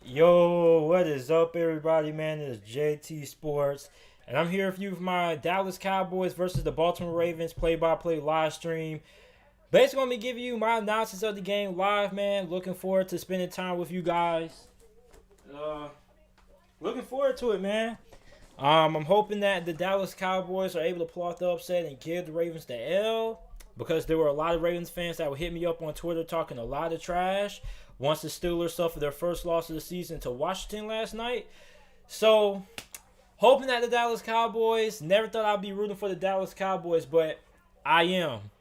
Yo, what is up, everybody? Man, it's JT Sports, and I'm here with you for my Dallas Cowboys versus the Baltimore Ravens play-by-play live stream. Basically, I'm gonna give you my analysis of the game live, man. Looking forward to spending time with you guys. Uh, Looking forward to it, man. I'm hoping that the Dallas Cowboys are able to pull off the upset and give the Ravens the L, because there were a lot of Ravens fans that would hit me up on Twitter talking a lot of trash once the Steelers suffered their first loss of the season to Washington last night. So, hoping that the Dallas Cowboys, never thought I'd be rooting for the Dallas Cowboys, but I am.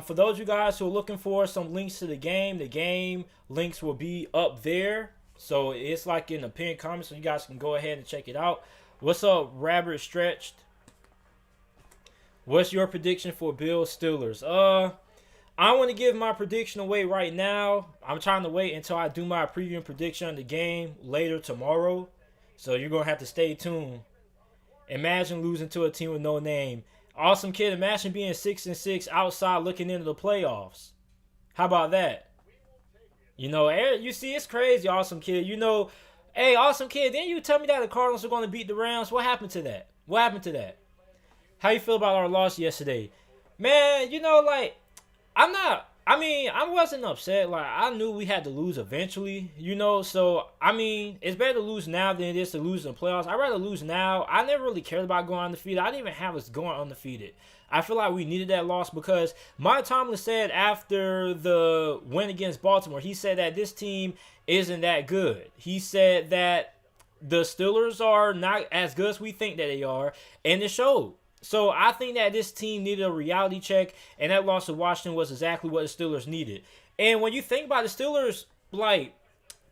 For those of you guys who are looking for some links to the game links will be up there. So it's like in the pinned comments, so you guys can go ahead and check it out. What's up, Rabbit Stretched? What's your prediction for Bills Steelers? I want to give my prediction away right now. I'm trying to wait until I do my preview and prediction of the game later tomorrow. So you're gonna have to stay tuned. Imagine losing to a team with no name. Awesome kid, imagine being 6-6 outside looking into the playoffs. How about that? You see, it's crazy, awesome kid. Hey, awesome kid, didn't you tell me that the Cardinals are going to beat the Rams? What happened to that? What happened to that? How you feel about our loss yesterday? Man, I'm not. I wasn't upset. Like, I knew we had to lose eventually, So, it's better to lose now than it is to lose in the playoffs. I'd rather lose now. I never really cared about going undefeated. I didn't even have us going undefeated. I feel like we needed that loss because Mike Tomlin said after the win against Baltimore, he said that this team isn't that good. He said that the Steelers are not as good as we think that they are, and it showed. So I think that this team needed a reality check, and that loss to Washington was exactly what the Steelers needed. And when you think about the Steelers, like,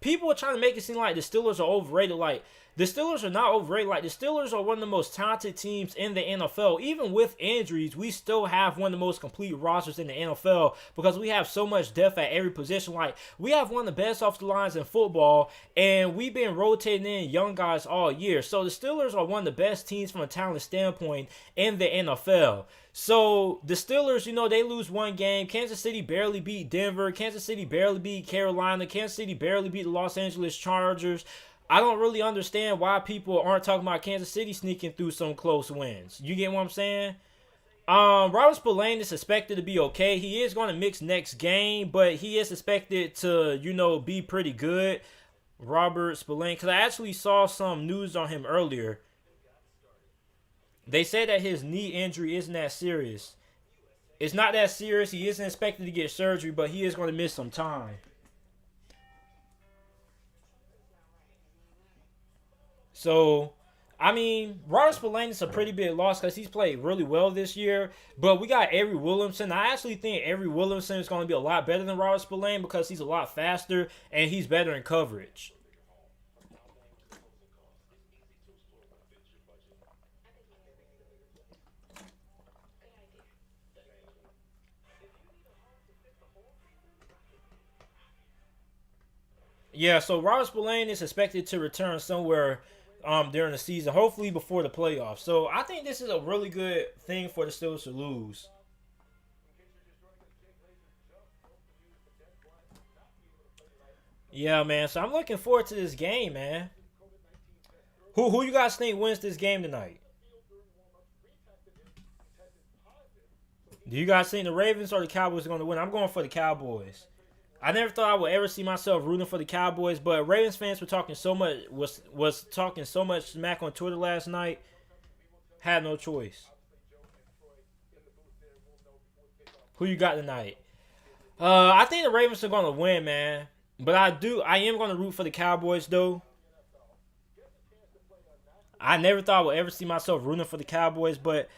people are trying to make it seem like the Steelers are overrated. Like, the Steelers are not overrated. Like, the Steelers are one of the most talented teams in the NFL. Even with injuries, we still have one of the most complete rosters in the NFL because we have so much depth at every position. Like, we have one of the best offensive lines in football, and we've been rotating in young guys all year. So the Steelers are one of the best teams from a talent standpoint in the NFL. So the Steelers, they lose one game. Kansas City barely beat Denver. Kansas City barely beat Carolina. Kansas City barely beat the Los Angeles Chargers. I don't really understand why people aren't talking about Kansas City sneaking through some close wins. You get what I'm saying? Robert Spillane is expected to be okay. He is going to mix next game, but he is expected to, be pretty good. Robert Spillane, because I actually saw some news on him earlier. They said that his knee injury isn't that serious. It's not that serious. He isn't expected to get surgery, but he is going to miss some time. So, Robert Spillane is a pretty big loss because he's played really well this year. But we got Avery Williamson. I actually think Avery Williamson is going to be a lot better than Robert Spillane because he's a lot faster and he's better in coverage. Yeah, so Robert Spillane is expected to return somewhere during the season, hopefully before the playoffs. So I think this is a really good thing for the Steelers to lose. Yeah, man. So I'm looking forward to this game, man. Who you guys think wins this game tonight? Do you guys think the Ravens or the Cowboys are going to win? I'm going for the Cowboys. I never thought I would ever see myself rooting for the Cowboys, but Ravens fans were talking so much was talking so much smack on Twitter last night. Had no choice. Who you got tonight? I think the Ravens are gonna win, man. But I am gonna root for the Cowboys though. I never thought I would ever see myself rooting for the Cowboys, but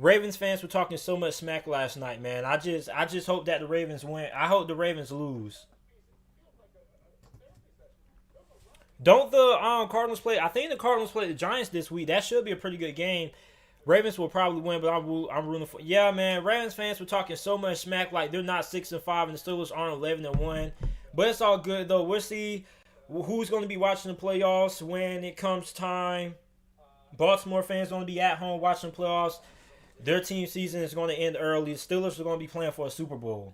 Ravens fans were talking so much smack last night, man. I just hope that the Ravens win. I hope the Ravens lose. Don't the Cardinals play? I think the Cardinals play the Giants this week. That should be a pretty good game. Ravens will probably win, but I'm rooting for. Yeah, man. Ravens fans were talking so much smack, like they're not 6-5, and the Steelers aren't 11-1. But it's all good though. We'll see who's going to be watching the playoffs when it comes time. Baltimore fans going to be at home watching the playoffs. Their team season is going to end early. The Steelers are going to be playing for a Super Bowl.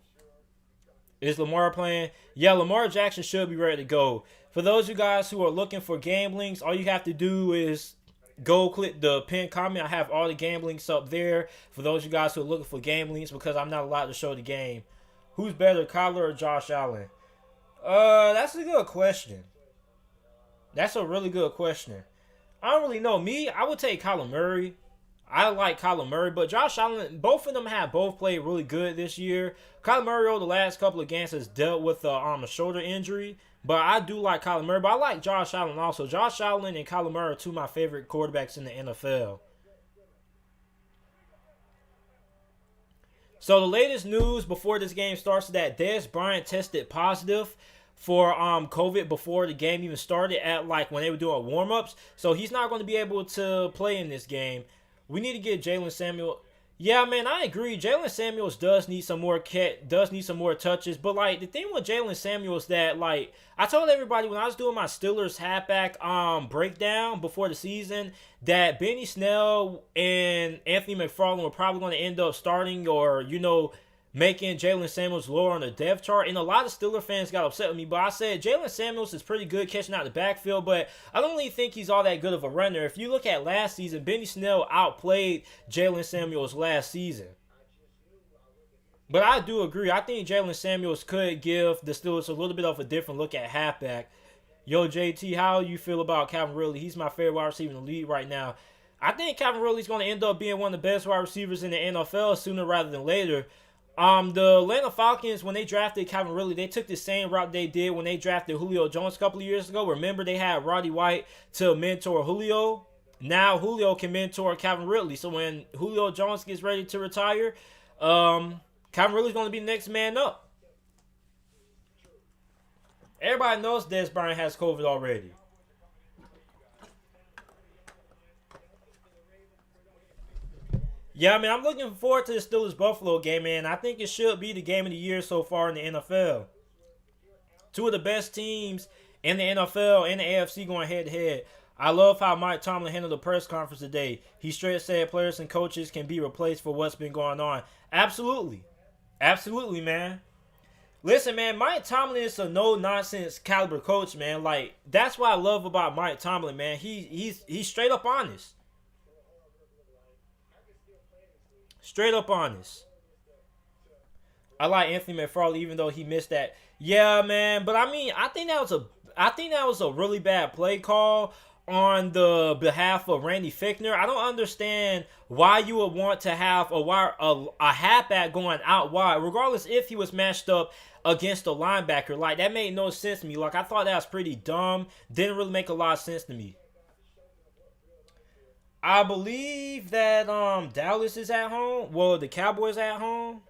Is Lamar playing? Yeah, Lamar Jackson should be ready to go. For those of you guys who are looking for game links, all you have to do is go click the pinned comment. I have all the game links up there for those of you guys who are looking for game links because I'm not allowed to show the game. Who's better, Kyler or Josh Allen? That's a good question. That's a really good question. I don't really know. Me, I would take Kyler Murray. I like Kyler Murray, but Josh Allen, both of them have both played really good this year. Kyler Murray over the last couple of games has dealt with a shoulder injury, but I do like Kyler Murray. But I like Josh Allen also. Josh Allen and Kyler Murray are two of my favorite quarterbacks in the NFL. So the latest news before this game starts is that Dez Bryant tested positive for COVID before the game even started at like when they were doing warm-ups. So he's not going to be able to play in this game. We need to get Jalen Samuel. Yeah, man, I agree. Jalen Samuels does need some more touches. But like the thing with Jalen Samuels that like I told everybody when I was doing my Steelers halfback breakdown before the season that Benny Snell and Anthony McFarland were probably going to end up starting or making Jalen Samuels lower on the depth chart. And a lot of Steeler fans got upset with me, but I said Jalen Samuels is pretty good catching out the backfield, but I don't really think he's all that good of a runner. If you look at last season, Benny Snell outplayed Jalen Samuels last season. But I do agree. I think Jalen Samuels could give the Steelers a little bit of a different look at halfback. Yo, JT, how you feel about Calvin Ridley? He's my favorite wide receiver in the league right now. I think Calvin Ridley's going to end up being one of the best wide receivers in the NFL sooner rather than later. The Atlanta Falcons, when they drafted Calvin Ridley, they took the same route they did when they drafted Julio Jones a couple of years ago. Remember, they had Roddy White to mentor Julio. Now Julio can mentor Calvin Ridley. So when Julio Jones gets ready to retire, Calvin Ridley's going to be the next man up. Everybody knows Dez Bryant has COVID already. Yeah, I mean, I'm looking forward to the Steelers-Buffalo game, man. I think it should be the game of the year so far in the NFL. Two of the best teams in the NFL and the AFC going head-to-head. I love how Mike Tomlin handled the press conference today. He straight said players and coaches can be replaced for what's been going on. Absolutely. Absolutely, man. Listen, man, Mike Tomlin is a no-nonsense caliber coach, man. Like, that's what I love about Mike Tomlin, man. He's straight up honest. Straight up honest. I like Anthony McFarland even though he missed that. Yeah, man. But I mean, I think that was a really bad play call on the behalf of Randy Fichtner. I don't understand why you would want to have a halfback going out wide, regardless if he was matched up against a linebacker. Like, that made no sense to me. Like, I thought that was pretty dumb. Didn't really make a lot of sense to me. I believe that Dallas is at home. Well, the Cowboys at home.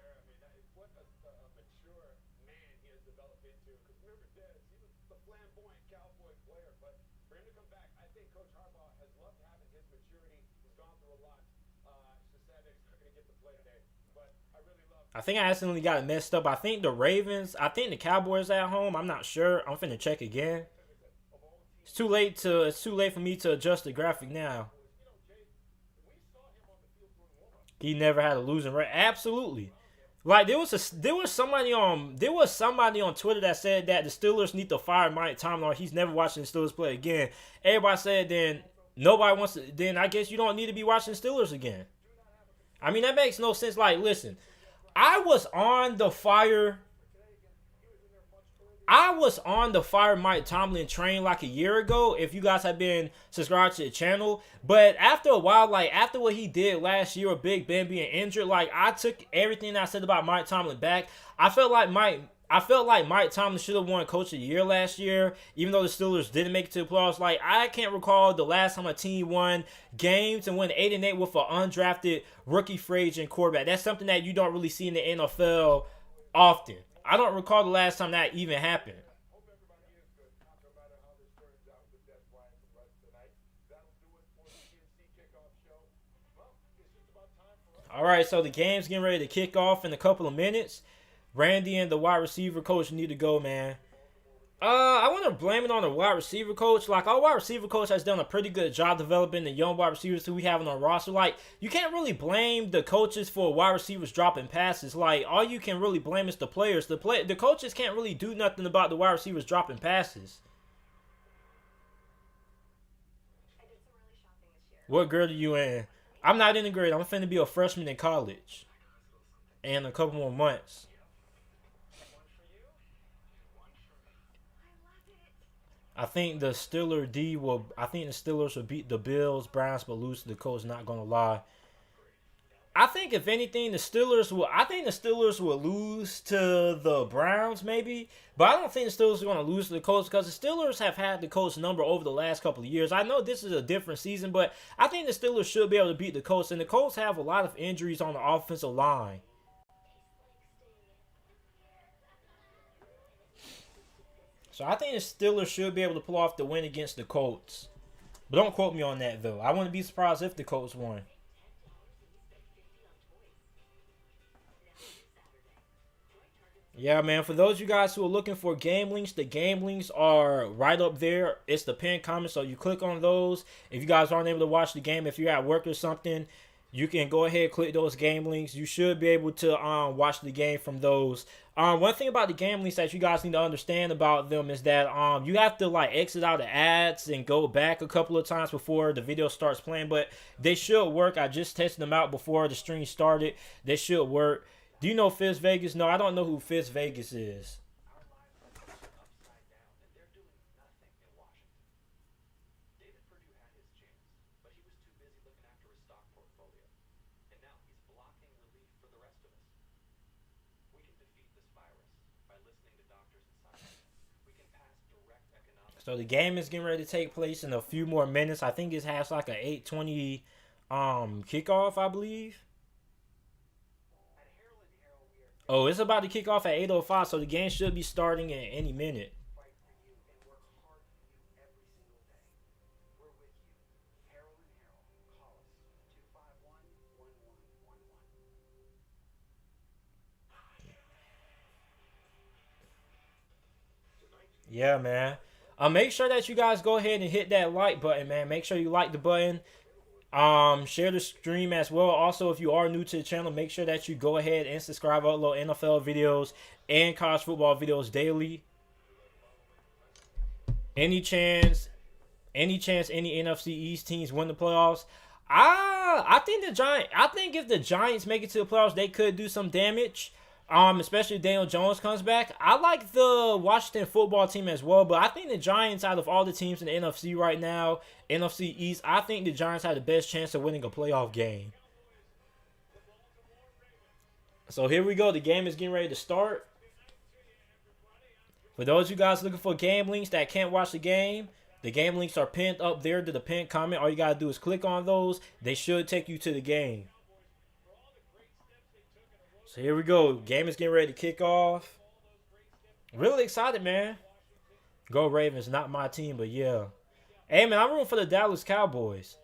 I think I accidentally got it messed up. I think the Ravens. I think the Cowboys at home. I'm not sure. I'm finna check again. It's too late for me to adjust the graphic now. He never had a losing record. Absolutely. Like there was somebody on Twitter that said that the Steelers need to fire Mike Tomlin or he's never watching the Steelers play again. Everybody said then nobody wants to. Then I guess you don't need to be watching the Steelers again. I mean that makes no sense. Like listen, I was on the fire Mike Tomlin train like a year ago if you guys have been subscribed to the channel. But after a while, like after what he did last year with Big Ben being injured, like I took everything I said about Mike Tomlin back. I felt like Mike Tomlin should have won Coach of the Year last year, even though the Steelers didn't make it to the playoffs. Like I can't recall the last time a team won games and went 8-8 with an undrafted rookie free agent quarterback. That's something that you don't really see in the NFL often. I don't recall the last time that even happened. All right, so the game's getting ready to kick off in a couple of minutes. Randy and the wide receiver coach need to go, man. I want to blame it on the wide receiver coach. Like, our wide receiver coach has done a pretty good job developing the young wide receivers who we have on our roster. Like, you can't really blame the coaches for wide receivers dropping passes. Like, all you can really blame is the players. The coaches can't really do nothing about the wide receivers dropping passes. What grade are you in? I'm not in the grade. I'm finna be a freshman in college in a couple more months. I think the Steelers D will. I think the Steelers will beat the Bills, Browns, but lose to the Colts. Not gonna lie. I think if anything, the Steelers will. I think the Steelers will lose to the Browns, maybe. But I don't think the Steelers are going to lose to the Colts because the Steelers have had the Colts number over the last couple of years. I know this is a different season, but I think the Steelers should be able to beat the Colts. And the Colts have a lot of injuries on the offensive line. So I think the Steelers should be able to pull off the win against the Colts. But don't quote me on that, though. I wouldn't be surprised if the Colts won. Yeah, man. For those of you guys who are looking for game links, the game links are right up there. It's the pinned comment, so you click on those. If you guys aren't able to watch the game, if you're at work or something, you can go ahead and click those game links. You should be able to watch the game from those. One thing about the game links that you guys need to understand about them is that you have to like exit out the ads and go back a couple of times before the video starts playing. But they should work. I just tested them out before the stream started. They should work. Do you know Fizz Vegas? No, I don't know who Fizz Vegas is. So the game is getting ready to take place in a few more minutes. I think it has like a 8:20 kickoff, I believe. Oh, it's about to kick off at 8:05, so the game should be starting at any minute. Yeah, man. Make sure that you guys go ahead and hit that like button, man. Make sure you like the button. Share the stream as well. Also, if you are new to the channel, make sure that you go ahead and subscribe. I upload NFL videos and college football videos daily. Any chance, any NFC East teams win the playoffs? I think the Giants. I think if the Giants make it to the playoffs, they could do some damage. Especially if Daniel Jones comes back. I like the Washington football team as well, but I think the Giants, out of all the teams in the NFC right now, NFC East, I think the Giants have the best chance of winning a playoff game. So here we go. The game is getting ready to start. For those of you guys looking for game links that can't watch the game links are pinned up there to the pinned comment. All you got to do is click on those. They should take you to the game. So here we go. Game is getting ready to kick off. Really excited, man. Go Ravens. Not my team, but yeah. Hey, man, I'm rooting for the Dallas Cowboys.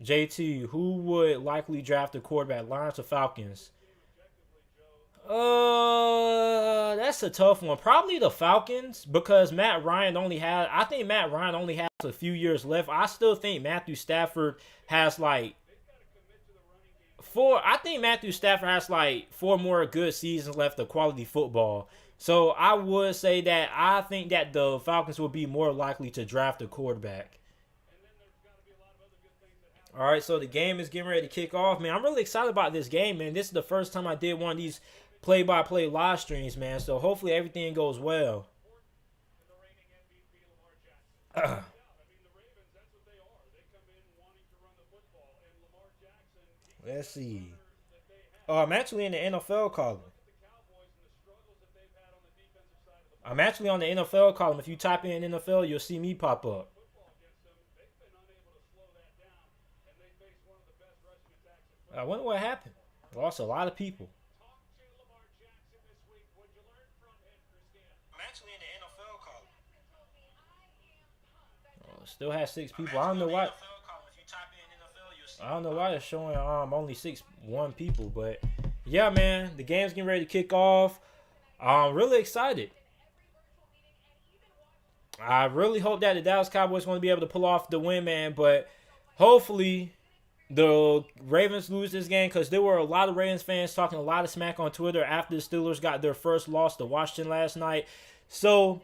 JT, who would likely draft a quarterback, Lions or Falcons? That's a tough one. Probably the Falcons because Matt Ryan only has. I think Matt Ryan only has a few years left. I still think Matthew Stafford has like four. I think Matthew Stafford has like 4 more good seasons left of quality football. So I would say that I think that the Falcons will be more likely to draft a quarterback. All right, so the game is getting ready to kick off, man. I'm really excited about this game, man. This is the first time I did one of these play-by-play live streams, man. So hopefully everything goes well. Let's see. Oh, I'm actually in the NFL column. I'm actually on the NFL column. If you type in NFL, you'll see me pop up. I wonder what happened. Lost a lot of people. I'm actually in the NFL column. Oh, still has 6 people. I don't know why. I don't know why it's showing only 1 people, but yeah, man, the game's getting ready to kick off. I'm really excited. I really hope that the Dallas Cowboys want to be able to pull off the win, man. But hopefully the Ravens lose this game, because there were a lot of Ravens fans talking a lot of smack on Twitter after the Steelers got their first loss to Washington last night. So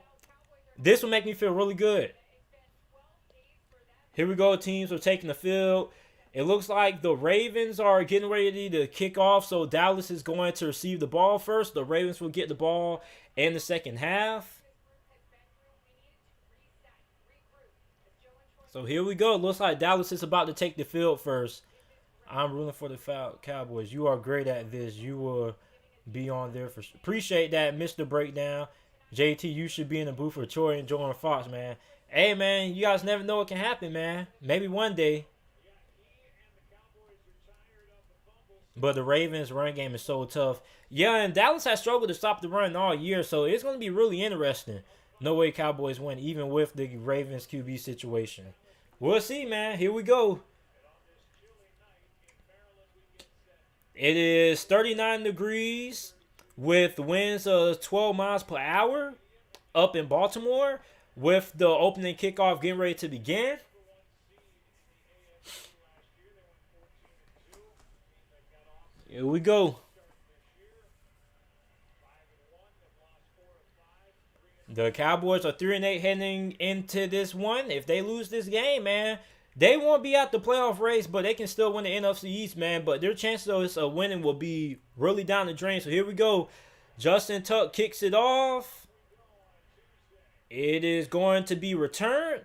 this will make me feel really good. Here we go. Teams are taking the field. It looks like the Ravens are getting ready to kick off, so Dallas is going to receive the ball first. The Ravens will get the ball in the second half. So here we go. It looks like Dallas is about to take the field first. I'm rooting for the Cowboys. You are great at this. You will be on there for sure. Appreciate that, Mr. Breakdown. JT, you should be in the booth for Troy and Jordan Fox, man. Hey, man, you guys never know what can happen, man. Maybe one day. But the Ravens' run game is so tough. Yeah, and Dallas has struggled to stop the run all year, so it's going to be really interesting. No way Cowboys win, even with the Ravens QB situation. We'll see, man. Here we go. It is 39 degrees with winds of 12 miles per hour up in Baltimore, with the opening kickoff getting ready to begin. Here we go. The Cowboys are 3-8 heading into this one. If they lose this game, man, they won't be out the playoff race, but they can still win the NFC East, man. But their chances of winning will be really down the drain. So here we go. Justin Tuck kicks it off. It is going to be returned.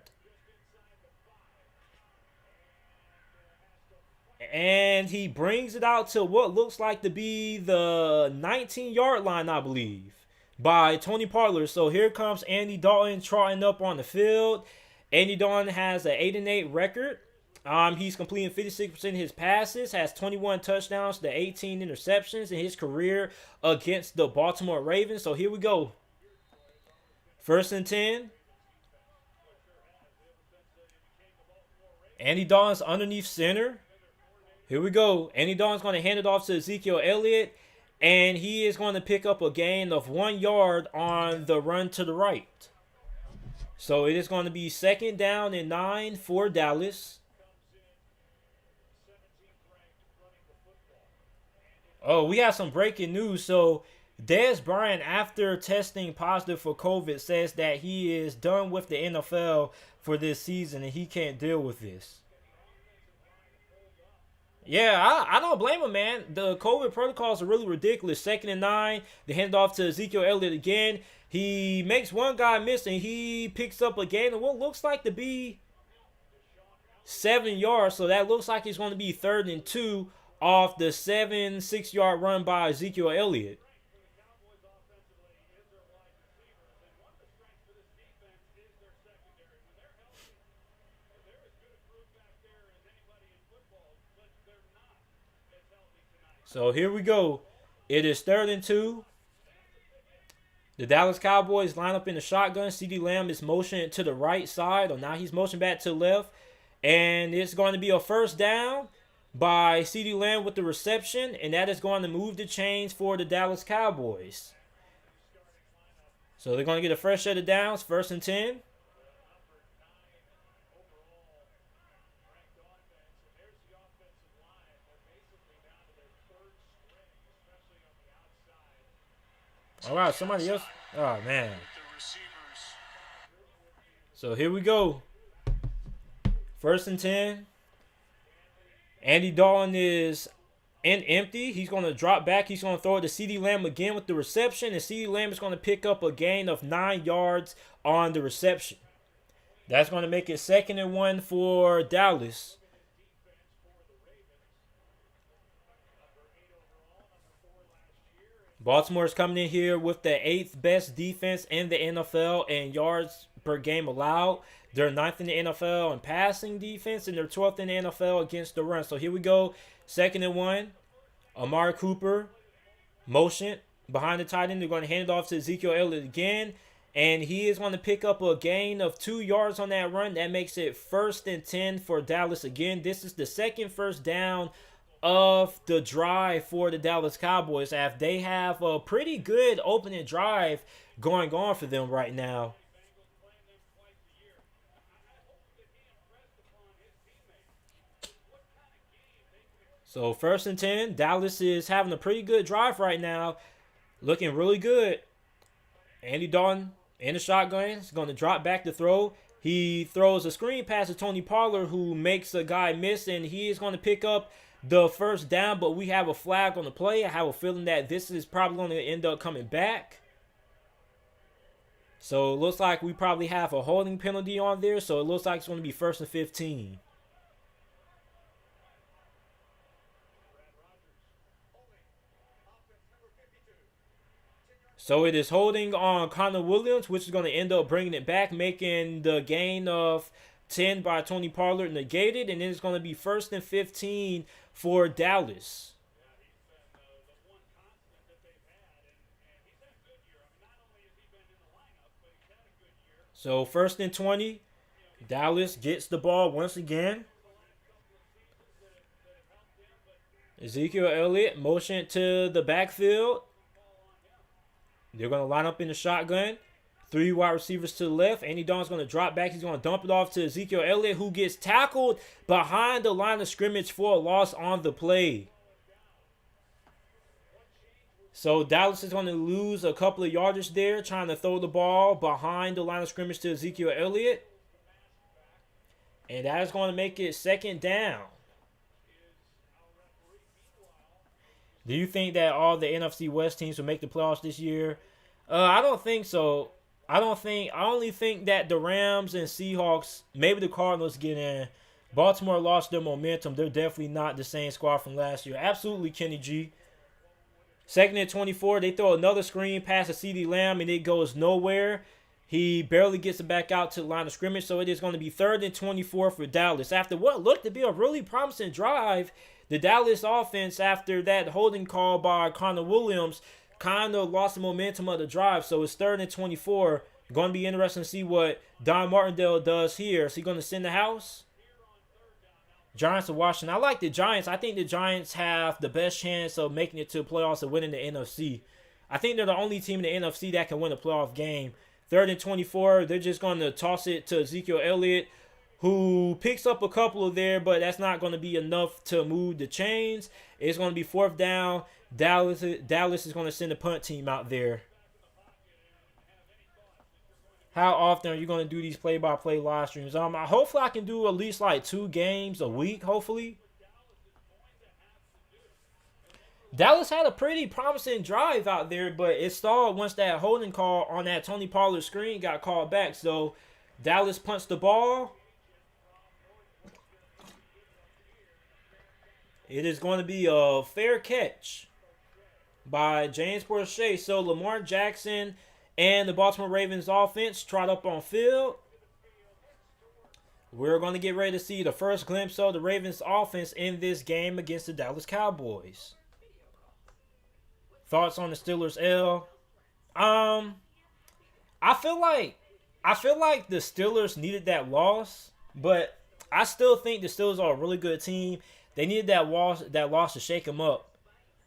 And he brings it out to what looks like to be the 19-yard line, I believe, by Tony Parler. So here comes Andy Dalton trotting up on the field. Andy Dalton has an 8-8 record. He's completing 56% of his passes, has 21 touchdowns to 18 interceptions in his career against the Baltimore Ravens. So here we go. 1st and 10. Andy Dalton's underneath center. Here we go. Andy Dalton's going to hand it off to Ezekiel Elliott, and he is going to pick up a gain of 1 yard on the run to the right. So it is going to be 2nd down and 9 for Dallas. Oh, we have some breaking news. So Dez Bryant, after testing positive for COVID, says that he is done with the NFL for this season and he can't deal with this. Yeah, I don't blame him, man. The COVID protocols are really ridiculous. 2nd and 9. They hand it off to Ezekiel Elliott again. He makes one guy miss, and he picks up a gain of what looks like to be 7 yards. So that looks like it's going to be 3rd and 2 off the 6-yard run by Ezekiel Elliott. So here we go. It is 3rd and 2. The Dallas Cowboys line up in the shotgun. CeeDee Lamb is motioning to the right side, or now he's motioning back to the left. And it's going to be a 1st down by CeeDee Lamb with the reception, and that is going to move the chains for the Dallas Cowboys. So they're going to get a fresh set of downs. 1st and 10. All right, somebody else. Oh, man. So here we go. 1st and 10. Andy Dalton is in empty. He's going to drop back. He's going to throw it to CeeDee Lamb again with the reception. And CeeDee Lamb is going to pick up a gain of 9 yards on the reception. That's going to make it 2nd and 1 for Dallas. Baltimore is coming in here with the 8th best defense in the NFL in yards per game allowed. They're 9th in the NFL in passing defense, and they're 12th in the NFL against the run. So here we go. 2nd and 1. Amari Cooper, motion behind the tight end. They're going to hand it off to Ezekiel Elliott again. And he is going to pick up a gain of 2 yards on that run. That makes it 1st and 10 for Dallas again. This is the 2nd 1st down of the drive for the Dallas Cowboys, after they have a pretty good opening drive going on for them right now. So 1st and 10. Dallas is having a pretty good drive right now. Looking really good. Andy Dalton in the shotgun. He's going to drop back to throw. He throws a screen pass to Tony Pollard, who makes a guy miss, and he is going to pick up the first down, but we have a flag on the play. I have a feeling that this is probably going to end up coming back. So it looks like we probably have a holding penalty on there, so it looks like it's going to be 1st and 15. So it is holding on Connor Williams, which is going to end up bringing it back, making the gain of 10 by Tony Pollard negated. And then it's going to be 1st and 15 for Dallas. So 1st and 20. Dallas gets the ball once again. Ezekiel Elliott motion to the backfield. They're going to line up in the shotgun. 3 wide receivers to the left. Andy Dalton's going to drop back. He's going to dump it off to Ezekiel Elliott, who gets tackled behind the line of scrimmage for a loss on the play. So Dallas is going to lose a couple of yardage there, trying to throw the ball behind the line of scrimmage to Ezekiel Elliott. And that is going to make it 2nd down. Do you think that all the NFC West teams will make the playoffs this year? I don't think so. I only think that the Rams and Seahawks, maybe the Cardinals get in. Baltimore lost their momentum. They're definitely not the same squad from last year. Absolutely, Kenny G. 2nd and 24. They throw another screen pass to CeeDee Lamb, and it goes nowhere. He barely gets it back out to the line of scrimmage, so it is going to be 3rd and 24 for Dallas. After what looked to be a really promising drive, the Dallas offense, after that holding call by Connor Williams, kind of lost the momentum of the drive. So it's 3rd and 24. Going to be interesting to see what Don Martindale does here. Is he going to send the house? Giants of Washington. I like the Giants. I think the Giants have the best chance of making it to the playoffs and winning the NFC. I think they're the only team in the NFC that can win a playoff game. 3rd and 24. They're just going to toss it to Ezekiel Elliott, who picks up a couple of there, but that's not going to be enough to move the chains. It's going to be 4th down. Dallas is going to send the punt team out there. How often are you going to do these play-by-play live streams? Hopefully I can do at least like 2 games a week, hopefully. Dallas had a pretty promising drive out there, but it stalled once that holding call on that Tony Pollard screen got called back. So Dallas punts the ball. It is going to be a fair catch by James Prochet. So Lamar Jackson and the Baltimore Ravens offense trot up on field. We're going to get ready to see the first glimpse of the Ravens offense in this game against the Dallas Cowboys. Thoughts on the Steelers L? I feel like the Steelers needed that loss, but I still think the Steelers are a really good team. They needed that loss to shake them up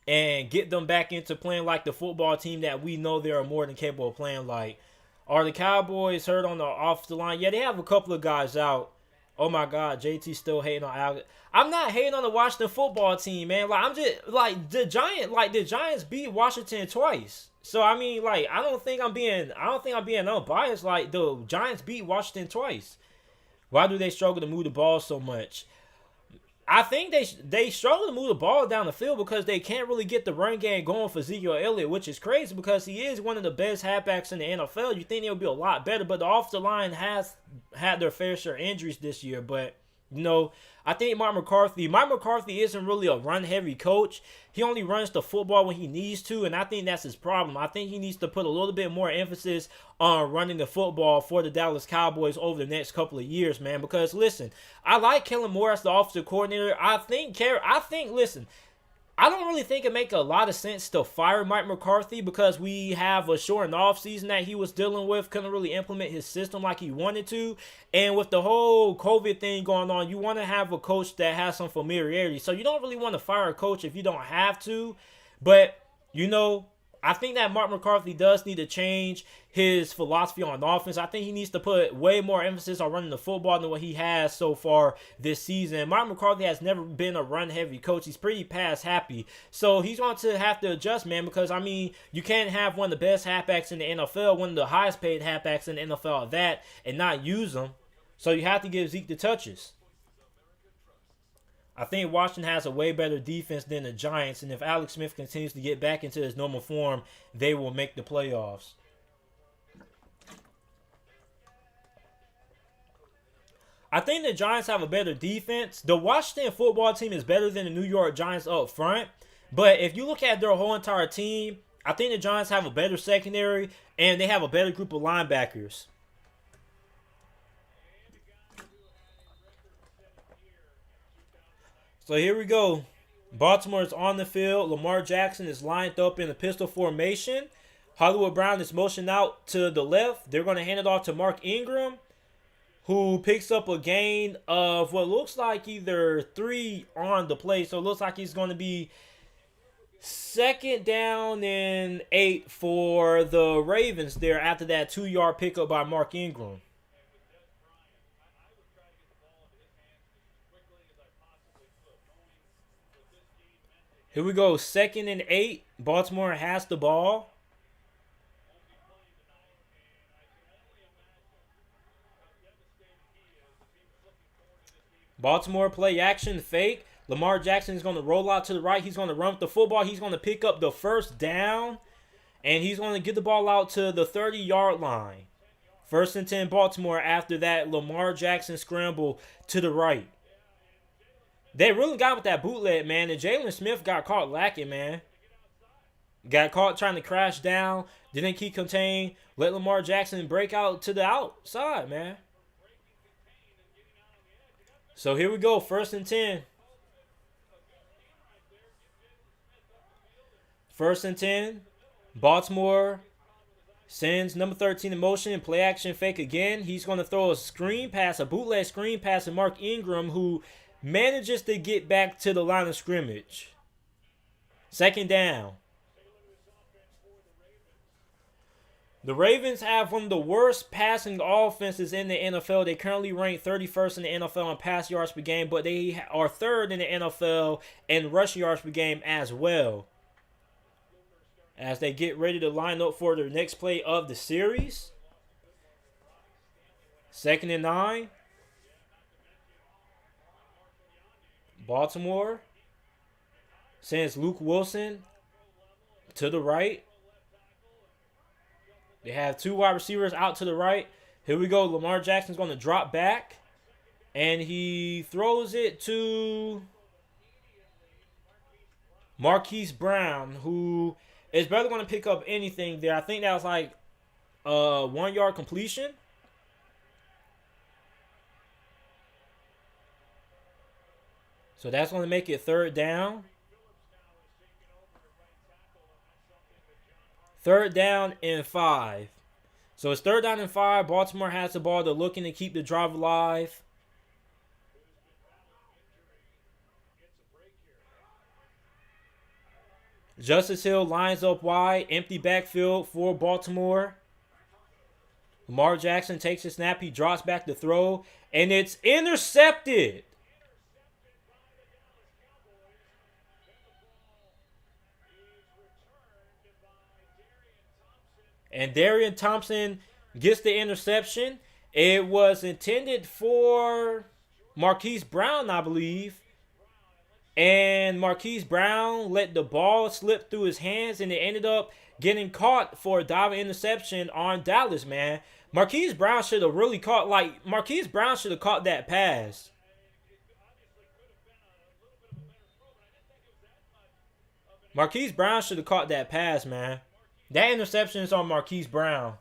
and get them back into playing like the football team that we know they are more than capable of playing like. Are the Cowboys hurt on the offensive line? Yeah, they have a couple of guys out. Oh my God, JT still hating on Alex. I'm not hating on the Washington football team, man. Like I'm just like the Giants beat Washington twice. So I mean, like I don't think I'm being unbiased. Like the Giants beat Washington twice. Why do they struggle to move the ball so much? I think they struggle to move the ball down the field because they can't really get the run game going for Ezekiel Elliott, which is crazy because he is one of the best halfbacks in the NFL. You think they'll be a lot better, but the offensive line has had their fair share of injuries this year. But, I think Mike McCarthy isn't really a run-heavy coach. He only runs the football when he needs to, and I think that's his problem. I think he needs to put a little bit more emphasis on running the football for the Dallas Cowboys over the next couple of years, man. Because, listen, I like Kellen Moore as the offensive coordinator. I don't really think it make a lot of sense to fire Mike McCarthy because we have a shortened offseason that he was dealing with, couldn't really implement his system like he wanted to. And with the whole COVID thing going on, you want to have a coach that has some familiarity. So you don't really want to fire a coach if you don't have to. But, I think that Mark McCarthy does need to change his philosophy on offense. I think he needs to put way more emphasis on running the football than what he has so far this season. Mark McCarthy has never been a run-heavy coach. He's pretty pass-happy. So he's going to have to adjust, man, because, I mean, you can't have one of the best halfbacks in the NFL, one of the highest-paid halfbacks in the NFL at that, and not use them. So you have to give Zeke the touches. I think Washington has a way better defense than the Giants, and if Alex Smith continues to get back into his normal form, they will make the playoffs. I think the Giants have a better defense. The Washington football team is better than the New York Giants up front, but if you look at their whole entire team, I think the Giants have a better secondary, and they have a better group of linebackers. So here we go. Baltimore is on the field. Lamar Jackson is lined up in a pistol formation. Hollywood Brown is motioned out to the left. They're going to hand it off to Mark Ingram, who picks up a gain of what looks like either 3 on the play. So it looks like he's going to be 2nd down and 8 for the Ravens there after that 2-yard pickup by Mark Ingram. Here we go, 2nd and 8. Baltimore has the ball. Baltimore play action fake. Lamar Jackson is going to roll out to the right. He's going to run with the football. He's going to pick up the 1st down. And he's going to get the ball out to the 30-yard line. 1st and 10 Baltimore after that Lamar Jackson scramble to the right. They really got with that bootleg, man. And Jalen Smith got caught lacking, man. Got caught trying to crash down. Didn't keep contained. Let Lamar Jackson break out to the outside, man. So here we go. 1st and 10. 1st and 10. Baltimore sends number 13 in motion and play action fake again. He's going to throw a screen pass, a bootleg screen pass to Mark Ingram, who manages to get back to the line of scrimmage. 2nd down. The Ravens have one of the worst passing offenses in the NFL. They currently rank 31st in the NFL in pass yards per game, but they are 3rd in the NFL in rushing yards per game as well. As they get ready to line up for their next play of the series. 2nd and 9. Baltimore sends Luke Wilson to the right. They have 2 wide receivers out to the right. Here we go. Lamar Jackson's going to drop back. And he throws it to Marquise Brown, who is barely going to pick up anything there. I think that was like a 1-yard completion. So that's going to make it 3rd down. 3rd down and 5. So it's 3rd down and 5. Baltimore has the ball. They're looking to keep the drive alive. Justice Hill lines up wide. Empty backfield for Baltimore. Lamar Jackson takes a snap. He drops back to throw. And it's intercepted. And Darian Thompson gets the interception. It was intended for Marquise Brown, I believe. And Marquise Brown let the ball slip through his hands, and it ended up getting caught for a diving interception on Dallas, man. Marquise Brown should have really caught, Marquise Brown should have caught that pass. Marquise Brown should have caught that pass, man. That interception is on Marquise Brown.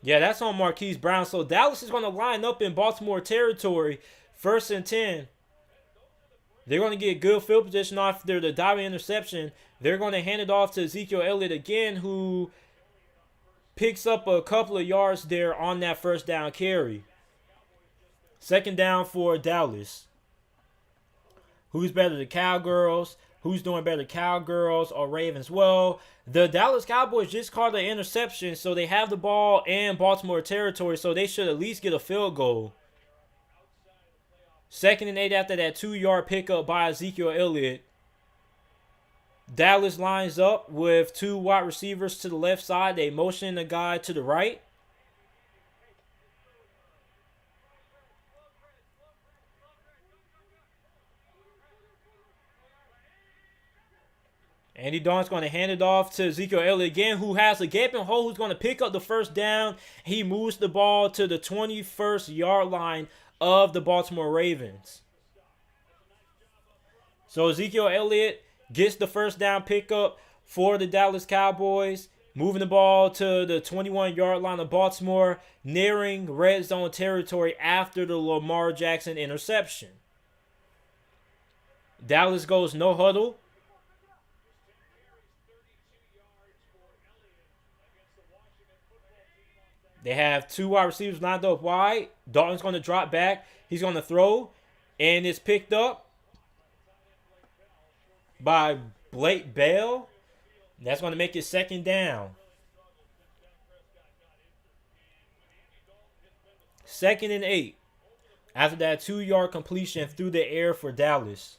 Yeah, that's on Marquise Brown. So Dallas is going to line up in Baltimore territory. 1st and 10. They're going to get good field position after the diving interception. They're going to hand it off to Ezekiel Elliott again, who picks up a couple of yards there on that 1st down carry. 2nd down for Dallas. Who's better, the Cowgirls Who's doing better, Cowgirls or Ravens? Well, the Dallas Cowboys just caught an interception, so they have the ball in Baltimore territory, so they should at least get a field goal. 2nd and 8 after that 2-yard pickup by Ezekiel Elliott. Dallas lines up with 2 wide receivers to the left side. They motion the guy to the right. Andy Dalton's going to hand it off to Ezekiel Elliott again, who has a gaping hole, who's going to pick up the first down. He moves the ball to the 21st yard line of the Baltimore Ravens. So Ezekiel Elliott gets the first down pickup for the Dallas Cowboys, moving the ball to the 21-yard line of Baltimore, nearing red zone territory after the Lamar Jackson interception. Dallas goes no huddle. They have 2 wide receivers lined up wide. Dalton's going to drop back. He's going to throw. And it's picked up by Blake Bell. That's going to make it 2nd down. 2nd and 8. After that 2-yard completion through the air for Dallas.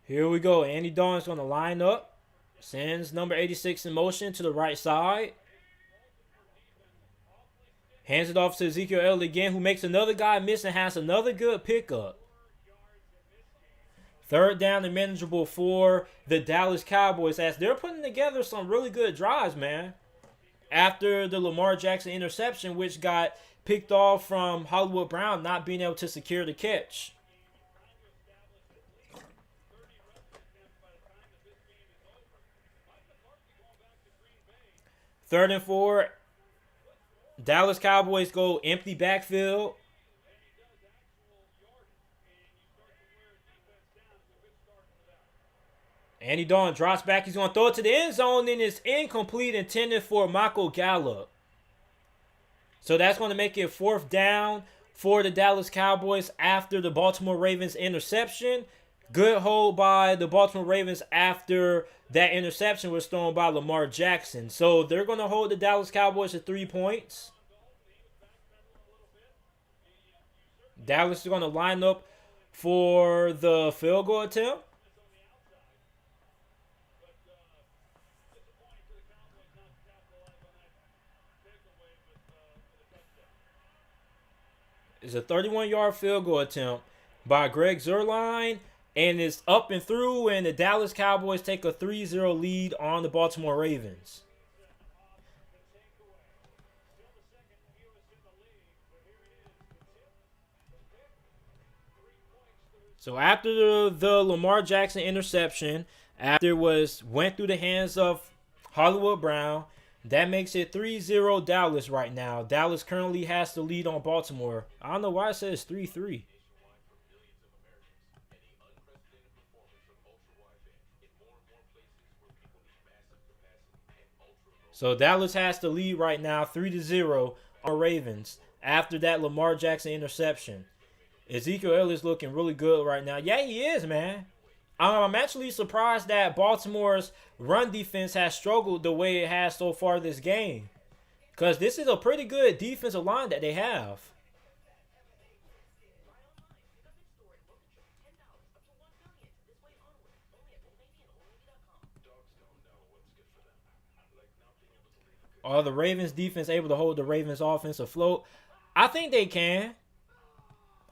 Here we go. Andy Dalton's going to line up. Sends number 86 in motion to the right side. Hands it off to Ezekiel Elliott again, who makes another guy miss and has another good pickup. 3rd down and manageable for the Dallas Cowboys as they're putting together some really good drives, man. After the Lamar Jackson interception, which got picked off from Hollywood Brown not being able to secure the catch. 3rd and 4. Dallas Cowboys go empty backfield. Andy Dalton drops back. He's going to throw it to the end zone, and it's incomplete, intended for Michael Gallup. So that's going to make it 4th down for the Dallas Cowboys after the Baltimore Ravens interception. Good hold by the Baltimore Ravens after that interception was thrown by Lamar Jackson. So they're going to hold the Dallas Cowboys to 3 points. Dallas is going to line up for the field goal attempt. It's a 31-yard field goal attempt by Greg Zuerlein. And it's up and through, and the Dallas Cowboys take a 3-0 lead on the Baltimore Ravens. So after the Lamar Jackson interception, after it went through the hands of Hollywood Brown, that makes it 3-0 Dallas right now. Dallas currently has the lead on Baltimore. I don't know why it says 3-3. So Dallas has the lead right now, 3-0 on Ravens after that Lamar Jackson interception. Ezekiel Elliott's looking really good right now. Yeah, he is, man. I'm actually surprised that Baltimore's run defense has struggled the way it has so far this game. Because this is a pretty good defensive line that they have. Are the Ravens defense able to hold the Ravens offense afloat? I think they can.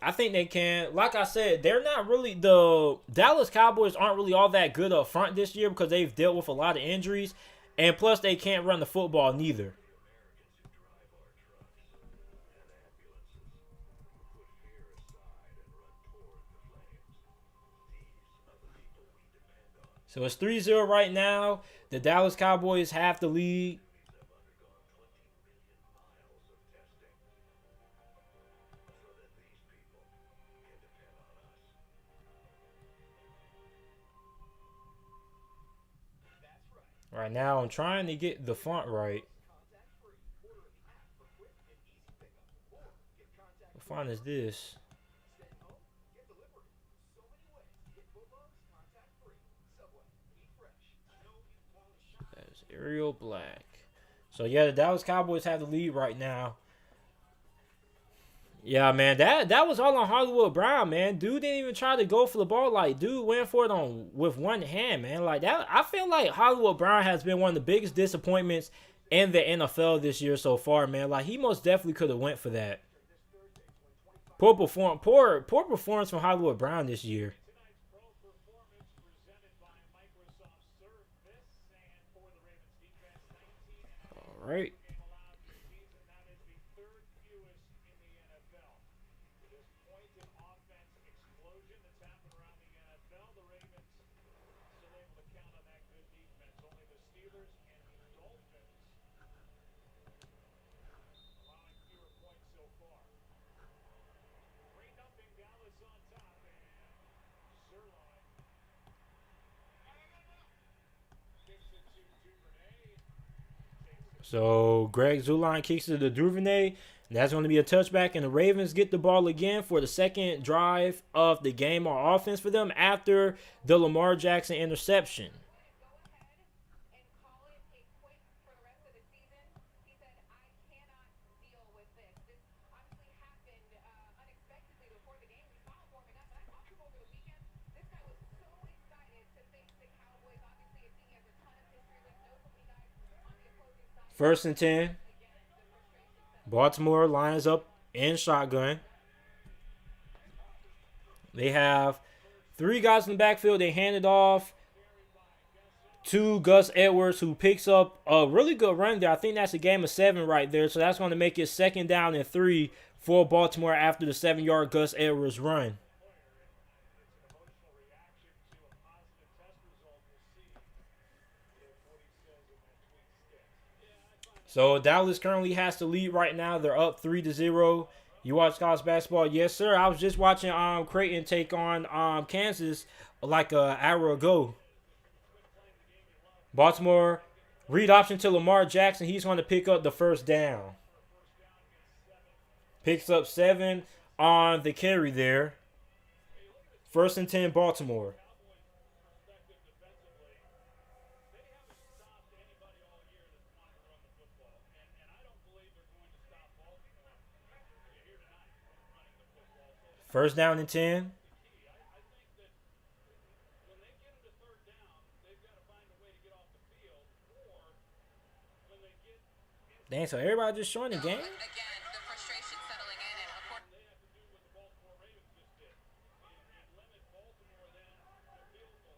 I think they can. Like I said, they're not really, the Dallas Cowboys aren't really all that good up front this year because they've dealt with a lot of injuries. And plus, they can't run the football neither. So it's 3-0 right now. The Dallas Cowboys have the lead. Right now, I'm trying to get the font right. fun is this? That is Ariel Black. So yeah, the Dallas Cowboys have the lead right now. Yeah, man, that was all on Hollywood Brown, man. Dude didn't even try to go for the ball. Like, dude went for it on with one hand, man. Like that, I feel like Hollywood Brown has been one of the biggest disappointments in the NFL this year so far, man. Like he most definitely could have went for that. Poor performance from Hollywood Brown this year. All right. So Greg Zuline kicks to the Duvernay. That's going to be a touchback, and the Ravens get the ball again for the second drive of the game on offense for them after the Lamar Jackson interception. First and 10. Baltimore lines up in shotgun. They have three guys in the backfield. They hand it off to Gus Edwards, who picks up a really good run there. I think that's a game of 7 right there. So that's going to make it 2nd down and 3 for Baltimore after the 7-yard Gus Edwards run. So Dallas currently has the lead right now. They're up 3-0. You watch college basketball? Yes, sir. I was just watching Creighton take on Kansas like an hour ago. Baltimore, read option to Lamar Jackson. He's going to pick up the first down. Picks up 7 on the carry there. 1st and 10, Baltimore. First down and 10. Dang, so everybody just showing the game?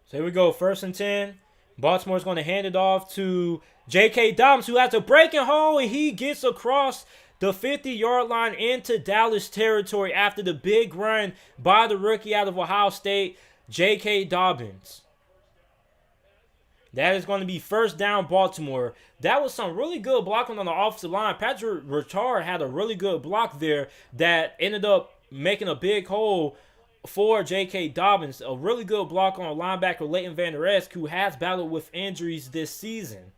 So here we go. 1st and 10. Baltimore's going to hand it off to J.K. Dobbins, who has a breaking hole, and he gets across the 50-yard line into Dallas territory after the big run by the rookie out of Ohio State, J.K. Dobbins. That is going to be 1st down, Baltimore. That was some really good blocking on the offensive line. Patrick Richard had a really good block there that ended up making a big hole for J.K. Dobbins. A really good block on linebacker Leighton Vander Esch, who has battled with injuries this season.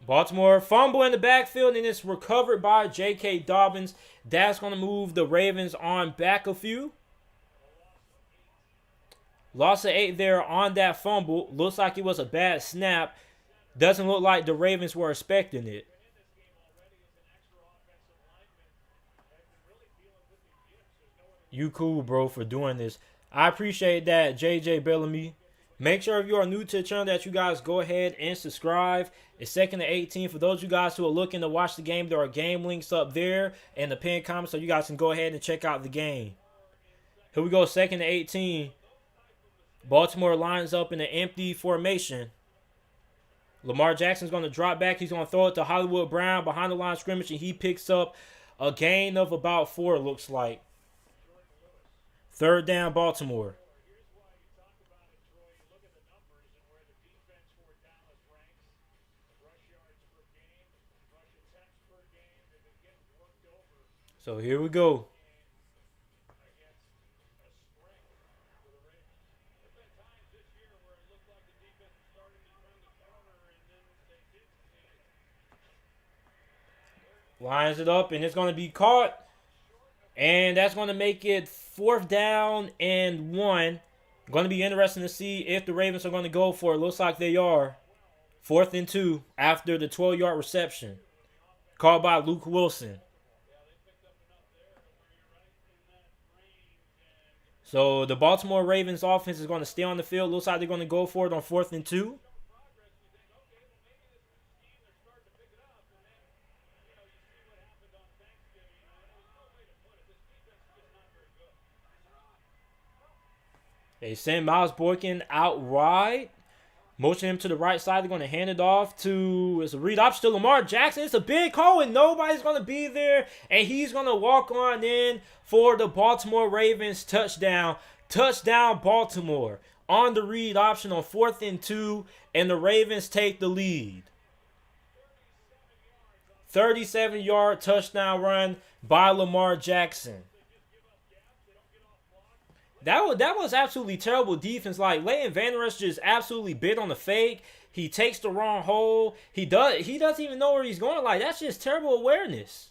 Baltimore fumble in the backfield, and it's recovered by J.K. Dobbins. That's going to move the Ravens on back a few. Loss of 8 there on that fumble. Looks like it was a bad snap. Doesn't look like the Ravens were expecting it. You cool, bro, for doing this. I appreciate that, JJ Bellamy. Make sure if you are new to the channel that you guys go ahead and subscribe. It's 2nd and 18. For those of you guys who are looking to watch the game, there are game links up there in the pinned comments so you guys can go ahead and check out the game. Here we go, 2nd and 18. Baltimore lines up in an empty formation. Lamar Jackson's going to drop back. He's going to throw it to Hollywood Brown behind the line of scrimmage, and he picks up a gain of about 4, it looks like. 3rd down, Baltimore. So here we go. Lines it up, and it's going to be caught. And that's going to make it 4th down and 1. Going to be interesting to see if the Ravens are going to go for it. Looks like they are. 4th and 2 after the 12-yard reception. Called by Luke Wilson. So the Baltimore Ravens offense is going to stay on the field. Looks like they're going to go for it on 4th and 2. They send Miles Boykin out wide. Motion him to the right side. They're going to hand it off to, it's a read option to Lamar Jackson. It's a big hole and nobody's going to be there. And he's going to walk on in for the Baltimore Ravens touchdown. Touchdown Baltimore on the read option on 4th and 2. And the Ravens take the lead. 37-yard touchdown run by Lamar Jackson. That was absolutely terrible defense. Like, Leighton Vander Esch just absolutely bit on the fake. He takes the wrong hole. He doesn't even know where he's going. Like, that's just terrible awareness.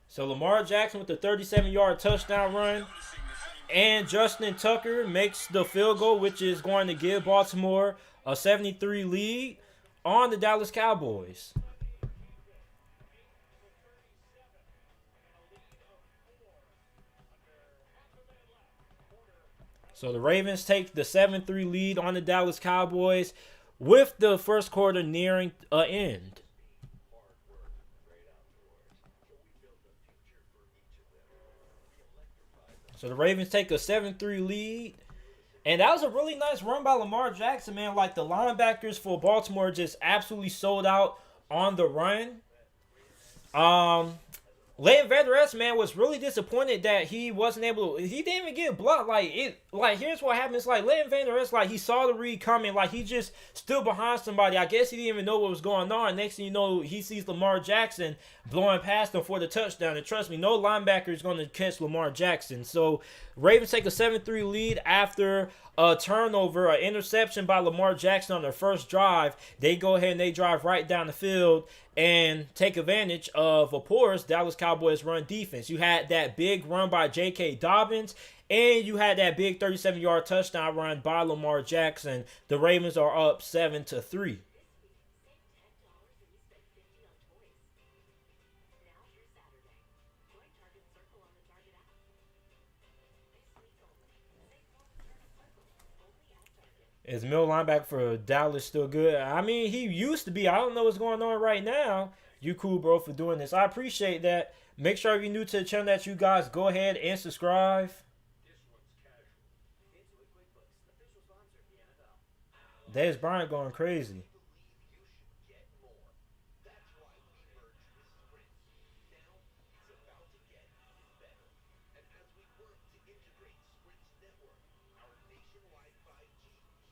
So Lamar Jackson with the 37-yard touchdown run. And Justin Tucker makes the field goal, which is going to give Baltimore a 73 lead on the Dallas Cowboys. So the Ravens take the 7-3 lead on the Dallas Cowboys with the first quarter nearing an end. So the Ravens take a 7-3 lead. And that was a really nice run by Lamar Jackson, man. Like, the linebackers for Baltimore just absolutely sold out on the run. Leighton Vander Esch, man, was really disappointed that he wasn't able to, he didn't even get blocked. Like, here's what happens. Like, Leighton Vander Esch, like, he saw the read coming. Like, he just stood behind somebody. I guess he didn't even know what was going on. Next thing you know, he sees Lamar Jackson blowing past him for the touchdown. And trust me, no linebacker is going to catch Lamar Jackson. So, Ravens take a 7-3 lead after a turnover, an interception by Lamar Jackson on their first drive. They go ahead and they drive right down the field and take advantage of course, Dallas Cowboys run defense. You had that big run by J.K. Dobbins, and you had that big 37-yard touchdown run by Lamar Jackson. The Ravens are up 7-3. Is middle linebacker for Dallas still good? I mean, he used to be. I don't know what's going on right now. You cool, bro, for doing this. I appreciate that. Make sure if you're new to the channel that you guys go ahead and subscribe. Dez Bryant going crazy.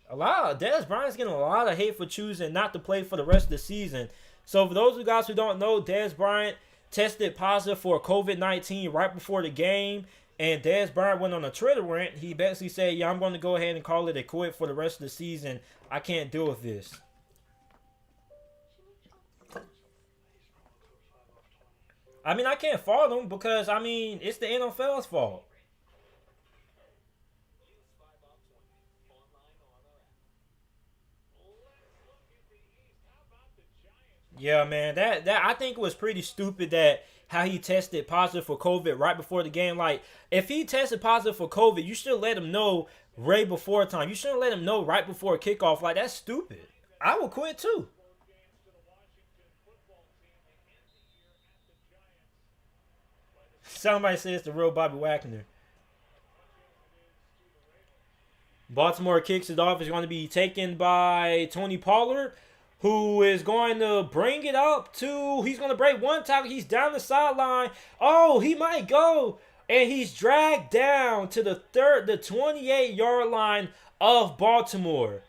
Dez Bryant's getting a lot of hate for choosing not to play for the rest of the season. So for those of you guys who don't know, Dez Bryant tested positive for COVID-19 right before the game. And Dez Bryant went on a Twitter rant. He basically said, yeah, I'm going to go ahead and call it a quit for the rest of the season. I can't deal with this. I mean, I can't fault him because, I mean, it's the NFL's fault. Yeah, man, that I think it was pretty stupid that how he tested positive for COVID right before the game. Like, if he tested positive for COVID, you should let him know right before time. You shouldn't let him know right before kickoff. Like, that's stupid. I would quit too. Somebody says the real Bobby Wagner. Baltimore kicks it off. It's going to be taken by Tony Pollard, who is going to bring it up to, he's going to break one tackle. He's down the sideline. Oh, he might go. And he's dragged down to the 28-yard line of Baltimore.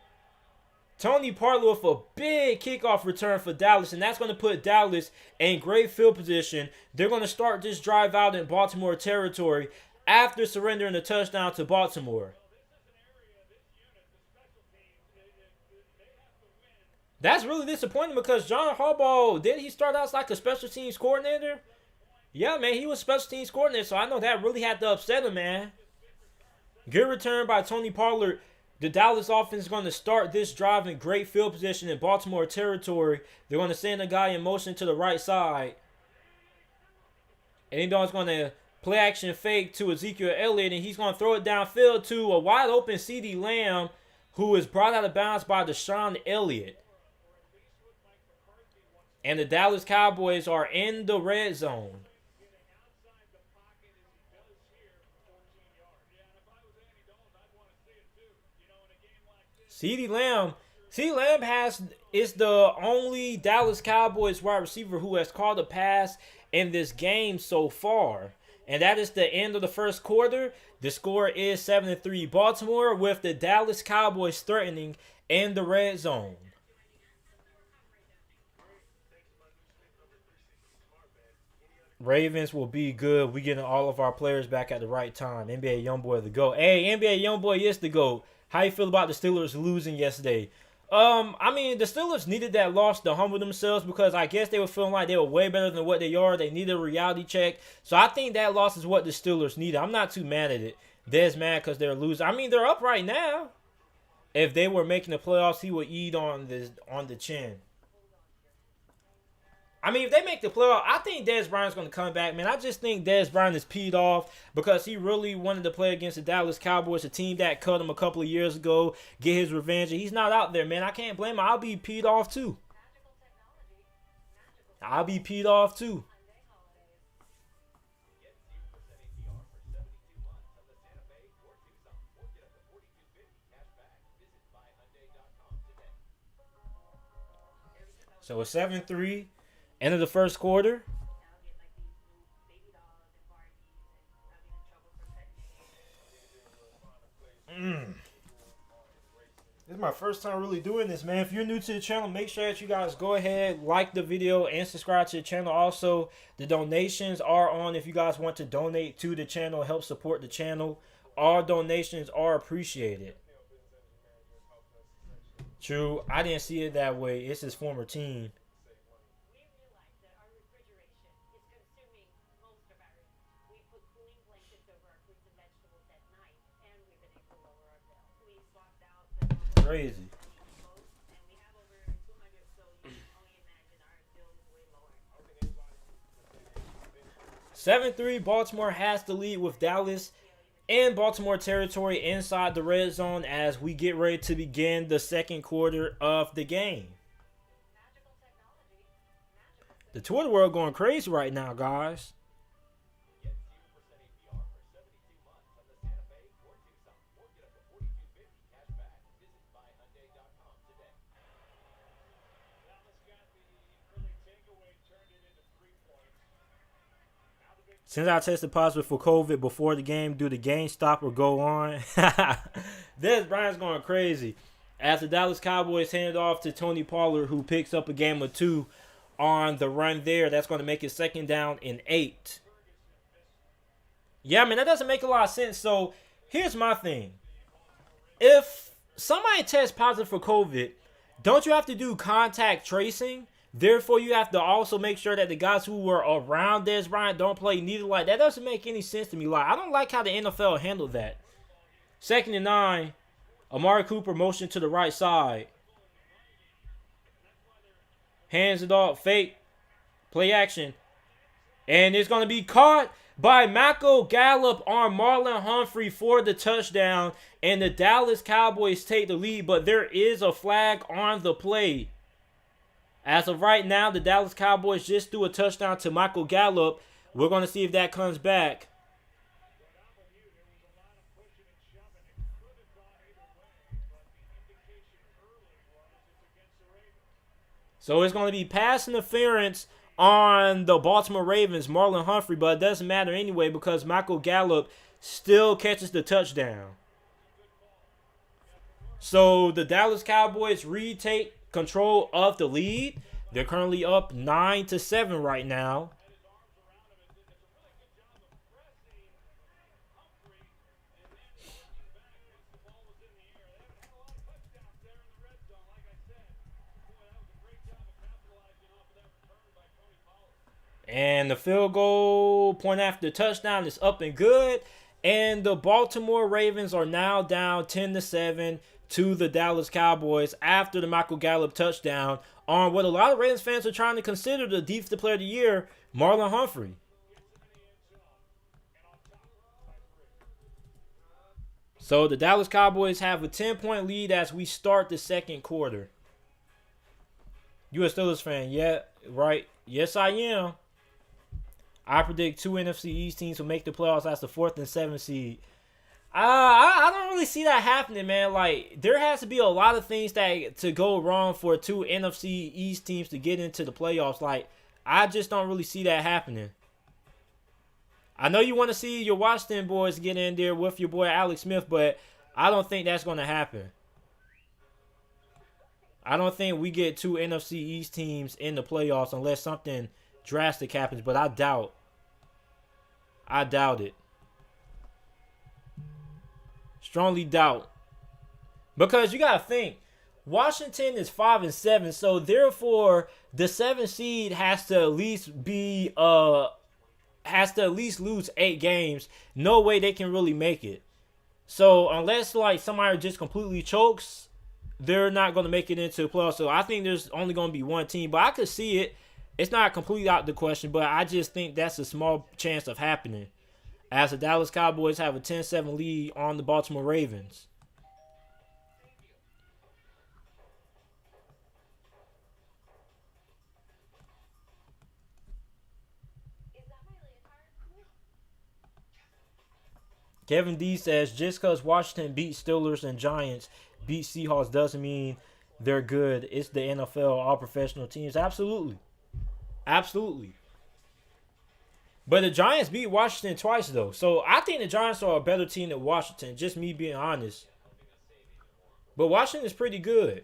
Tony Pollard with a big kickoff return for Dallas, and that's going to put Dallas in great field position. They're going to start this drive out in Baltimore territory after surrendering a touchdown to Baltimore. That's really disappointing because John Harbaugh, did he start out as like a special teams coordinator? Yeah, man, he was special teams coordinator, so I know that really had to upset him, man. Good return by Tony Pollard. The Dallas offense is going to start this drive in great field position in Baltimore territory. They're going to send a guy in motion to the right side. And he's going to play action fake to Ezekiel Elliott, and he's going to throw it downfield to a wide open CeeDee Lamb, who is brought out of bounds by Deshaun Elliott. And the Dallas Cowboys are in the red zone. CeeDee Lamb is the only Dallas Cowboys wide receiver who has caught a pass in this game so far. And that is the end of the first quarter. The score is 7-3 Baltimore, with the Dallas Cowboys threatening in the red zone. Ravens will be good. We getting all of our players back at the right time. NBA Youngboy the GOAT. Hey, NBA Youngboy is the GOAT. How you feel about the Steelers losing yesterday? I mean, the Steelers needed that loss to humble themselves because I guess they were feeling like they were way better than what they are. They needed a reality check. So I think that loss is what the Steelers needed. I'm not too mad at it. Dez mad because they're losing. I mean, they're up right now. If they were making the playoffs, he would eat on the chin. I mean, if they make the playoff, I think Dez Bryant's going to come back, man. I just think Dez Bryant is peed off because he really wanted to play against the Dallas Cowboys, a team that cut him a couple of years ago, get his revenge. And he's not out there, man. I can't blame him. I'll be peed off, too. I'll be peed off, too. So it's 7-3. End of the first quarter. This is my first time really doing this, man. If you're new to the channel, make sure that you guys go ahead, like the video, and subscribe to the channel. Also, the donations are on if you guys want to donate to the channel, help support the channel. All donations are appreciated. True, I didn't see it that way. It's his former team. Crazy. 7-3, Baltimore has the lead with Dallas in Baltimore territory inside the red zone as we get ready to begin the second quarter of the game. The Twitter world going crazy right now, guys. Since I tested positive for COVID before the game, do the game stop or go on? Dez Bryant's going crazy. As the Dallas Cowboys hand it off to Tony Pollard, who picks up a game of 2 on the run there. That's going to make it 2nd down and 8. Yeah, I mean, that doesn't make a lot of sense. So, here's my thing. If somebody tests positive for COVID, don't you have to do contact tracing? Therefore, you have to also make sure that the guys who were around Dez Bryant don't play neither. Like, that doesn't make any sense to me. Like, I don't like how the NFL handled that. 2nd and 9. Amari Cooper motion to the right side. Hands it off. Fake. Play action. And it's going to be caught by Michael Gallup on Marlon Humphrey for the touchdown. And the Dallas Cowboys take the lead. But there is a flag on the play. As of right now, the Dallas Cowboys just threw a touchdown to Michael Gallup. We're going to see if that comes back. So it's going to be pass interference on the Baltimore Ravens, Marlon Humphrey, but it doesn't matter anyway because Michael Gallup still catches the touchdown. So the Dallas Cowboys retake control of the lead. They're currently up 9-7 right now. And the field goal point after the touchdown is up and good. And the Baltimore Ravens are now down 10-7 to the Dallas Cowboys after the Michael Gallup touchdown on what a lot of Ravens fans are trying to consider the Defensive Player of the Year, Marlon Humphrey. So the Dallas Cowboys have a 10-point lead as we start the second quarter. You a Steelers fan? Yeah, right. Yes, I am. I predict two NFC East teams will make the playoffs as the 4th and 7th seed. I don't really see that happening, man. Like, there has to be a lot of things that to go wrong for two NFC East teams to get into the playoffs. Like, I just don't really see that happening. I know you want to see your Washington boys get in there with your boy Alex Smith, but I don't think that's going to happen. I don't think we get two NFC East teams in the playoffs unless something drastic happens, but I doubt it. Strongly doubt. Because you gotta think, Washington is 5-7, so therefore the 7th seed has to at least be lose 8 games. No way they can really make it. So unless like somebody just completely chokes, they're not gonna make it into the playoffs. So I think there's only gonna be one team, but I could see it. It's not completely out of the question, but I just think that's a small chance of happening, as the Dallas Cowboys have a 10-7 lead on the Baltimore Ravens. Kevin D says, just because Washington beat Steelers and Giants beat Seahawks doesn't mean they're good. It's the NFL, all professional teams. Absolutely. Absolutely. But the Giants beat Washington twice, though. So I think the Giants are a better team than Washington, just me being honest. But Washington is pretty good.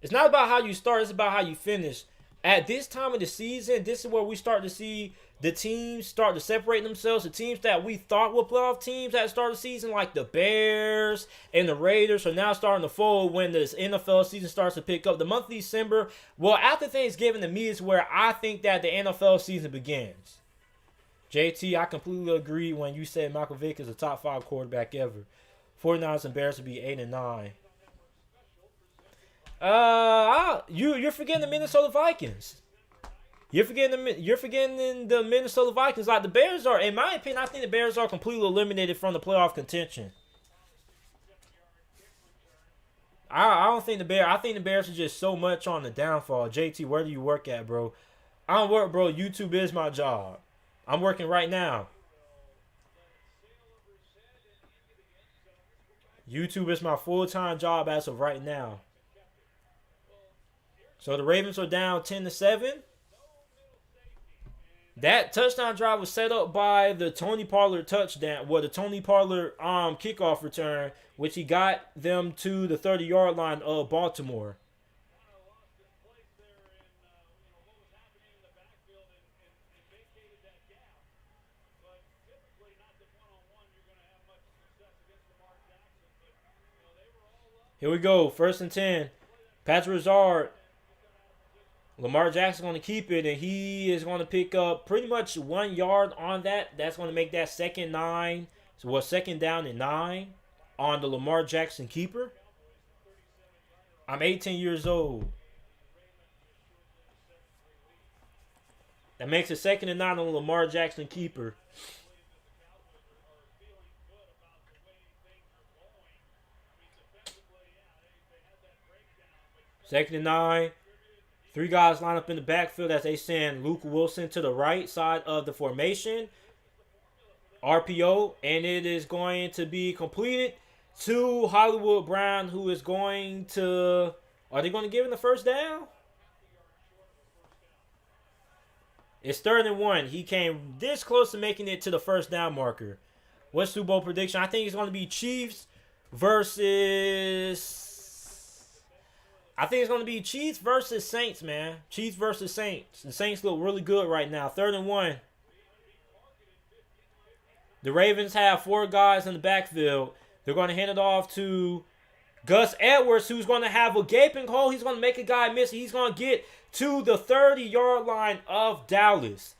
It's not about how you start, it's about how you finish. At this time of the season, this is where we start to see the teams start to separate themselves. The teams that we thought were playoff teams at the start of the season, like the Bears and the Raiders, are now starting to fold when this NFL season starts to pick up. The month of December, well, after Thanksgiving, to me is where I think that the NFL season begins. JT, I completely agree when you said Michael Vick is a top 5 quarterback ever. 49ers and Bears would be 8-9. You're forgetting the Minnesota Vikings. You're forgetting the Minnesota Vikings. Like the Bears are, in my opinion, I think the Bears are completely eliminated from the playoff contention. I don't think the Bears. I think the Bears are just so much on the downfall. JT, where do you work at, bro? I don't work, bro. YouTube is my job. I'm working right now. YouTube is my full-time job as of right now. So the Ravens are down 10-7. That touchdown drive was set up by the Tony Pollard touchdown, the Tony Pollard kickoff return, which he got them to the 30-yard line of Baltimore. Here we go, 1st and 10. Patrick Ricard. Lamar Jackson going to keep it, and he is going to pick up pretty much 1 yard on that. That's going to make that 2nd down and 9 on the Lamar Jackson keeper. I'm 18 years old. That makes it 2nd and 9 on the Lamar Jackson keeper. Second and 9. 3 guys line up in the backfield as they send Luke Wilson to the right side of the formation. RPO, and it is going to be completed to Hollywood Brown, who is going to... Are they going to give him the 1st down? It's 3rd and 1. He came this close to making it to the 1st down marker. What's Super Bowl prediction? I think it's going to be Chiefs versus... I think it's going to be Chiefs versus Saints, man. Chiefs versus Saints. The Saints look really good right now. 3rd and 1. The Ravens have 4 guys in the backfield. They're going to hand it off to Gus Edwards, who's going to have a gaping hole. He's going to make a guy miss. He's going to get to the 30-yard line of Dallas.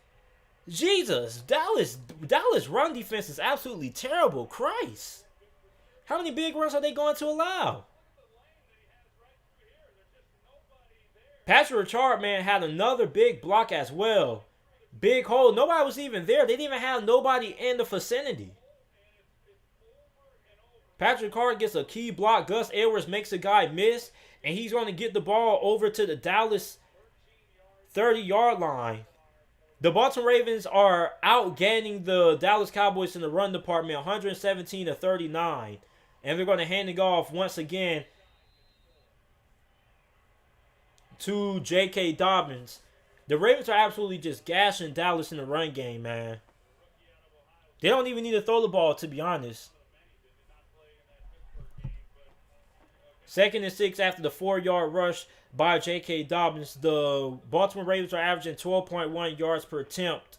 Jesus, Dallas run defense is absolutely terrible. Christ. How many big runs are they going to allow? Patrick Richard, man, had another big block as well. Big hole. Nobody was even there. They didn't even have nobody in the vicinity. Patrick Richard gets a key block. Gus Edwards makes a guy miss. And he's going to get the ball over to the Dallas 30-yard line. The Baltimore Ravens are outgaining the Dallas Cowboys in the run department 117-39. And they're going to hand it off once again to J.K. Dobbins. The Ravens are absolutely just gashing Dallas in the run game, man. They don't even need to throw the ball, to be honest. 2nd and 6 after the 4-yard rush by J.K. Dobbins. The Baltimore Ravens are averaging 12.1 yards per attempt.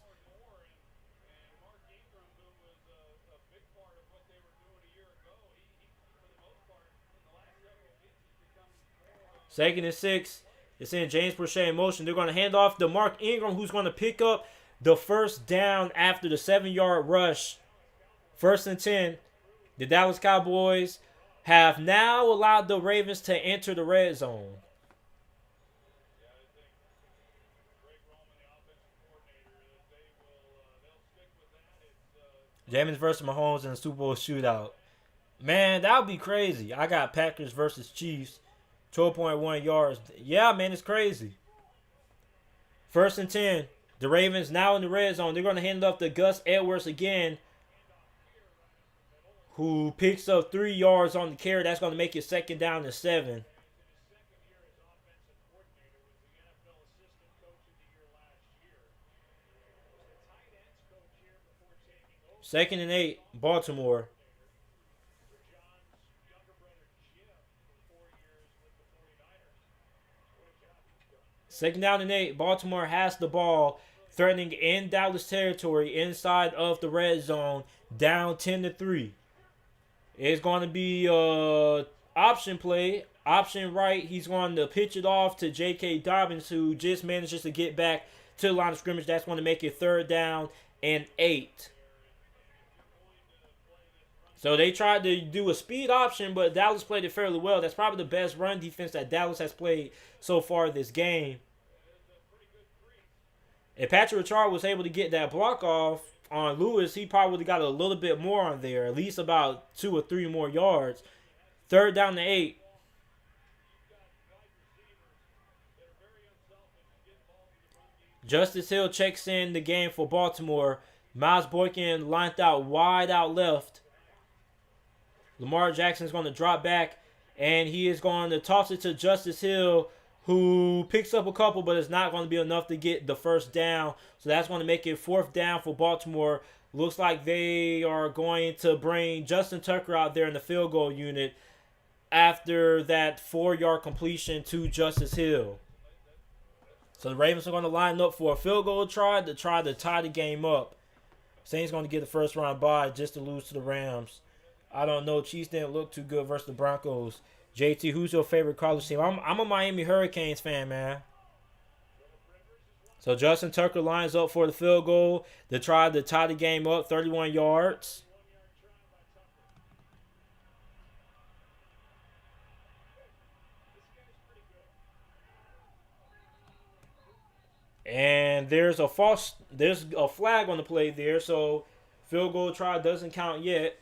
Second and 6. It's in James Prochet in motion. They're going to hand off to Mark Ingram, who's going to pick up the first down after the 7-yard rush. 1st and 10. The Dallas Cowboys have now allowed the Ravens to enter the red zone. Jameis versus Mahomes in the Super Bowl shootout. Man, that would be crazy. I got Packers versus Chiefs. 12.1 yards. Yeah, man, it's crazy. 1st and 10. The Ravens now in the red zone. They're going to hand it off to Gus Edwards again, who picks up 3 yards on the carry. That's going to make it 2nd down and 7. Second and 8, Baltimore. Second down and 8. Baltimore has the ball, threatening in Dallas territory, inside of the red zone, down 10-3. It's going to be option play, option right. He's going to pitch it off to J.K. Dobbins, who just manages to get back to the line of scrimmage. That's going to make it 3rd down and 8. So they tried to do a speed option, but Dallas played it fairly well. That's probably the best run defense that Dallas has played so far this game. If Patrick Richard was able to get that block off on Lewis, he probably would have got a little bit more on there, at least about 2 or 3 more yards. 3rd down to 8. Justice Hill checks in the game for Baltimore. Miles Boykin lined out wide out left. Lamar Jackson is going to drop back, and he is going to toss it to Justice Hill, who picks up a couple, but it's not going to be enough to get the first down. So that's going to make it 4th down for Baltimore. Looks like they are going to bring Justin Tucker out there in the field goal unit after that 4-yard completion to Justice Hill. So the Ravens are going to line up for a field goal try to tie the game up. Saints going to get the first round bye just to lose to the Rams. I don't know. Chiefs didn't look too good versus the Broncos. JT, who's your favorite college team? I'm a Miami Hurricanes fan, man. So Justin Tucker lines up for the field goal to try to tie the game up, 31 yards. And there's a flag on the play there, so field goal try doesn't count yet.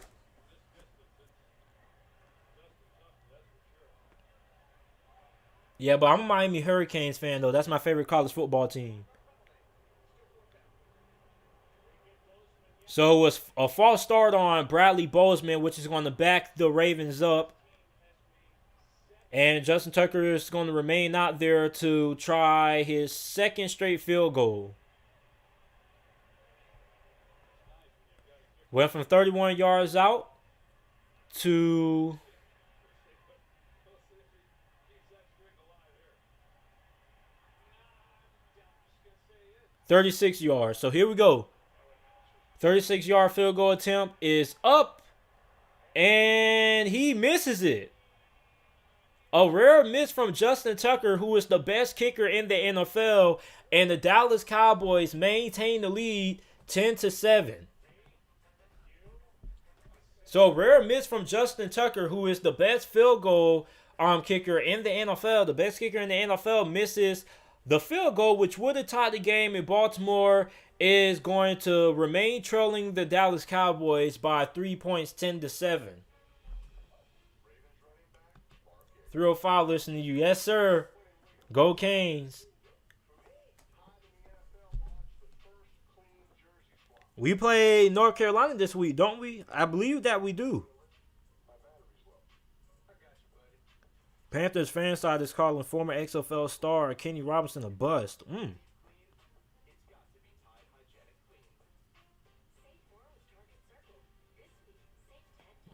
Yeah, but I'm a Miami Hurricanes fan, though. That's my favorite college football team. So it was a false start on Bradley Bozeman, which is going to back the Ravens up. And Justin Tucker is going to remain out there to try his 2nd straight field goal. Went from 31 yards out to 36 yards. So here we go. 36-yard field goal attempt is up, and he misses it. A rare miss from Justin Tucker, who is the best kicker in the NFL, and the Dallas Cowboys maintain the lead 10-7. So rare miss from Justin Tucker, who is the best field goal kicker in the NFL. The best kicker in the NFL misses the field goal, which would have tied the game, and Baltimore is going to remain trailing the Dallas Cowboys by 3 points, 10-7. 305 listening to you. Yes, sir. Go Canes. We play North Carolina this week, don't we? I believe that we do. Panthers fan side is calling former XFL star Kenny Robinson a bust.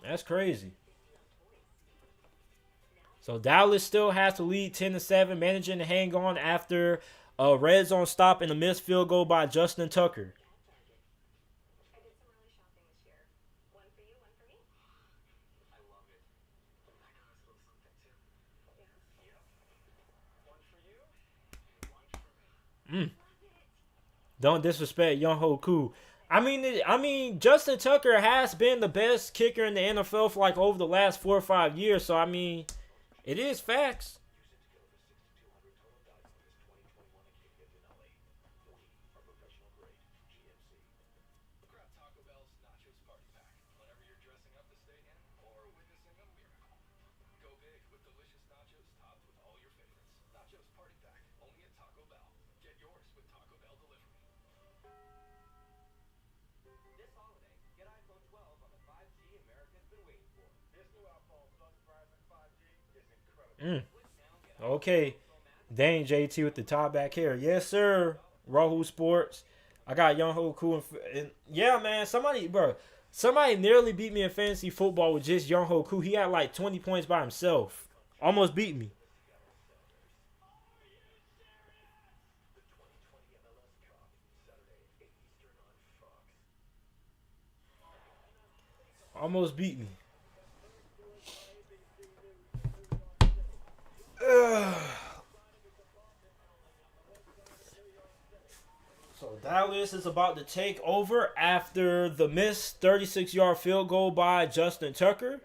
That's crazy. So Dallas still has to lead 10-7, managing to hang on after a red zone stop and a missed field goal by Justin Tucker. Don't disrespect Young Ho Koo. I mean, Justin Tucker has been the best kicker in the NFL for like over the last 4 or 5 years. So I mean, it is facts. Okay. Dang JT with the top back hair. Yes, sir. Rahul Sports. I got Young Ho Koo. And yeah, man. Somebody nearly beat me in fantasy football with just Young Ho Koo. He had like 20 points by himself. Almost beat me. Almost beat me. So Dallas is about to take over after the missed 36-yard field goal by Justin Tucker.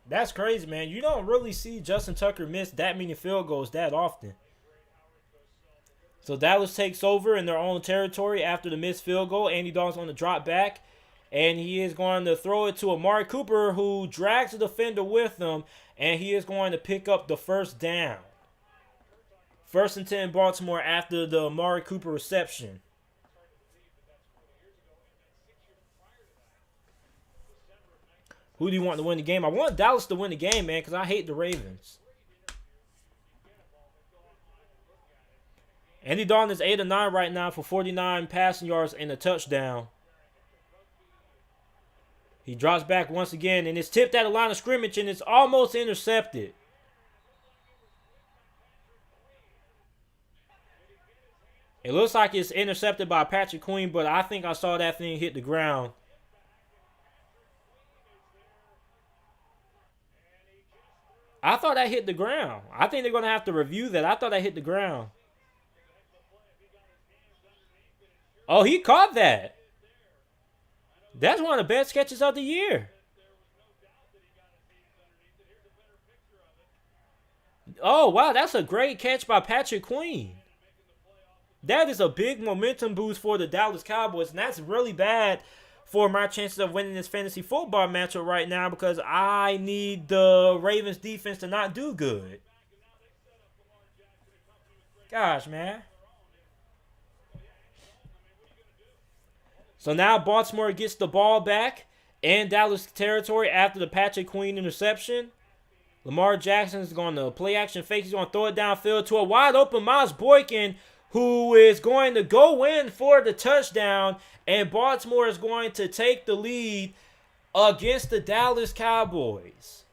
That's crazy, man. You don't really see Justin Tucker miss that many field goals that often. So Dallas takes over in their own territory after the missed field goal. Andy Dalton's on the drop back. And he is going to throw it to Amari Cooper, who drags the defender with him. And he is going to pick up the first down. 1st and 10 Baltimore after the Amari Cooper reception. Who do you want to win the game? I want Dallas to win the game, man, because I hate the Ravens. Andy Dalton is 8 of 9 right now for 49 passing yards and a touchdown. He drops back once again, and it's tipped at the line of scrimmage, and it's almost intercepted. It looks like it's intercepted by Patrick Queen, but I think I saw that thing hit the ground. I thought that hit the ground. I think they're going to have to review that. I thought that hit the ground. Oh, he caught that. That's one of the best catches of the year. Oh, wow. That's a great catch by Patrick Queen. That is a big momentum boost for the Dallas Cowboys, and that's really bad for my chances of winning this fantasy football matchup right now because I need the Ravens defense to not do good. Gosh, man. So now Baltimore gets the ball back in Dallas territory after the Patrick Queen interception. Lamar Jackson is going to play action fake. He's going to throw it downfield to a wide open Miles Boykin, who is going to go in for the touchdown. And Baltimore is going to take the lead against the Dallas Cowboys.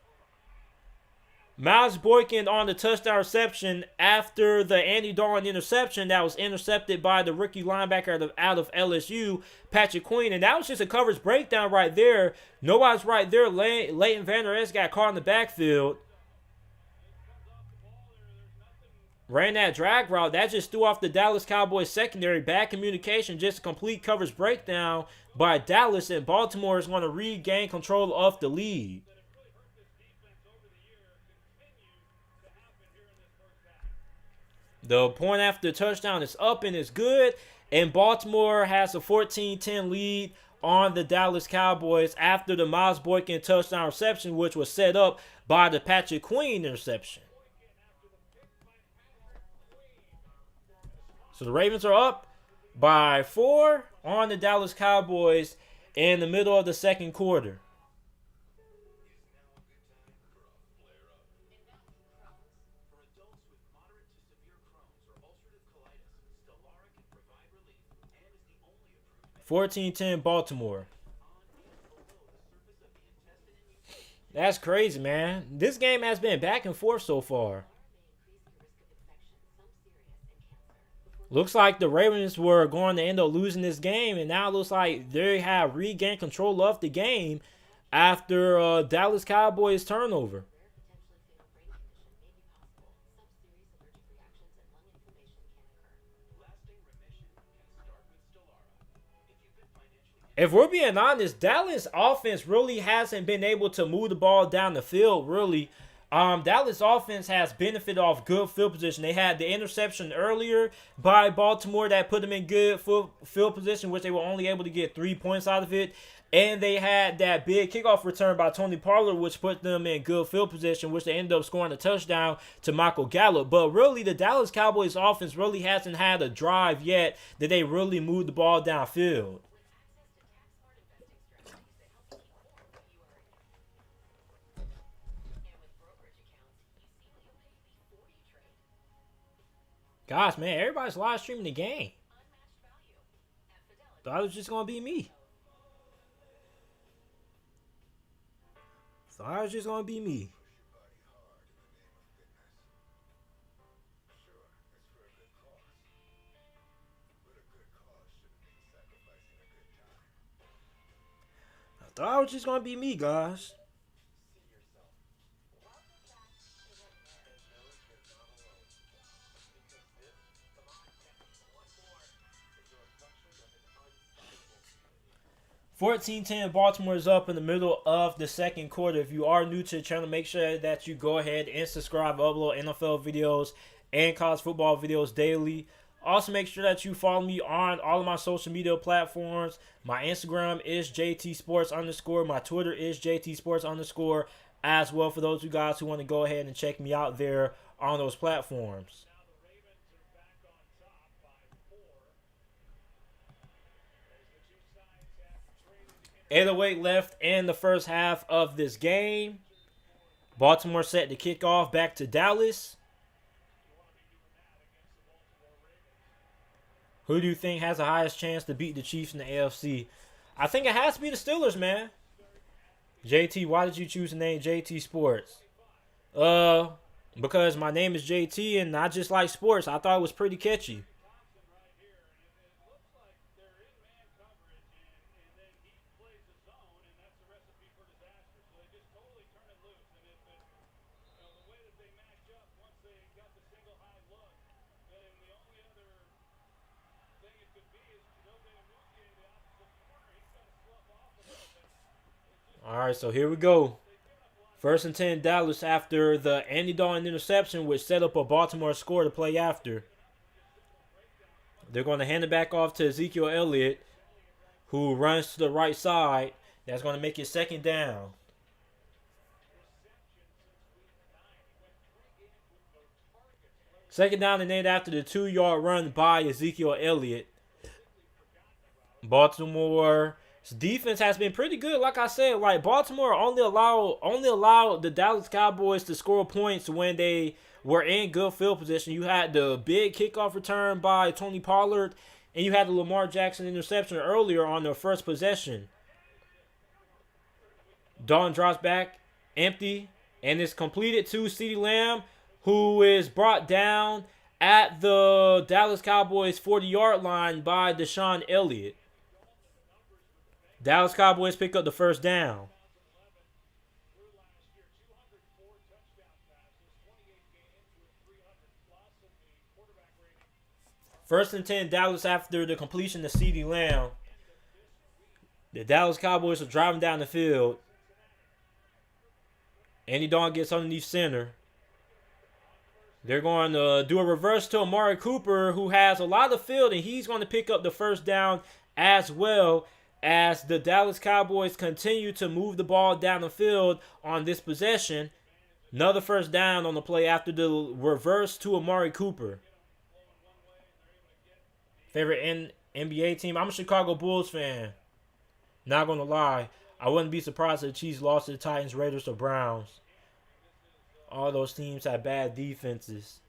Miles Boykin on the touchdown reception after the Andy Dalton interception that was intercepted by the rookie linebacker out of LSU, Patrick Queen. And that was just a coverage breakdown right there. Nobody's right there. Leighton Vander Esch got caught in the backfield. Ran that drag route. That just threw off the Dallas Cowboys secondary. Bad communication. Just a complete coverage breakdown by Dallas. And Baltimore is going to regain control of the lead. The point after touchdown is up and is good. And Baltimore has a 14-10 lead on the Dallas Cowboys after the Miles Boykin touchdown reception, which was set up by the Patrick Queen interception. So the Ravens are up by 4 on the Dallas Cowboys in the middle of the second quarter. (14-10) Baltimore. That's crazy, man. This game has been back and forth so far. Looks like the Ravens were going to end up losing this game, and now it looks like they have regained control of the game after Dallas Cowboys turnover. If we're being honest, Dallas offense really hasn't been able to move the ball down the field, really. Dallas offense has benefited off good field position. They had the interception earlier by Baltimore that put them in good field position, which they were only able to get 3 points out of it. And they had that big kickoff return by Tony Pollard, which put them in good field position, which they ended up scoring a touchdown to Michael Gallup. But really, the Dallas Cowboys offense really hasn't had a drive yet that they really moved the ball downfield. Gosh, man, everybody's live streaming the game. Thought it was just going to be me. Thought it was just going to be me. I thought it was just going to be me, guys. (14-10) Baltimore is up in the middle of the second quarter. If you are new to the channel, make sure that you go ahead and subscribe. I upload NFL videos and college football videos daily. Also, make sure that you follow me on all of my social media platforms. My Instagram is JTSports_. My Twitter is JTSports_ as well, for those of you guys who want to go ahead and check me out there on those platforms. 8:08 left in the first half of this game. Baltimore set to kick off back to Dallas. Who do you think has the highest chance to beat the Chiefs in the AFC? I think it has to be the Steelers, man. JT, why did you choose the name JT Sports? Because my name is JT and I just like sports. I thought it was pretty catchy. All right, so here we go. 1st and 10 Dallas after the Andy Dalton interception, which set up a Baltimore score to play after. They're going to hand it back off to Ezekiel Elliott, who runs to the right side. That's going to make it 2nd down. Second down and 8 after the 2-yard run by Ezekiel Elliott. Baltimore's defense has been pretty good. Like I said, like Baltimore only allowed the Dallas Cowboys to score points when they were in good field position. You had the big kickoff return by Tony Pollard, and you had the Lamar Jackson interception earlier on their first possession. Dalton drops back, empty, And it's completed to CeeDee Lamb, who is brought down at the Dallas Cowboys 40-yard line by Deshaun Elliott. Dallas Cowboys pick up the first down. First and 10, Dallas after the completion to CeeDee Lamb. The Dallas Cowboys are driving down the field. Andy Dalton gets underneath center. They're going to do a reverse to Amari Cooper, who has a lot of field, and he's going to pick up the first down as well, as the Dallas Cowboys continue to move the ball down the field on this possession. Another first down on the play after the reverse to Amari Cooper. Favorite NBA team? I'm a Chicago Bulls fan. Not going to lie. I wouldn't be surprised if the Chiefs lost to the Titans, Raiders, or Browns. All those teams have bad defenses.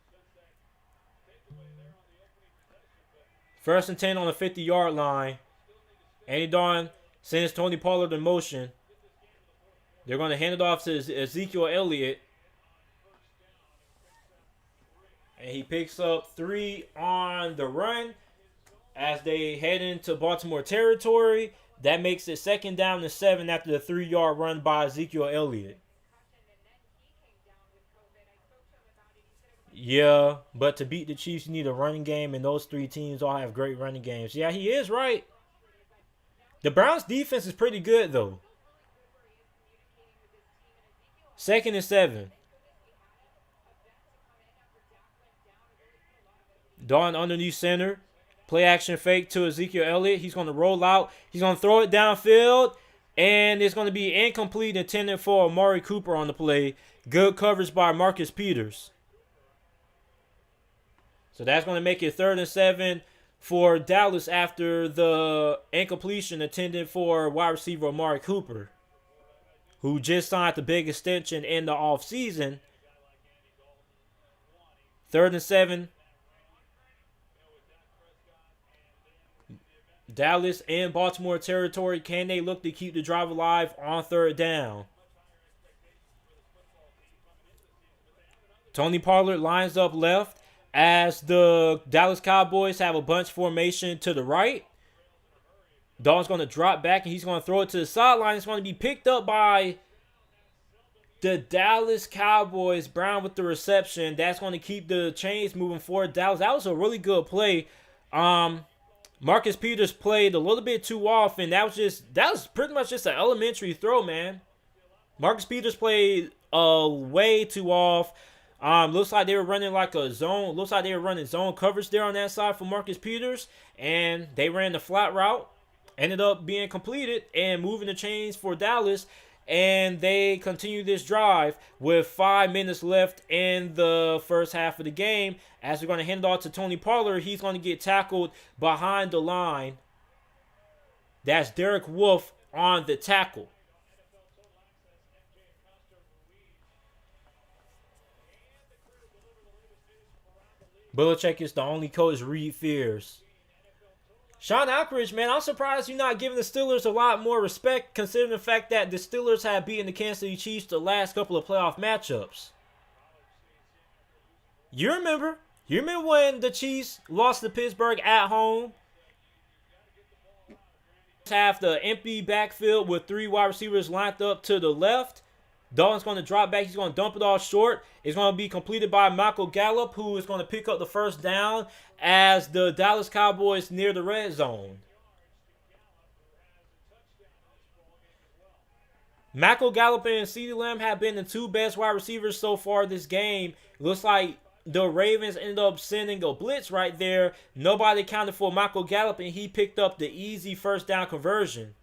First and 10 on the 50-yard line. Andy Dalton sends Tony Pollard in motion. They're going to hand it off to Ezekiel Elliott. And he picks up 3 on the run as they head into Baltimore territory. That makes it second down and 7 after the 3-yard run by Ezekiel Elliott. Yeah, but to beat the Chiefs, you need a running game, and those 3 teams all have great running games. Yeah, he is right. The Browns' defense is pretty good, though. Second and 7. Dalton underneath center. Play action fake to Ezekiel Elliott. He's going to roll out. He's going to throw it downfield. And it's going to be incomplete, intended for Amari Cooper on the play. Good coverage by Marcus Peters. So that's going to make it 3rd and 7 for Dallas after the incompletion intended for wide receiver Amari Cooper, who just signed the big extension in the offseason. 3rd and 7. Dallas and Baltimore territory. Can they look to keep the drive alive on 3rd down? Tony Pollard lines up left as the Dallas Cowboys have a bunch formation to the right. Dalton's going to drop back and he's going to throw it to the sideline. It's going to be picked up by the Dallas Cowboys. Brown with the reception. That's going to keep the chains moving forward. Dallas, that was a really good play. Marcus Peters played a little bit too off, and that was pretty much just an elementary throw, man. Marcus Peters played way too off. Looks like they were running like a zone. Looks like they were running zone coverage there on that side for Marcus Peters, and they ran the flat route. Ended up being completed and moving the chains for Dallas, and they continue this drive with 5 minutes left in the first half of the game. As we're going to hand it off to Tony Pollard, he's going to get tackled behind the line. That's Derek Wolfe on the tackle. Belichick is the only coach Reed fears. Sean Ackridge, man, I'm surprised you're not giving the Steelers a lot more respect, considering the fact that the Steelers have beaten the Kansas City Chiefs the last couple of playoff matchups. You remember when the Chiefs lost to Pittsburgh at home? Have the empty backfield with 3 wide receivers lined up to the left. Dalton's going to drop back. He's going to dump it off short. It's going to be completed by Michael Gallup, who is going to pick up the first down as the Dallas Cowboys near the red zone. Michael Gallup and CeeDee Lamb have been the 2 best wide receivers so far this game. It looks like the Ravens ended up sending a blitz right there. Nobody accounted for Michael Gallup, and he picked up the easy first down conversion.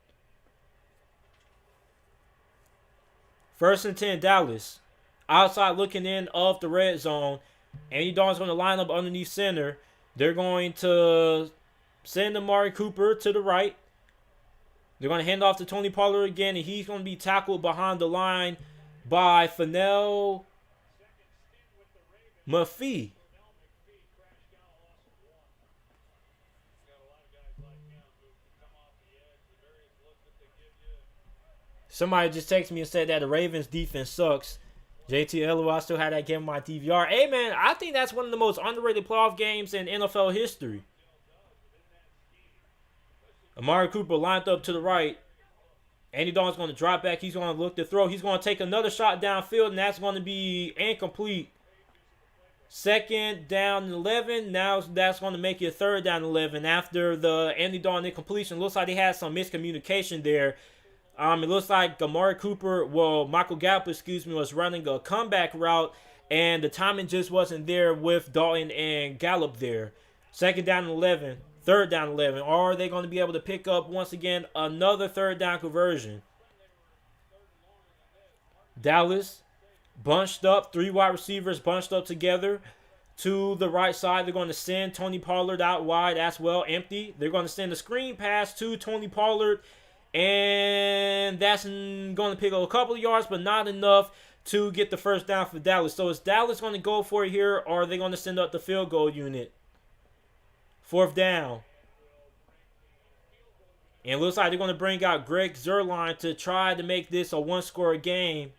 1st and 10, Dallas. Outside looking in of the red zone. Andy Dalton's going to line up underneath center. They're going to send Amari Cooper to the right. They're going to hand off to Tony Pollard again, and he's going to be tackled behind the line by Fennell Maffei. Somebody just texted me and said that the Ravens defense sucks. JT Elway, I still had that game on my DVR. Hey, man, I think that's one of the most underrated playoff games in NFL history. Amari Cooper lined up to the right. Andy Dalton's going to drop back. He's going to look to throw. He's going to take another shot downfield, and that's going to be incomplete. Second down and 11. Now that's going to make it third down and 11 after the Andy Dalton incompletion. Looks like they had some miscommunication there. It looks like Amari Cooper, Michael Gallup, was running a comeback route, and the timing just wasn't there with Dalton and Gallup there. Second down and 11. Third down 11. Are they going to be able to pick up, once again, another third down conversion? Dallas bunched up. 3 wide receivers bunched up together. To the right side, they're going to send Tony Pollard out wide as well, empty. They're going to send a screen pass to Tony Pollard. And that's going to pick up a couple of yards, but not enough to get the first down for Dallas. So is Dallas going to go for it here, or are they going to send up the field goal unit? Fourth down. And it looks like they're going to bring out Greg Zuerlein to try to make this a one-score game.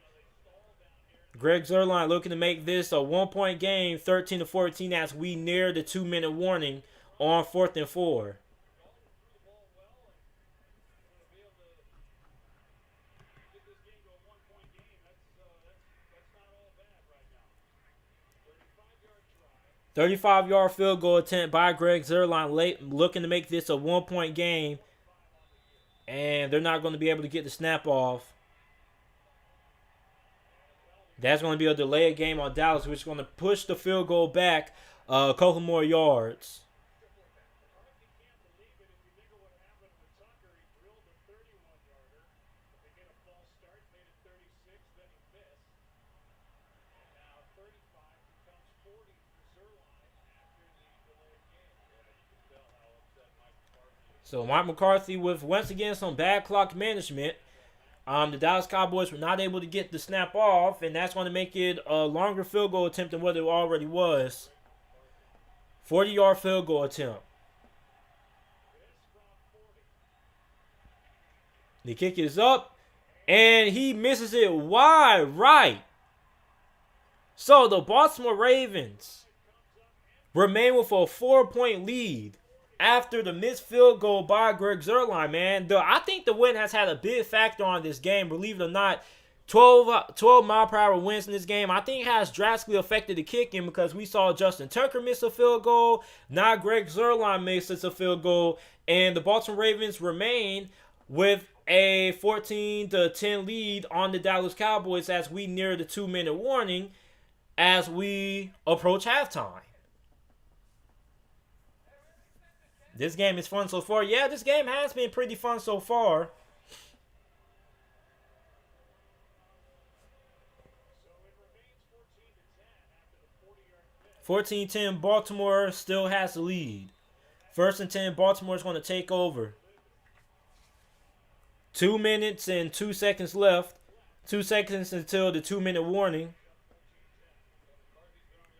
Greg Zuerlein looking to make this a 1-point game, 13-14, as we near the 2-minute warning on 4th and 4. "35-yard field goal attempt by Greg Zuerlein, looking to make this a 1-point game. And they're not going to be able to get the snap off. That's going to be a delayed game on Dallas, which is going to push the field goal back a couple more yards. So Mike McCarthy with, once again, some bad clock management. The Dallas Cowboys were not able to get the snap off, and that's going to make it a longer field goal attempt than what it already was. 40-yard field goal attempt. The kick is up, and he misses it wide right. So the Baltimore Ravens remain with a 4-point lead after the missed field goal by Greg Zuerlein, man. I think the wind has had a big factor on this game. Believe it or not, 12 mile per hour winds in this game, I think, has drastically affected the kicking, because we saw Justin Tucker miss a field goal. Now Greg Zuerlein misses a field goal, and the Baltimore Ravens remain with a 14-10 lead on the Dallas Cowboys as we near the 2-minute warning as we approach halftime. This game is fun so far. Yeah, this game has been pretty fun so far. "14-10, Baltimore still has the lead. 1st and 10, Baltimore is going to take over. 2 minutes and 2 seconds left. 2 seconds until the 2-minute warning.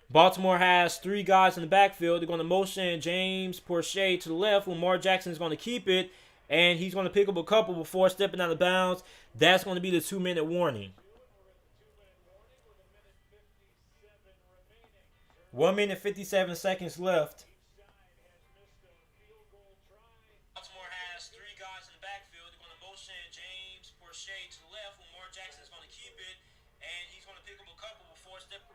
Baltimore has 3 guys in the backfield. They're going to motion James Prochet to the left. Lamar Jackson is going to keep it, and he's going to pick up a couple before stepping out of bounds. That's going to be the 2-minute warning. 1 minute 57 seconds left. Baltimore has 3 guys in the backfield. They're going to motion James Prochet to the left. Lamar Jackson is going to keep it, and he's going to pick up a couple before stepping.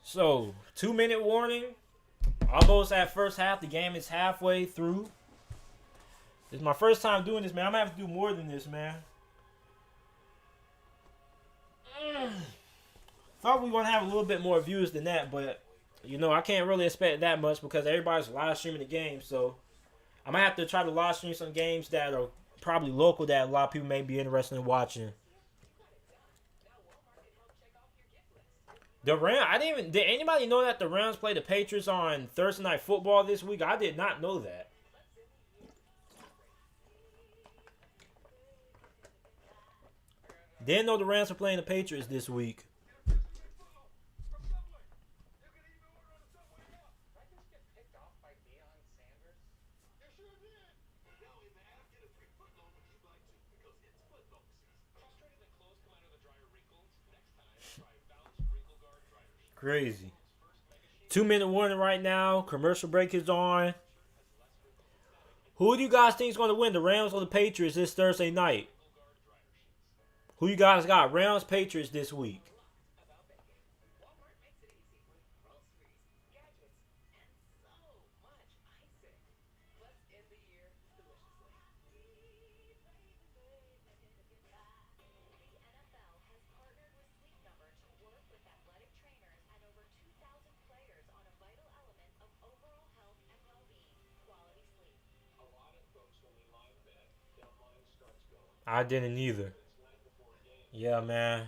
So, 2-minute warning. Almost at first half. The game is halfway through. This is my first time doing this, man. I'm going to have to do more than this, man. Thought we were going to have a little bit more views than that, but, I can't really expect that much because everybody's live streaming the game. So, I'm going to have to try to live stream some games that are probably local that a lot of people may be interested in watching. The Rams, did anybody know that the Rams play the Patriots on Thursday Night Football this week? I did not know that. Didn't know the Rams were playing the Patriots this week. Crazy. 2-minute warning right now. Commercial break is on. Who do you guys think is going to win, the Rams or the Patriots this Thursday night? Who you guys got? Rams, Patriots this week. I didn't either. Yeah, man.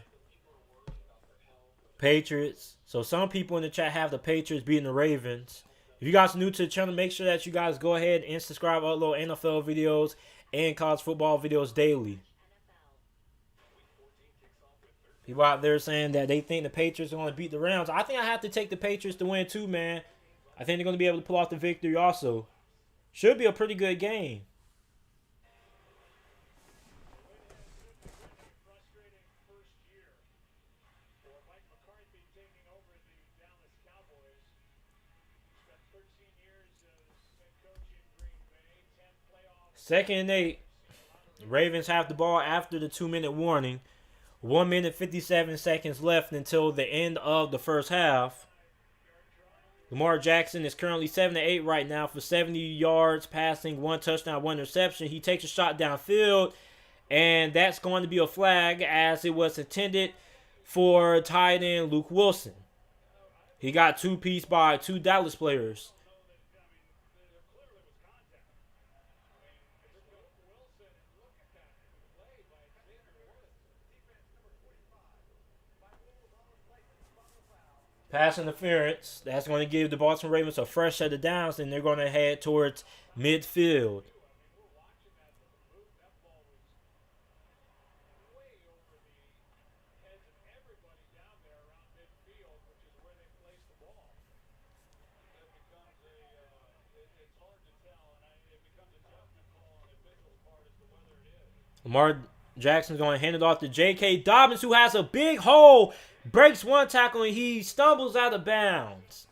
Patriots. So some people in the chat have the Patriots beating the Ravens. If you guys are new to the channel, make sure that you guys go ahead and subscribe. I upload NFL videos and college football videos daily. People out there saying that they think the Patriots are going to beat the Rams. I think I have to take the Patriots to win too, man. I think they're going to be able to pull off the victory also. Should be a pretty good game. Second and 8. Ravens have the ball after the 2-minute warning. 1 minute 57 seconds left until the end of the first half. Lamar Jackson is currently 7-8 right now for 70 yards passing, 1 touchdown, 1 interception. He takes a shot downfield, and that's going to be a flag as it was intended for tight end Luke Wilson. He got two-piece by 2 Dallas players. Pass interference. That's going to give the Baltimore Ravens a fresh set of downs, and they're going to head towards midfield. Lamar Jackson's going to hand it off to J.K. Dobbins, who has a big hole. Breaks 1 tackle, and he stumbles out of bounds.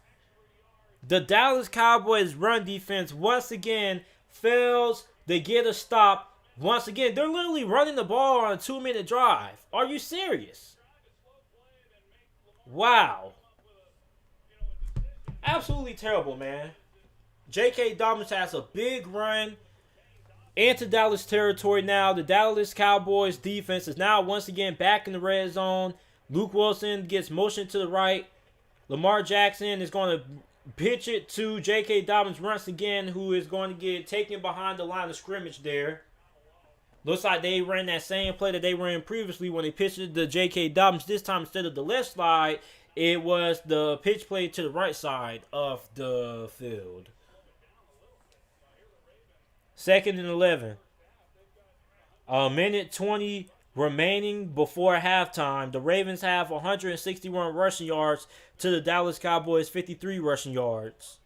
The Dallas Cowboys run defense once again fails to get a stop. Once again, they're literally running the ball on a 2-minute drive. Are you serious? Wow. Absolutely terrible, man. J.K. Dobbins has a big run into Dallas territory now. The Dallas Cowboys defense is now once again back in the red zone. Luke Wilson gets motion to the right. Lamar Jackson is going to pitch it to J.K. Dobbins once again, who is going to get taken behind the line of scrimmage there. Looks like they ran that same play that they ran previously when they pitched it to J.K. Dobbins. This time, instead of the left side, it was the pitch play to the right side of the field. 2nd and 11. A minute 20 remaining before halftime. The Ravens have 161 rushing yards to the Dallas Cowboys 53 rushing yards.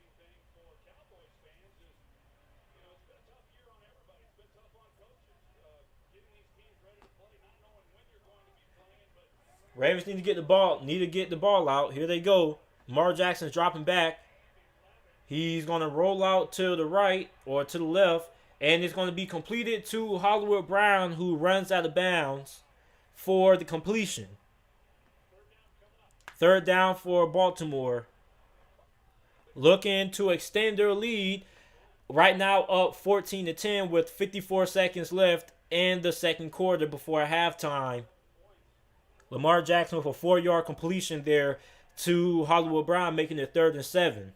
Ravens need to get the ball out. Here they go. Lamar Jackson's dropping back. He's going to roll out to the right or to the left. And it's going to be completed to Hollywood Brown, who runs out of bounds for the completion. 3rd down for Baltimore. Looking to extend their lead. Right now up 14-10 with 54 seconds left in the second quarter before halftime. Lamar Jackson with a 4-yard completion there to Hollywood Brown, making it 3rd and 7.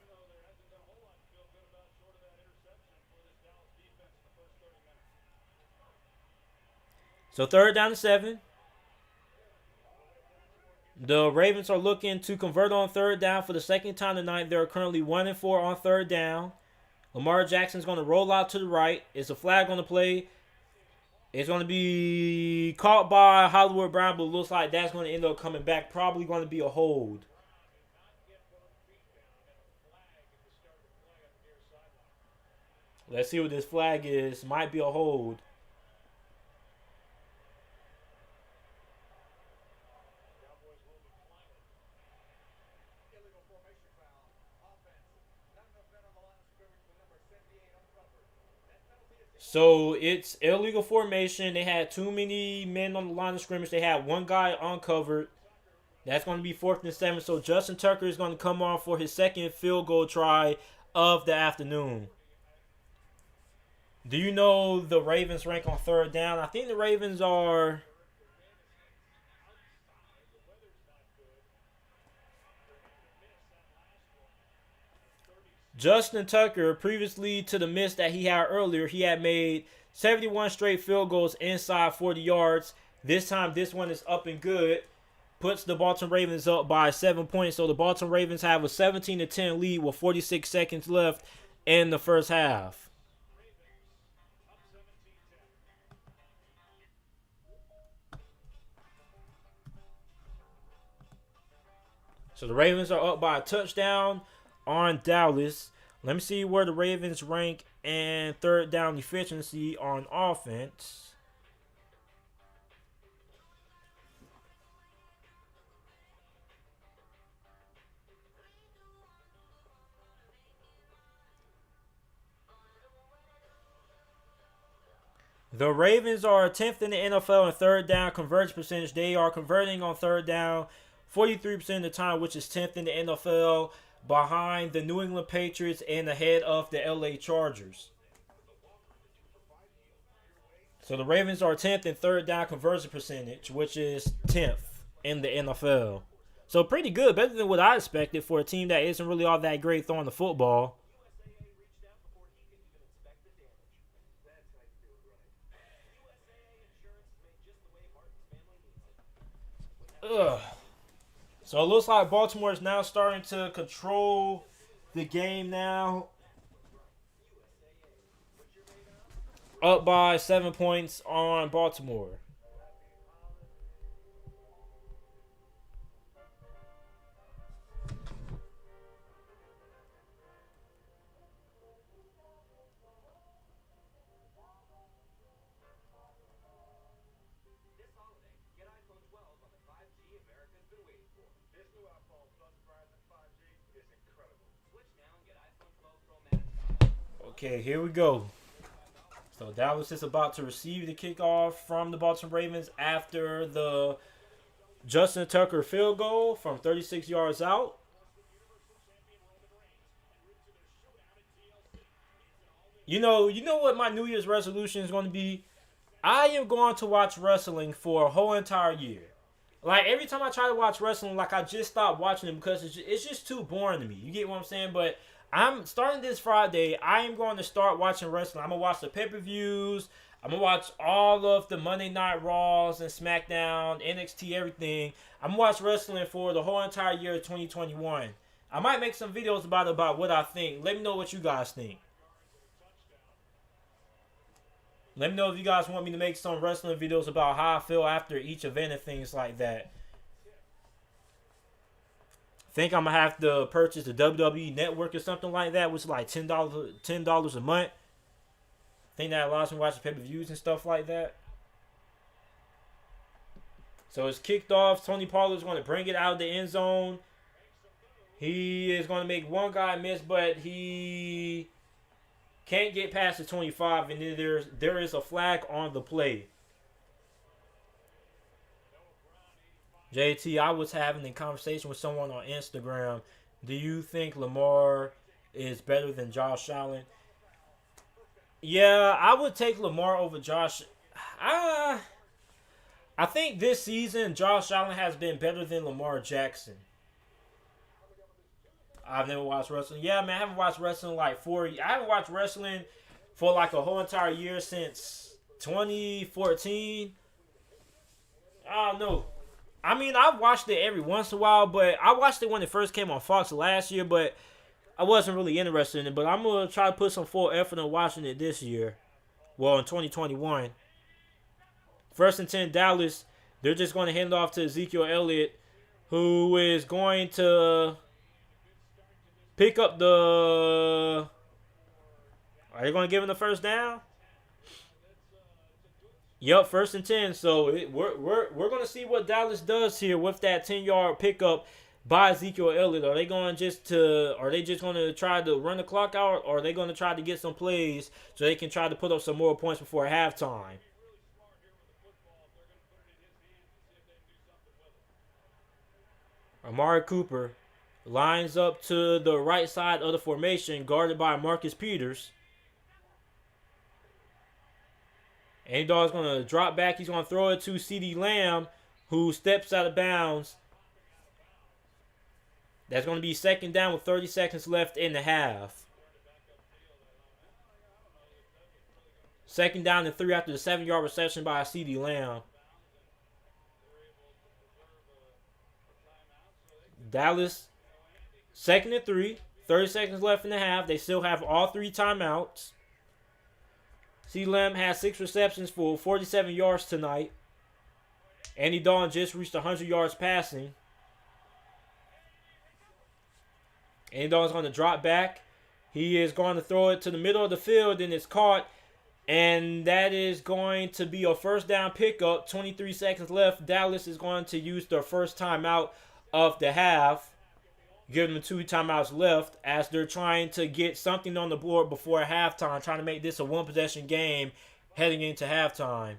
So 3rd down and 7. The Ravens are looking to convert on 3rd down for the second time tonight. They're currently 1-4 on 3rd down. Lamar Jackson's going to roll out to the right. It's a flag on the play. It's going to be caught by Hollywood Brown, but it looks like that's going to end up coming back. Probably going to be a hold. Let's see what this flag is. Might be a hold. So it's illegal formation. They had too many men on the line of scrimmage. They had one guy uncovered. That's going to be 4th and 7. So Justin Tucker is going to come on for his second field goal try of the afternoon. Do you know the Ravens rank on 3rd down? I think the Ravens are. Justin Tucker, previously to the miss that he had earlier, he had made 71 straight field goals inside 40 yards. This time, this one is up and good. Puts the Baltimore Ravens up by 7 points. So the Baltimore Ravens have a 17-10 lead with 46 seconds left in the first half. So the Ravens are up by a touchdown on Dallas. Let me see where the Ravens rank in 3rd down efficiency on offense. The Ravens are 10th in the NFL in 3rd down conversion percentage. They are converting on 3rd down 43% of the time, which is 10th in the NFL, behind the New England Patriots and ahead of the LA Chargers. So the Ravens are 10th in 3rd down conversion percentage, which is 10th in the NFL. So pretty good, better than what I expected for a team that isn't really all that great throwing the football. Ugh. So it looks like Baltimore is now starting to control the game now. Up by 7 points on Baltimore. Okay, here we go. So Dallas is about to receive the kickoff from the Baltimore Ravens after the Justin Tucker field goal from 36 yards out. You know what my New Year's resolution is going to be? I am going to watch wrestling for a whole entire year. Like every time I try to watch wrestling, like I just stopped watching it because it's just too boring to me. You get what I'm saying? But I'm starting this Friday. I am going to start watching wrestling. I'm gonna watch the pay-per-views. I'm gonna watch all of the Monday Night Raws and SmackDown, NXT, everything. I'm gonna watch wrestling for the whole entire year of 2021. I might make some videos about what I think. Let me know what you guys think. Let me know if you guys want me to make some wrestling videos about how I feel after each event and things like that. Think I'm gonna have to purchase the WWE Network or something like that, which is like $10 a month. Think that allows me to watch the pay-per-views and stuff like that. So it's kicked off. Tony Pollard is going to bring it out of the end zone. He is going to make one guy miss, but he can't get past the 25, and then there is a flag on the play. JT, I was having a conversation with someone on Instagram. Do you think Lamar is better than Josh Allen? Yeah, I would take Lamar over Josh. I think this season Josh Allen has been better than Lamar Jackson. I've never watched wrestling. Yeah, man, I haven't watched wrestling like 4 years. I haven't watched wrestling for like a whole entire year since 2014. I don't know. I mean, I've watched it every once in a while, but I watched it when it first came on Fox last year, but I wasn't really interested in it. But I'm going to try to put some full effort in watching it this year. Well, in 2021. 1st and 10 Dallas. They're just going to hand off to Ezekiel Elliott, who is going to pick up the... Are they going to give him the first down? Yep, 1st and 10. So we're going to see what Dallas does here with that 10-yard pickup. by Ezekiel Elliott? Are they going just to? Are they just going to try to run the clock out, or are they going to try to get some plays so they can try to put up some more points before halftime? Amari Cooper lines up to the right side of the formation, guarded by Marcus Peters. And Dog's going to drop back. He's going to throw it to CeeDee Lamb, who steps out of bounds. That's going to be second down with 30 seconds left in the half. Second down and 3 after the 7-yard reception by CeeDee Lamb. Dallas, second and 3. 30 seconds left in the half. They still have all 3 timeouts. CeeDee Lamb has 6 receptions for 47 yards tonight. Andy Dalton just reached 100 yards passing. Andy Dalton's going to drop back. He is going to throw it to the middle of the field, and it's caught. And that is going to be a first down pickup. 23 seconds left. Dallas is going to use their first timeout of the half. Give them 2 timeouts left as they're trying to get something on the board before halftime, trying to make this a one-possession game heading into halftime.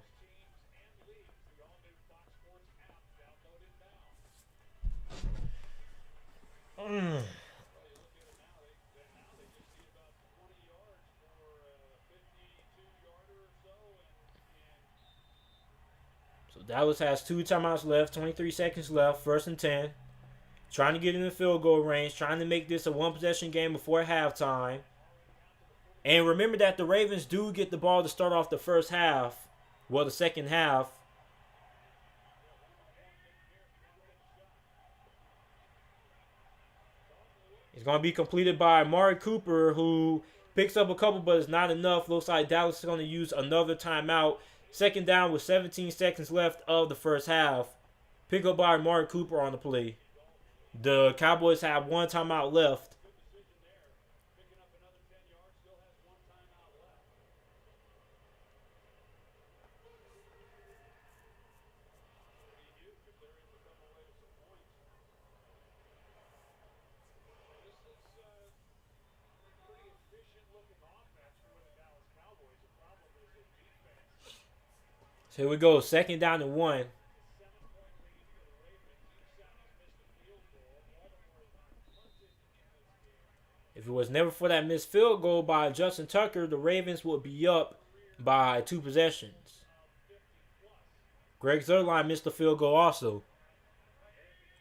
So Dallas has 2 timeouts left, 23 seconds left, first and 10. Trying to get in the field goal range, trying to make this a one-possession game before halftime. And remember that the Ravens do get the ball to start off the first half. Well, the second half. It's going to be completed by Amari Cooper, who picks up a couple, but it's not enough. Looks like Dallas is going to use another timeout. Second down with 17 seconds left of the first half. Pick up by Amari Cooper on the play. The Cowboys have 1 timeout left. So here we go. Second down and 1. If it was never for that missed field goal by Justin Tucker, the Ravens would be up by 2 possessions. Greg Zuerlein missed the field goal also.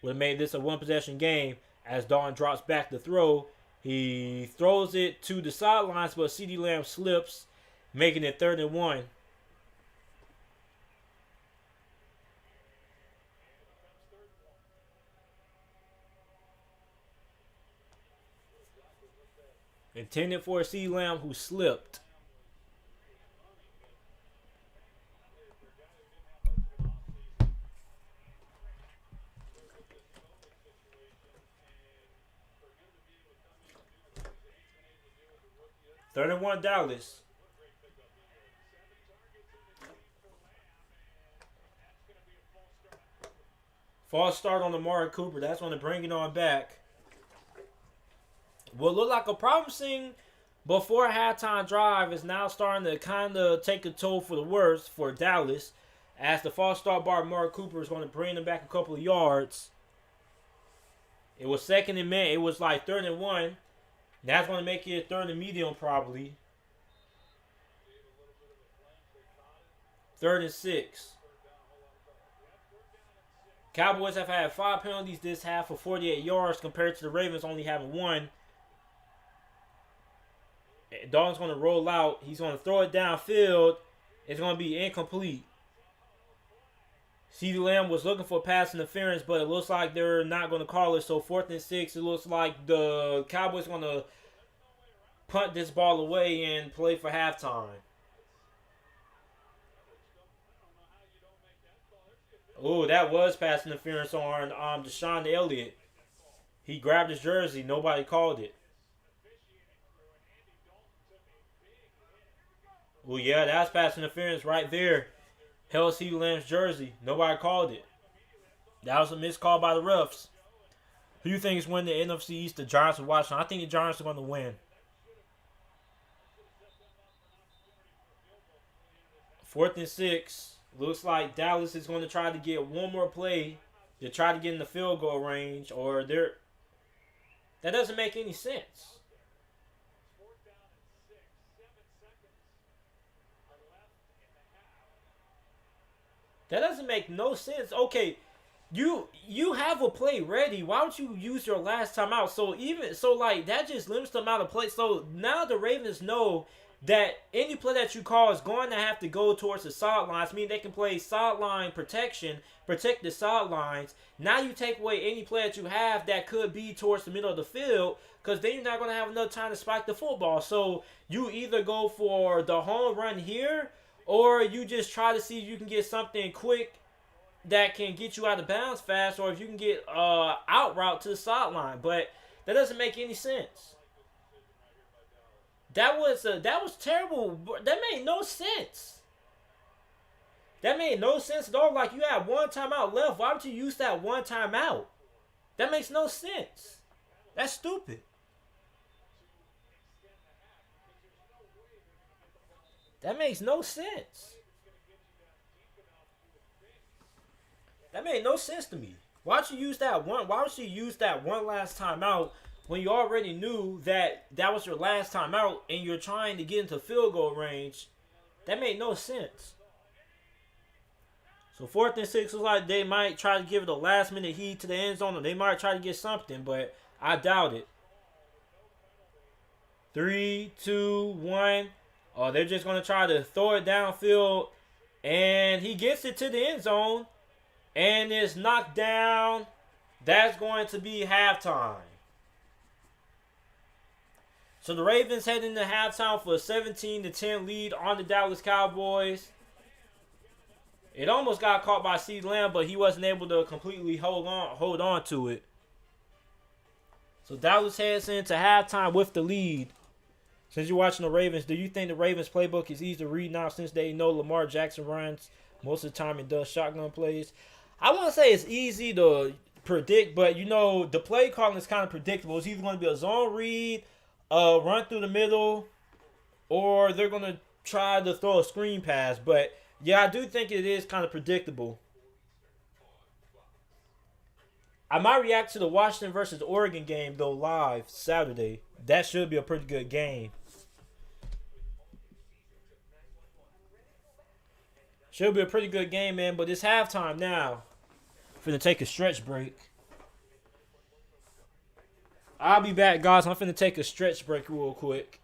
Would have made this a one-possession game as Dalton drops back to throw. He throws it to the sidelines, but CeeDee Lamb slips, making it 3rd and 1. Intended for CeeDee Lamb, who slipped. Third and 1 Dallas. False start on Amari Cooper. That's going to bring it on back. What looked like a promising before halftime drive is now starting to kind of take a toll for the worse for Dallas, as the false start by Amari Cooper is going to bring them back a couple of yards. It was second and man. It was like 3rd and 1. That's going to make it 3rd and medium probably. 3rd and 6. Cowboys have had 5 penalties this half for 48 yards compared to the Ravens only having 1. Dalton's going to roll out. He's going to throw it downfield. It's going to be incomplete. CeeDee Lamb was looking for pass interference, but it looks like they're not going to call it. So 4th and 6, it looks like the Cowboys going to punt this ball away and play for halftime. Oh, that was pass interference on Deshaun Elliott. He grabbed his jersey. Nobody called it. Well, yeah, that's pass interference right there. Held CeeDee Lamb's jersey. Nobody called it. That was a missed call by the refs. Who do you think is winning the NFC East? The Giants or Washington? I think the Giants are going to win. 4th and 6. Looks like Dallas is going to try to get one more play to try to get in the field goal range, or they're. That doesn't make any sense. That doesn't make no sense. Okay, you have a play ready. Why would you use your last time out? So like that just limits the amount of play. So now the Ravens know that any play that you call is going to have to go towards the sidelines. Meaning they can play sideline protection, protect the sidelines. Now you take away any play that you have that could be towards the middle of the field, because then you're not going to have enough time to spike the football. So you either go for the home run here, or you just try to see if you can get something quick that can get you out of bounds fast, or if you can get out route to the sideline. But that doesn't make any sense. That was terrible. That made no sense. That made no sense at all. Like, you had one timeout left. Why would you use that one timeout? That makes no sense. That's stupid. That makes no sense. That made no sense to me. Why would you use that one? Why would you use that one last timeout when you already knew that that was your last timeout and you're trying to get into field goal range? That made no sense. So 4th and 6 was like they might try to give it a last minute heat to the end zone, or they might try to get something, but I doubt it. 3, 2, 1. Oh, they're just going to try to throw it downfield. And he gets it to the end zone. And it's knocked down. That's going to be halftime. So the Ravens head into halftime for a 17-10 lead on the Dallas Cowboys. It almost got caught by CeeDee Lamb, but he wasn't able to completely hold on to it. So Dallas heads into halftime with the lead. Since you're watching the Ravens, do you think the Ravens playbook is easy to read now, since they know Lamar Jackson runs most of the time and does shotgun plays? I want to say it's easy to predict, but the play calling is kind of predictable. It's either going to be a zone read, run through the middle, or they're going to try to throw a screen pass. But yeah, I do think it is kind of predictable. I might react to the Washington versus Oregon game, though, live Saturday. That should be a pretty good game. Should be a pretty good game, man. But it's halftime now. Finna take a stretch break. I'll be back, guys. I'm finna take a stretch break real quick.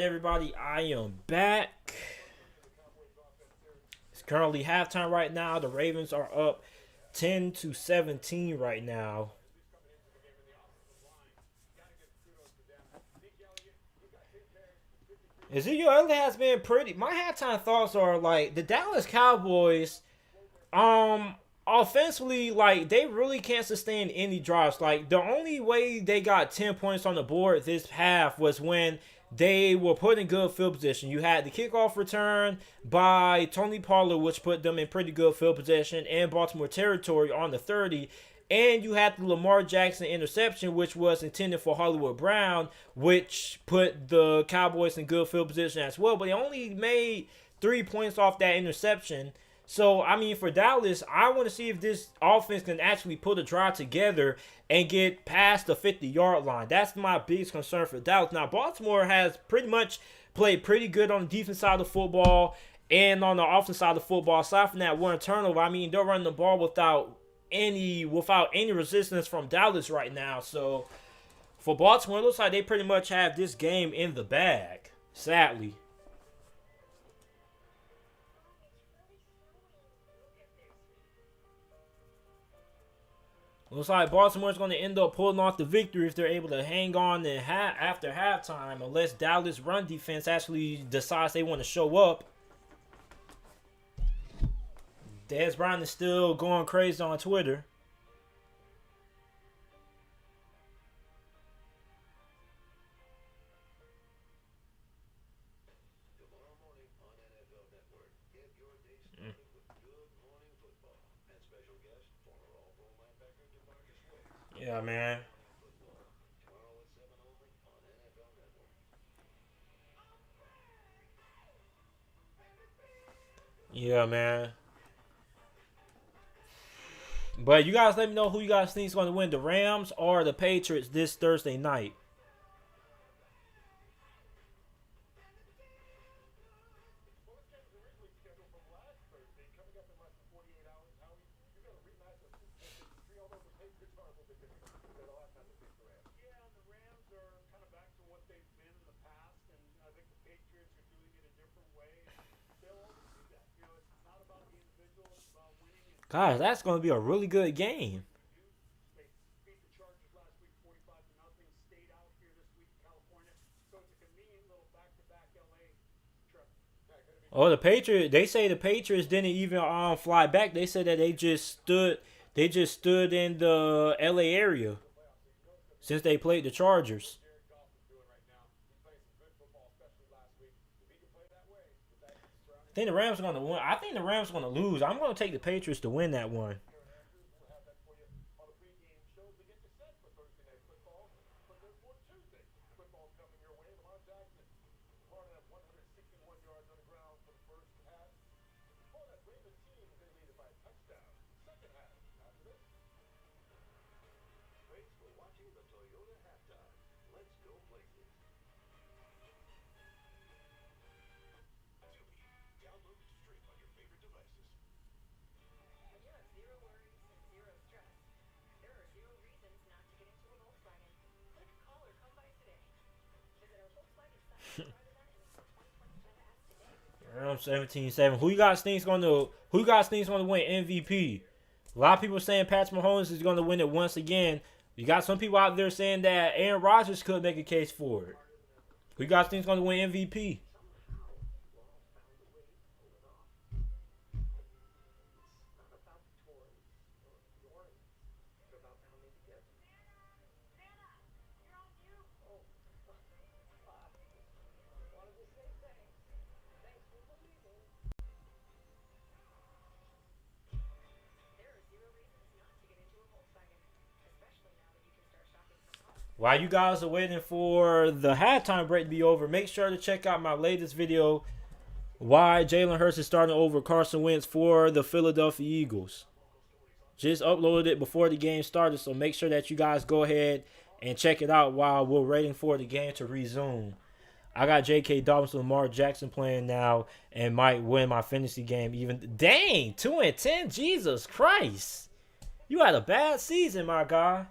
everybody, I am back. It's currently halftime right now. The Ravens are up 10-17 right now. Ezekiel Elliott has been pretty. My halftime thoughts are like the Dallas Cowboys. Um, Offensively, like they really can't sustain any drives. Like the only way they got 10 points on the board this half was when they were put in good field position. You had the kickoff return by Tony Pollard, which put them in pretty good field position in Baltimore territory on the 30. And you had the Lamar Jackson interception, which was intended for Hollywood Brown, which put the Cowboys in good field position as well. But they only made 3 points off that interception. So, I mean, for Dallas, I want to see if this offense can actually put a drive together and get past the 50-yard line. That's my biggest concern for Dallas. Now, Baltimore has pretty much played pretty good on the defense side of football and on the offense side of football. Aside from that one turnover, I mean, they're running the ball without any resistance from Dallas right now. So, for Baltimore, it looks like they pretty much have this game in the bag, sadly. Looks like Baltimore's going to end up pulling off the victory if they're able to hang on after halftime, unless Dallas' run defense actually decides they want to show up. Dez Bryant is still going crazy on Twitter. Yeah, man. Yeah, man. But you guys let me know who you guys think is going to win, the Rams or the Patriots this Thursday night. Guys, that's going to be a really good game. Oh, the Patriots. They say the Patriots didn't even fly back. They said that they just stood in the LA area since they played the Chargers. I think the Rams are going to win. I think the Rams are going to lose. I'm going to take the Patriots to win that one. Around 17-7. Who you guys think is gonna win MVP? A lot of people saying Patrick Mahomes is gonna win it once again. You got some people out there saying that Aaron Rodgers could make a case for it. Who you guys think is gonna win MVP? While you guys are waiting for the halftime break to be over, make sure to check out my latest video, why Jalen Hurts is starting over Carson Wentz for the Philadelphia Eagles. Just uploaded it before the game started, so make sure that you guys go ahead and check it out while we're waiting for the game to resume. I got J.K. Dobbins and Lamar Jackson playing now and might win my fantasy game even. Dang, 2-10, Jesus Christ. You had a bad season, my guy.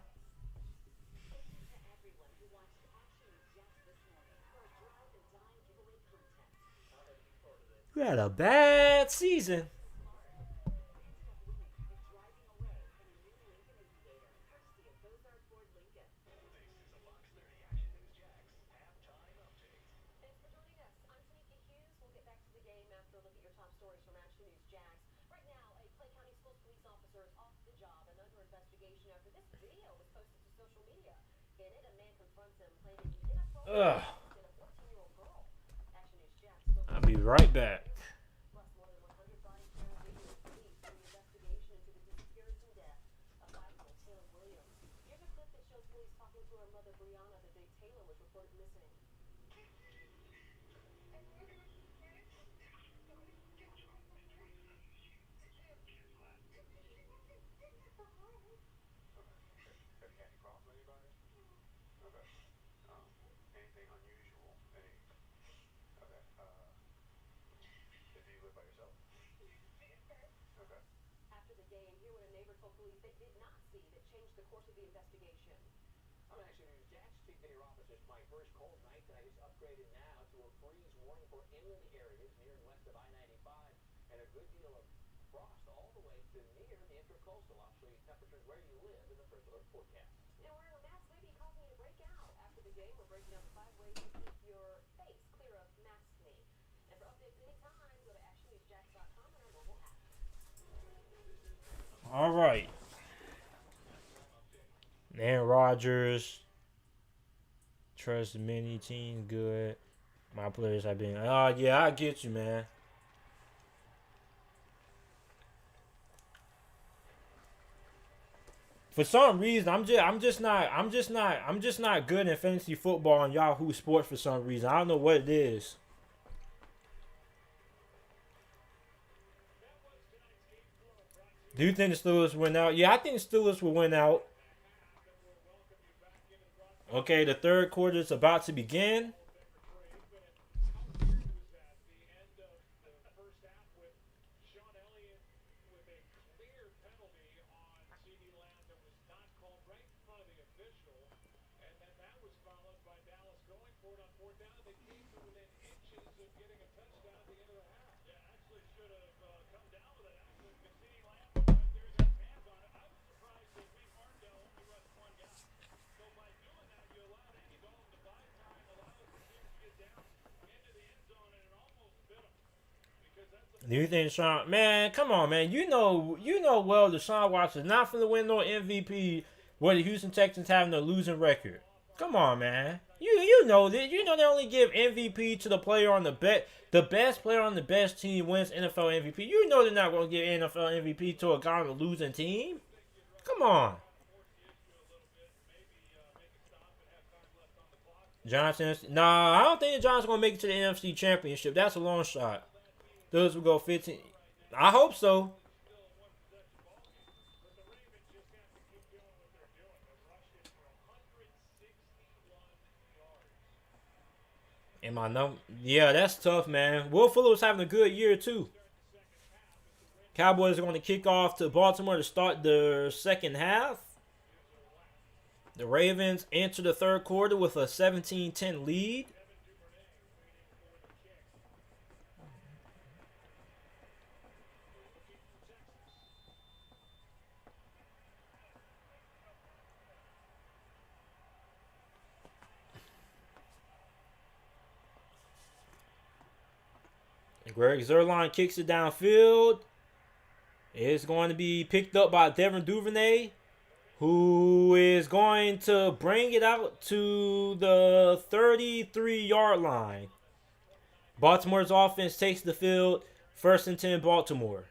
We had a bad season. Ugh. I'll be right back. All right. Aaron Rodgers. Trust many teams good. My players have been. Oh yeah, I get you, man. For some reason, I'm just not good in fantasy football on Yahoo Sports for some reason. I don't know what it is. Do you think the Steelers win out? Yeah, I think the Steelers will win out. Okay, the third quarter is about to begin. Do you think Sean? Man, come on, man. You know well Deshaun Watson is not going to win no MVP with the Houston Texans having a losing record. Come on, man. You know that. You know they only give MVP to the player on the best player on the best team wins NFL MVP. You know they're not going to give NFL MVP to a guy on a losing team. Come on, Johnson. Nah, I don't think the Giants going to make it to the NFC Championship. That's a long shot. Those will go 15. I hope so. And my number, yeah, that's tough, man. Will Fuller was having a good year too. Cowboys are going to kick off to Baltimore to start the second half. The Ravens enter the third quarter with a 17-10 lead. Greg Zerline kicks it downfield. It's going to be picked up by Devin Duvernay, who is going to bring it out to the 33-yard line. Baltimore's offense takes the field. First and 10, Baltimore.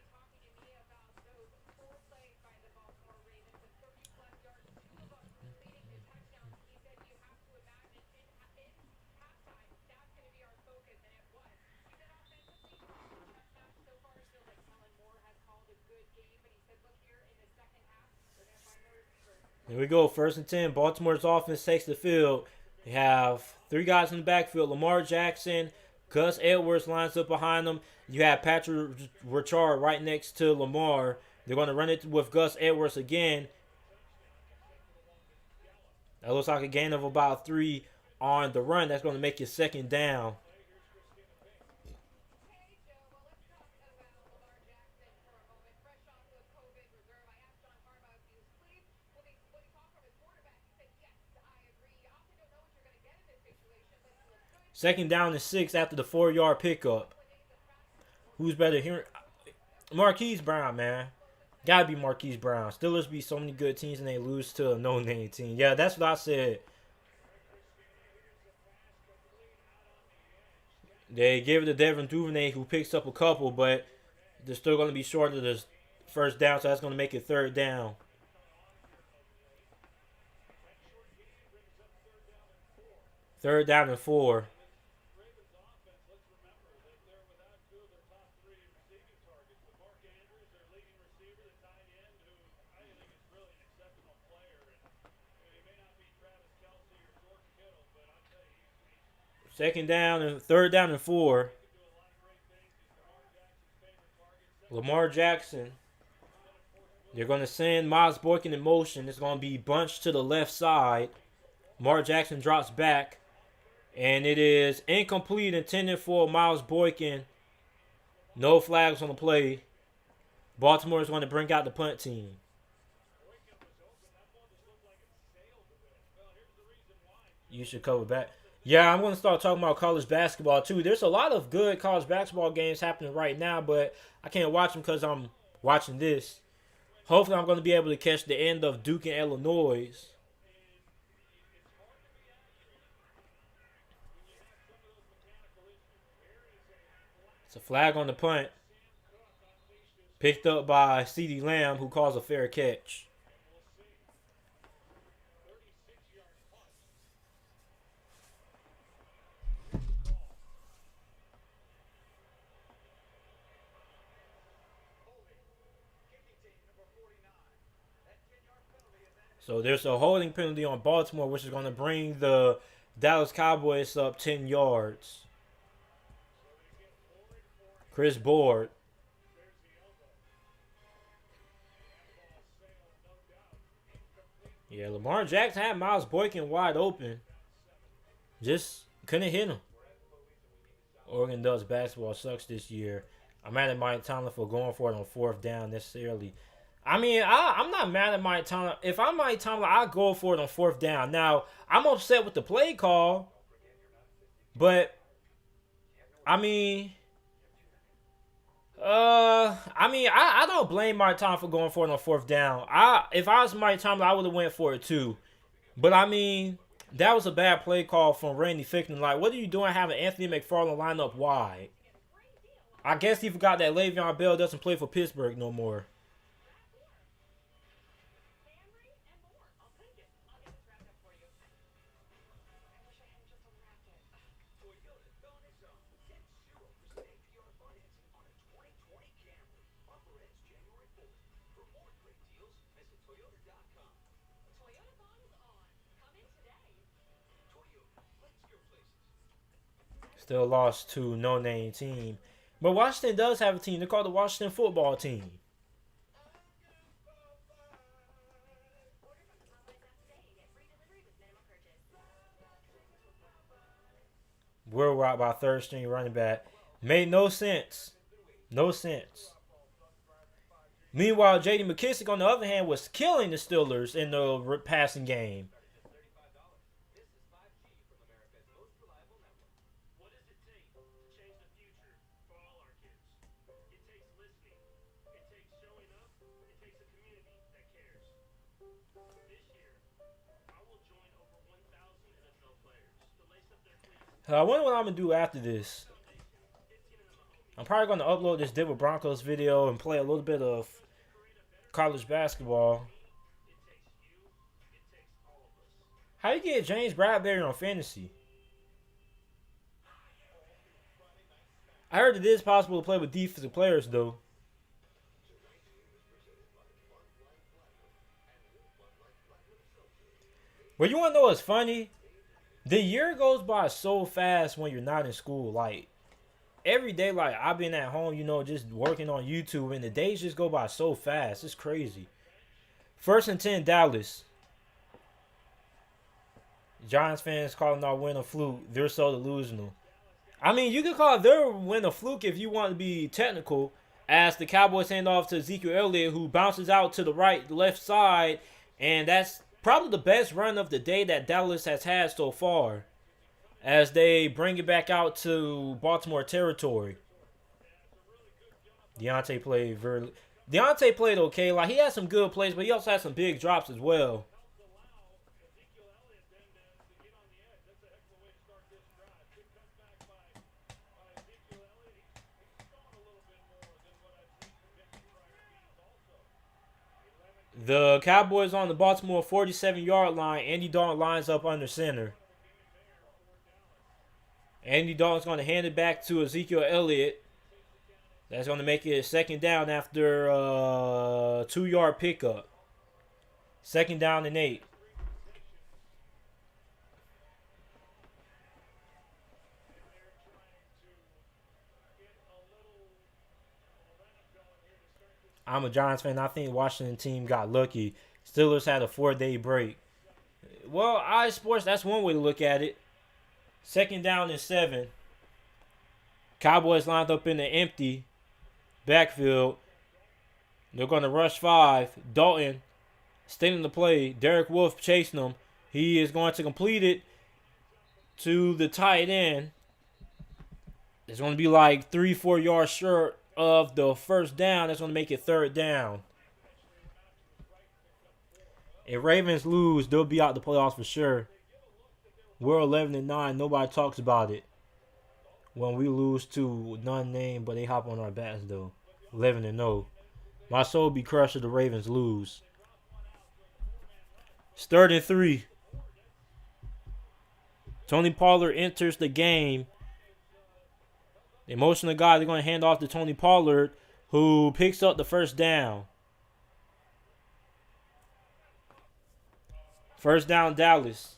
Here we go. First and 10. Baltimore's offense takes the field. They have three guys in the backfield. Lamar Jackson, Gus Edwards lines up behind them. You have Patrick Richard right next to Lamar. They're going to run it with Gus Edwards again. That looks like a gain of about 3 on the run. That's going to make it second down. Second down and 6 after the 4-yard pickup. Who's better here? Marquise Brown, man. Gotta be Marquise Brown. Steelers beat so many good teams and they lose to a no-name team. Yeah, that's what I said. They give it to Devin Duvernay, who picks up a couple, but they're still going to be short of the first down, so that's going to make it third down. Third down and 4. Second down and third down and 4. Lamar Jackson. They're going to send Miles Boykin in motion. It's going to be bunched to the left side. Lamar Jackson drops back. And it is incomplete, intended for Miles Boykin. No flags on the play. Baltimore is going to bring out the punt team. You should cover back. Yeah, I'm going to start talking about college basketball too. There's a lot of good college basketball games happening right now, but I can't watch them because I'm watching this. Hopefully, I'm going to be able to catch the end of Duke and Illinois. It's a flag on the punt. Picked up by CeeDee Lamb, who calls a fair catch. So there's a holding penalty on Baltimore, which is going to bring the Dallas Cowboys up 10 yards. Chris Board. Yeah, Lamar Jackson had Miles Boykin wide open. Just couldn't hit him. Oregon Ducks basketball sucks this year. I'm mad at Mike Tomlin for going for it on fourth down necessarily. I mean, I'm not mad at Mike Tomlin. If I'm Mike Tomlin, I'll go for it on fourth down. Now, I'm upset with the play call, but I mean, I don't blame Mike Tomlin for going for it on fourth down. If I was Mike Tomlin, I would have went for it too. But I mean, that was a bad play call from Randy Fickner. Like, what are you doing having Anthony McFarland line up wide? I guess he forgot that Le'Veon Bell doesn't play for Pittsburgh no more. Still lost to no-name team. But Washington does have a team. They're called the Washington football team. Will Rock by third string running back. Made no sense. No sense. Meanwhile, J.D. McKissick, on the other hand, was killing the Steelers in the passing game. I wonder what I'm going to do after this. I'm probably going to upload this Denver Broncos video and play a little bit of college basketball. How you get James Bradbury on fantasy? I heard it is possible to play with defensive players, though. But you want to know what's funny? The year goes by so fast when you're not in school. Like, every day, like, I've been at home, you know, just working on YouTube, and the days just go by so fast. It's crazy. First and 10, Dallas. Giants fans calling our win a fluke. They're so delusional. I mean, you could call their win a fluke if you want to be technical, as the Cowboys hand off to Ezekiel Elliott, who bounces out to the right, left side, and that's probably the best run of the day that Dallas has had so far. as they bring it back out to Baltimore territory. Deontay played very. Deontay played okay. Like he had some good plays, but he also had some big drops as well. The Cowboys on the Baltimore 47-yard line. Andy Dalton lines up under center. Andy Dalton's going to hand it back to Ezekiel Elliott. That's going to make it second down after a 2-yard pickup. Second down and 8. I'm a Giants fan. I think Washington team got lucky. Steelers had a 4-day break. Well, sports, that's one way to look at it. Second down and 7. Cowboys lined up in the empty backfield. They're going to rush 5. Dalton extending the play. Derek Wolfe chasing him. He is going to complete it to the tight end. It's going to be like 3-4 yards short of the first down. That's going to make it third down. If Ravens lose, they'll be out the playoffs for sure. We're 11-9. Nobody talks about it. When we lose to none named, but they hop on our backs though. 11-0. My soul be crushed if the Ravens lose. It's 3rd and 3. Tony Pollard enters the game. The emotional guy, they're going to hand off to Tony Pollard, who picks up the first down. First down, Dallas.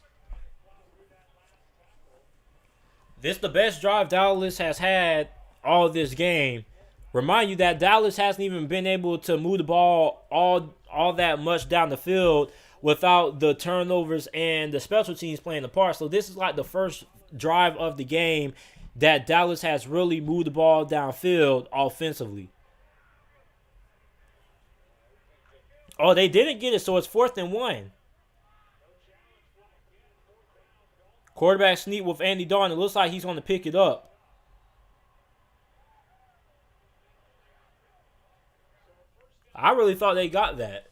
This is the best drive Dallas has had all this game. Remind you that Dallas hasn't even been able to move the ball all that much down the field without the turnovers and the special teams playing a part. So this is like the first drive of the game that Dallas has really moved the ball downfield offensively. Oh, they didn't get it, so it's 4th and 1. Quarterback sneak with Andy Dalton. It looks like he's going to pick it up. I really thought they got that.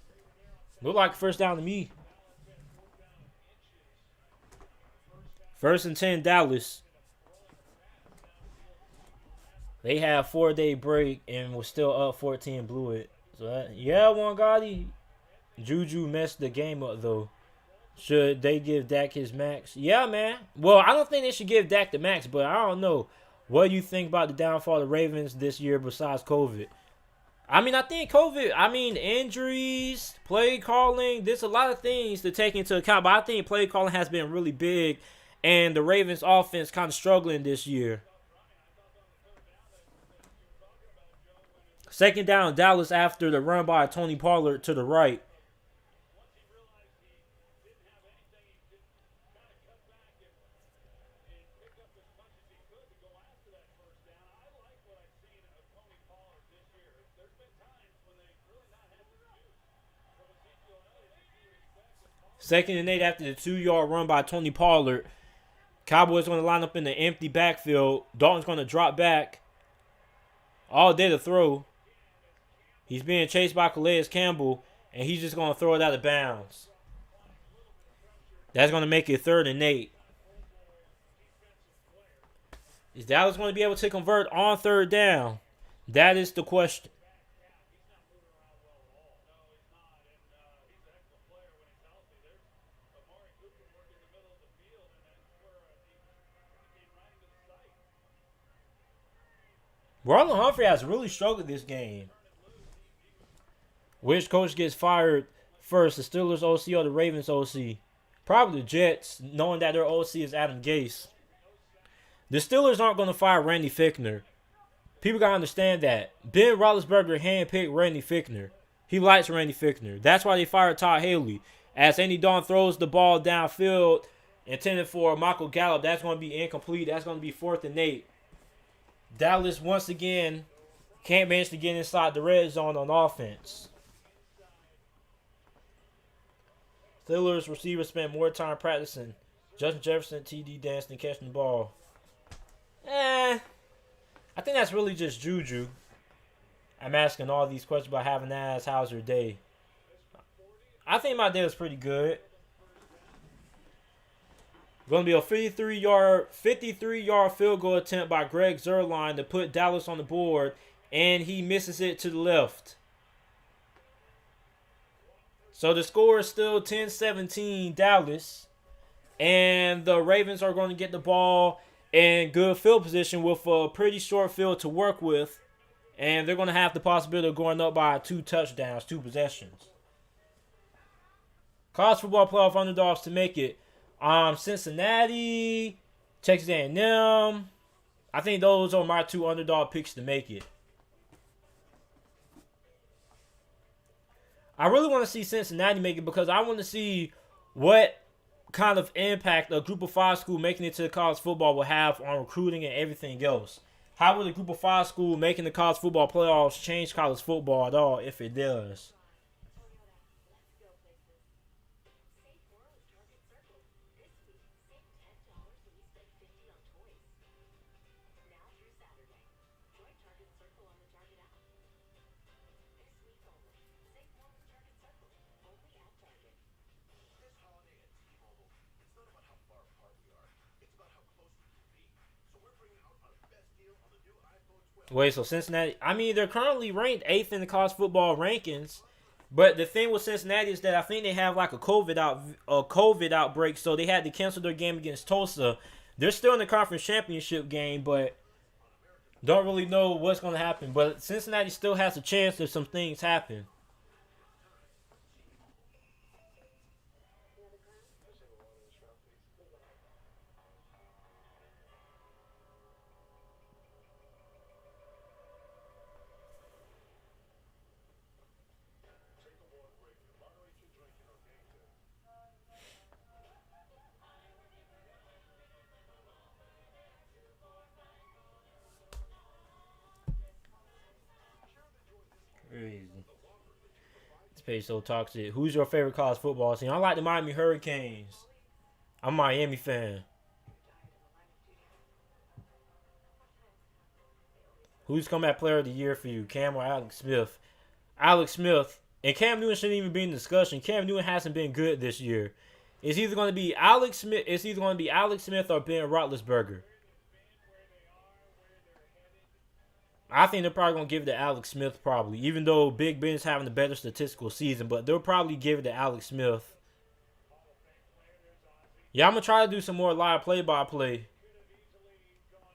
Looked like first down to me. 1st and 10, Dallas. They had 4-day break and was still up 14, blew it. So one Gotti. Juju messed the game up though. Should they give Dak his max? Yeah, man. Well, I don't think they should give Dak the max, but I don't know. What do you think about the downfall of the Ravens this year besides COVID? I think injuries, play calling, there's a lot of things to take into account, but I think play calling has been really big, and the Ravens offense kind of struggling this year. Second down, Dallas after the run by Tony Pollard to the right. Second and 8 after the 2-yard run by Tony Pollard. Cowboys going to line up in the empty backfield. Dalton's going to drop back. All day to throw. He's being chased by Calais Campbell, and he's just going to throw it out of bounds. That's going to make it 3rd and 8. Is Dallas going to be able to convert on 3rd down? That is the question. Marlon Humphrey has really struggled this game. Which coach gets fired first, the Steelers OC or the Ravens OC? Probably the Jets, knowing that their OC is Adam Gase. The Steelers aren't going to fire Randy Fichtner. People got to understand that. Ben Roethlisberger handpicked Randy Fichtner. He likes Randy Fichtner. That's why they fired Todd Haley. As Andy Dalton throws the ball downfield, intended for Michael Gallup, that's going to be incomplete. That's going to be 4th and 8. Dallas, once again, can't manage to get inside the red zone on offense. Steelers receivers spent more time practicing Justin Jefferson, TD dancing, catching the ball. Eh, I think that's really just juju. I'm asking all these questions about having ass. How's your day? I think my day was pretty good. Going to be a 53-yard field goal attempt by Greg Zuerlein to put Dallas on the board, and he misses it to the left. So the score is still 10-17 Dallas, and the Ravens are going to get the ball in good field position with a pretty short field to work with, and they're going to have the possibility of going up by 2 touchdowns, 2 possessions. College football playoff underdogs to make it. Cincinnati, Texas A&M. I think those are my 2 underdog picks to make it. I really want to see Cincinnati make it because I want to see what kind of impact a group of 5 school making it to college football will have on recruiting and everything else. How will a group of 5 school making the college football playoffs change college football at all, if it does? Wait, so Cincinnati, I mean, they're currently ranked 8th in the college football rankings. But the thing with Cincinnati is that I think they have like a COVID outbreak, so they had to cancel their game against Tulsa. They're still in the conference championship game, but don't really know what's going to happen. But Cincinnati still has a chance if some things happen. Crazy. This page so toxic. Who's your favorite college football team? I like the Miami Hurricanes. I'm a Miami fan. Who's comeback player of the year for you, Cam or Alex Smith? Alex Smith. And Cam Newton shouldn't even be in discussion. Cam Newton hasn't been good this year. It's either going to be Alex Smith. It's either going to be Alex Smith or Ben Roethlisberger. I think they're probably going to give it to Alex Smith probably, even though Big Ben's having a better statistical season. But they'll probably give it to Alex Smith. Yeah, I'm going to try to do some more live play-by-play.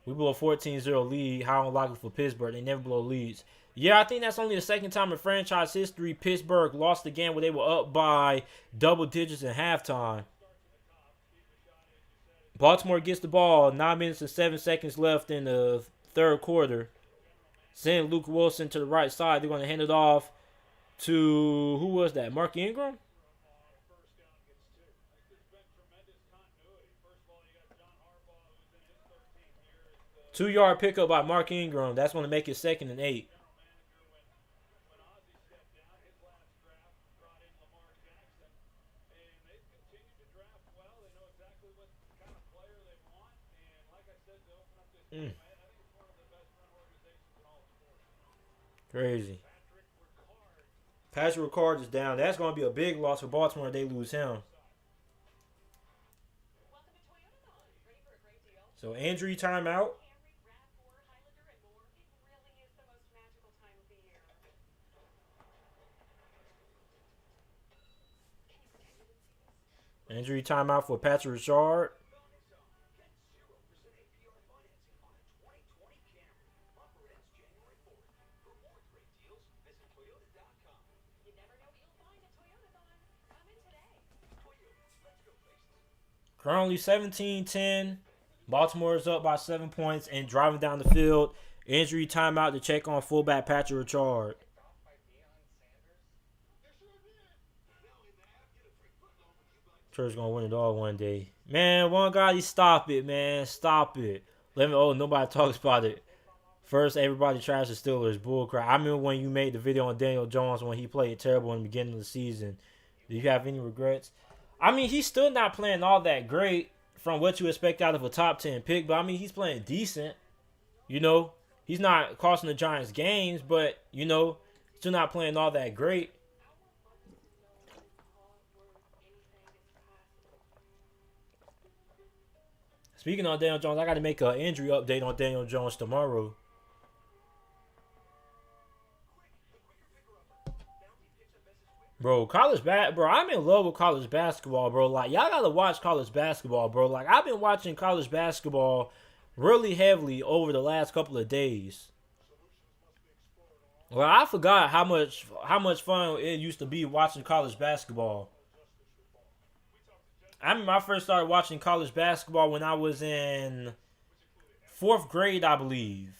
We blow a 14-0 lead. How unlikely for Pittsburgh. They never blow leads. Yeah, I think that's only the second time in franchise history Pittsburgh lost a game where they were up by double digits in halftime. Baltimore gets the ball. 9 minutes and 7 seconds left in the third quarter. Send Luke Wilson to the right side. They're going to hand it off to, who was that? Mark Ingram? 2-yard pickup by Mark Ingram. That's going to make it 2nd and 8. Crazy. Patrick Ricard is down. That's going to be a big loss for Baltimore if they lose him. So injury timeout. Injury timeout for Patrick Richard. Currently 17-10. Baltimore is up by 7 points and driving down the field. Injury timeout to check on fullback Patrick Richard. Detroit's going to win it all one day. Man, one guy, stop it, man. Stop it. Nobody talks about it. First, everybody trashes the Steelers. Bullcrap. I remember when you made the video on Daniel Jones when he played terrible in the beginning of the season. Do you have any regrets? I mean, he's still not playing all that great from what you expect out of a top 10 pick. But I mean, he's playing decent. You know, he's not costing the Giants games, but still not playing all that great. Speaking of Daniel Jones, I got to make an injury update on Daniel Jones tomorrow. Bro, bro, I'm in love with college basketball, bro. Like, y'all gotta watch college basketball, bro. Like, I've been watching college basketball really heavily over the last couple of days. Well, I forgot how much fun it used to be watching college basketball. I remember I first started watching college basketball when I was in fourth grade, I believe.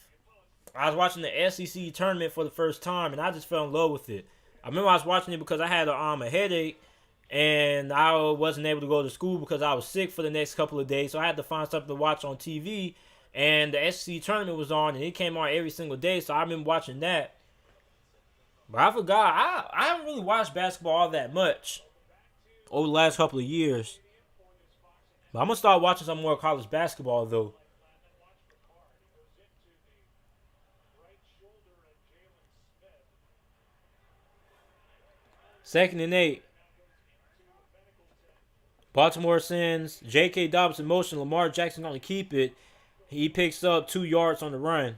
I was watching the SEC tournament for the first time, and I just fell in love with it. I remember I was watching it because I had a headache, and I wasn't able to go to school because I was sick for the next couple of days, so I had to find something to watch on TV, and the SEC tournament was on, and it came on every single day, so I remember watching that. But I forgot, I haven't really watched basketball all that much over the last couple of years. But I'm going to start watching some more college basketball, though. Second and 8. Baltimore sends J.K. Dobbins in motion. Lamar Jackson going to keep it. He picks up 2 yards on the run.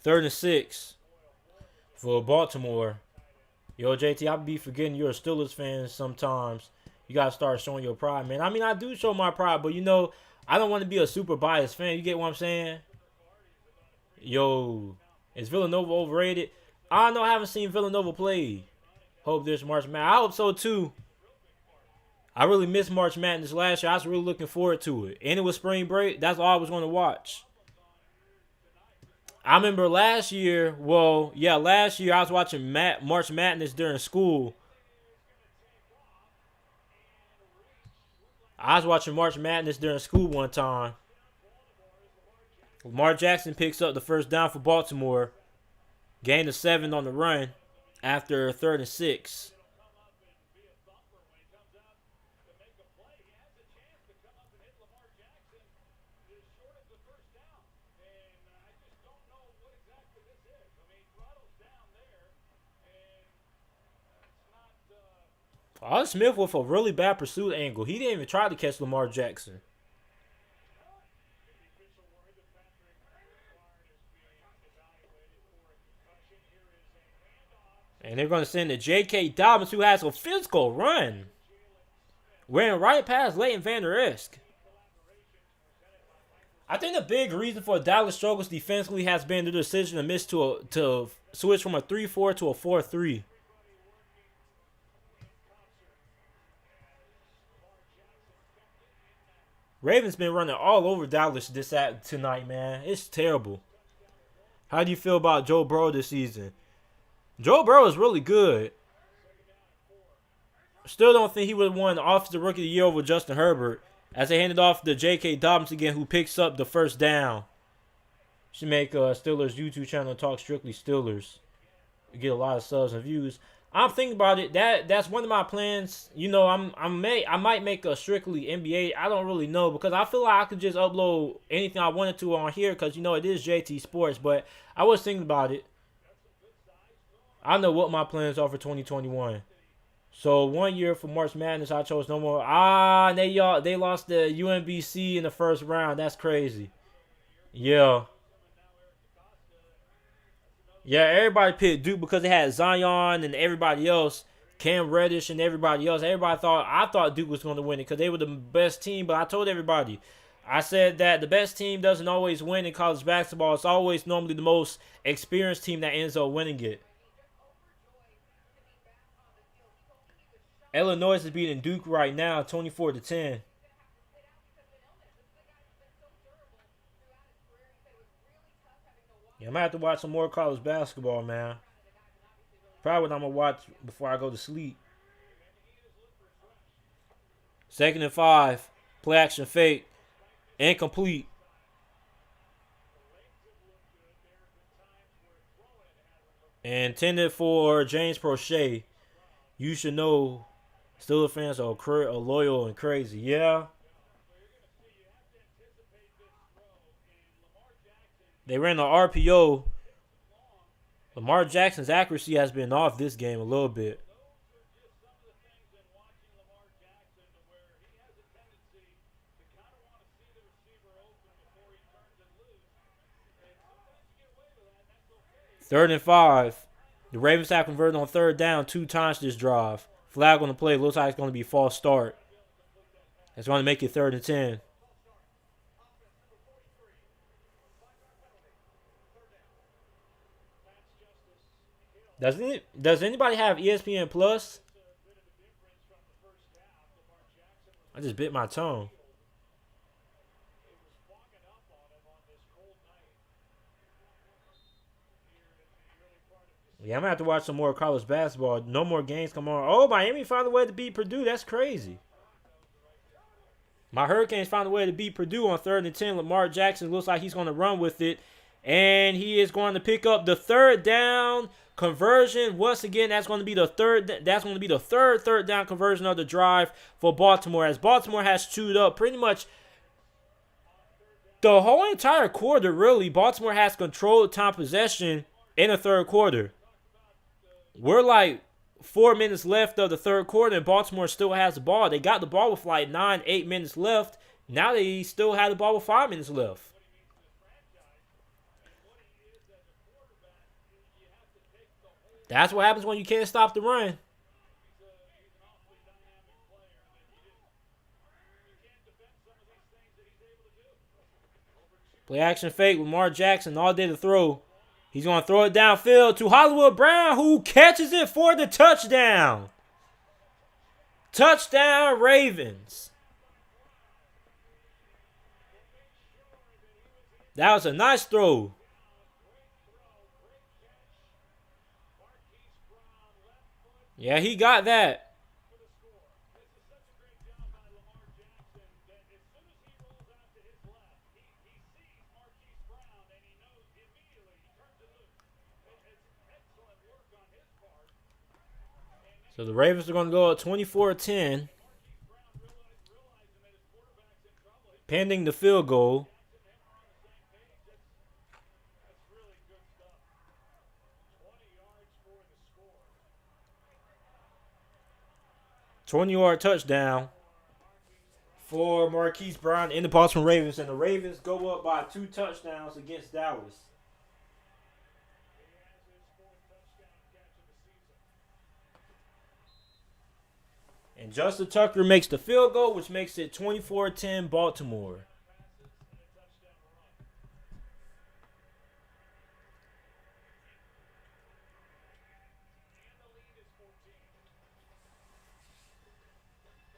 3rd and 6 for Baltimore. Yo, JT, I be forgetting you're a Steelers fan sometimes. You got to start showing your pride, man. I mean, I do show my pride, but I don't want to be a super biased fan. You get what I'm saying? Yo, is Villanova overrated? I don't know. I haven't seen Villanova play. Hope there's March Madness. I hope so, too. I really missed March Madness last year. I was really looking forward to it. And it was spring break. That's all I was going to watch. I remember last year I was watching March Madness during school. I was watching March Madness during school one time. Lamar Jackson picks up the first down for Baltimore. Gain of 7 on the run after 3rd and 6. Arthur Smith with a really bad pursuit angle. He didn't even try to catch Lamar Jackson. And they're going to send to J.K. Dobbins, who has a physical run. Wearing right past Leighton Vander Esch. I think the big reason for Dallas' struggles defensively has been the decision to switch from a 3-4 to a 4-3. Ravens been running all over Dallas tonight, man. It's terrible. How do you feel about Joe Burrow this season? Joe Burrow is really good. Still don't think he would have won Offensive Rookie of the Year over Justin Herbert. As they handed off to J.K. Dobbins again, who picks up the first down. Should make Steelers YouTube channel talk strictly Steelers. Get a lot of subs and views. I'm thinking about it. That's one of my plans. I might make a strictly NBA. I don't really know because I feel like I could just upload anything I wanted to on here because it is JT Sports. But I was thinking about it. I know what my plans are for 2021. So 1 year for March Madness, I chose no more. They lost the UMBC in the first round. That's crazy. Yeah. Yeah, everybody picked Duke because they had Zion and everybody else, Cam Reddish and everybody else. I thought Duke was going to win it because they were the best team. But I told everybody, I said that the best team doesn't always win in college basketball. It's always normally the most experienced team that ends up winning it. Illinois is beating Duke right now, 24-10. Yeah, I might have to watch some more college basketball, man. Probably what I'm going to watch before I go to sleep. 2nd and 5. Play action fake. Incomplete. Intended for James Prochet. You should know Steelers fans are loyal and crazy. Yeah, they ran the RPO. Lamar Jackson's accuracy has been off this game a little bit. Third and 5. The Ravens have converted on third down 2 times this drive. Flag on the play. Looks like it's going to be a false start. It's going to make it 3rd and 10. Does anybody have ESPN Plus? I just bit my tongue. Yeah, I'm gonna have to watch some more college basketball. No more games come on. Oh, Miami found a way to beat Purdue. That's crazy. My Hurricanes found a way to beat Purdue on 3rd and 10. Lamar Jackson looks like he's going to run with it. And he is going to pick up the 3rd down conversion. Once again, that's going to be the third down conversion of the drive for Baltimore. As Baltimore has chewed up pretty much the whole entire quarter, really. Baltimore has controlled time possession in the 3rd quarter. We're like 4 minutes left of the 3rd quarter, and Baltimore still has the ball. They got the ball with like 8 minutes left. Now they still have the ball with 5 minutes left. That's what happens when you can't stop the run. Play action fake. Lamar Jackson all day to throw. He's going to throw it downfield to Hollywood Brown, who catches it for the touchdown. Touchdown, Ravens. That was a nice throw. Yeah, he got that. So the Ravens are going to go at 24-10. Pending the field goal. Yard touchdown for Marquise Brown and the Baltimore Ravens. And the Ravens go up by 2 touchdowns against Dallas. And Justin Tucker makes the field goal, which makes it 24-10 Baltimore.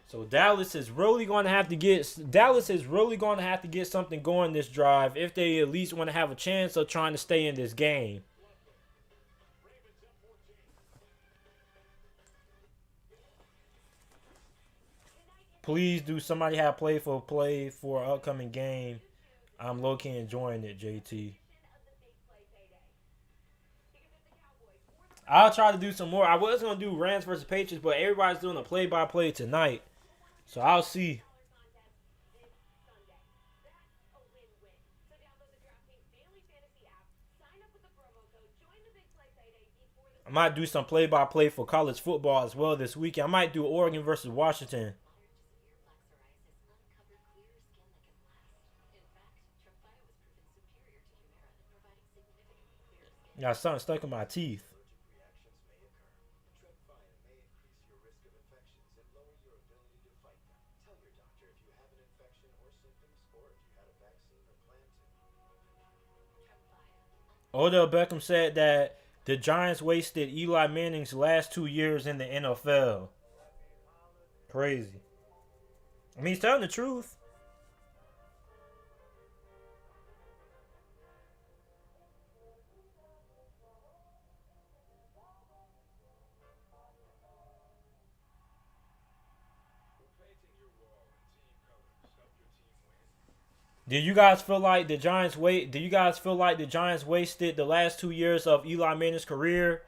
So Dallas is really going to have to get something going this drive if they at least want to have a chance of trying to stay in this game. Please do somebody have play for an upcoming game. I'm low-key enjoying it, JT. I'll try to do some more. I was going to do Rams versus Patriots, but everybody's doing a play-by-play tonight. So I'll see. I might do some play-by-play for college football as well this week. I might do Oregon versus Washington. Got something stuck in my teeth. Odell Beckham said that the Giants wasted Eli Manning's last 2 years in the NFL. Crazy. I mean, he's telling the truth. Do you guys feel like the Giants wasted the last 2 years of Eli Manning's career?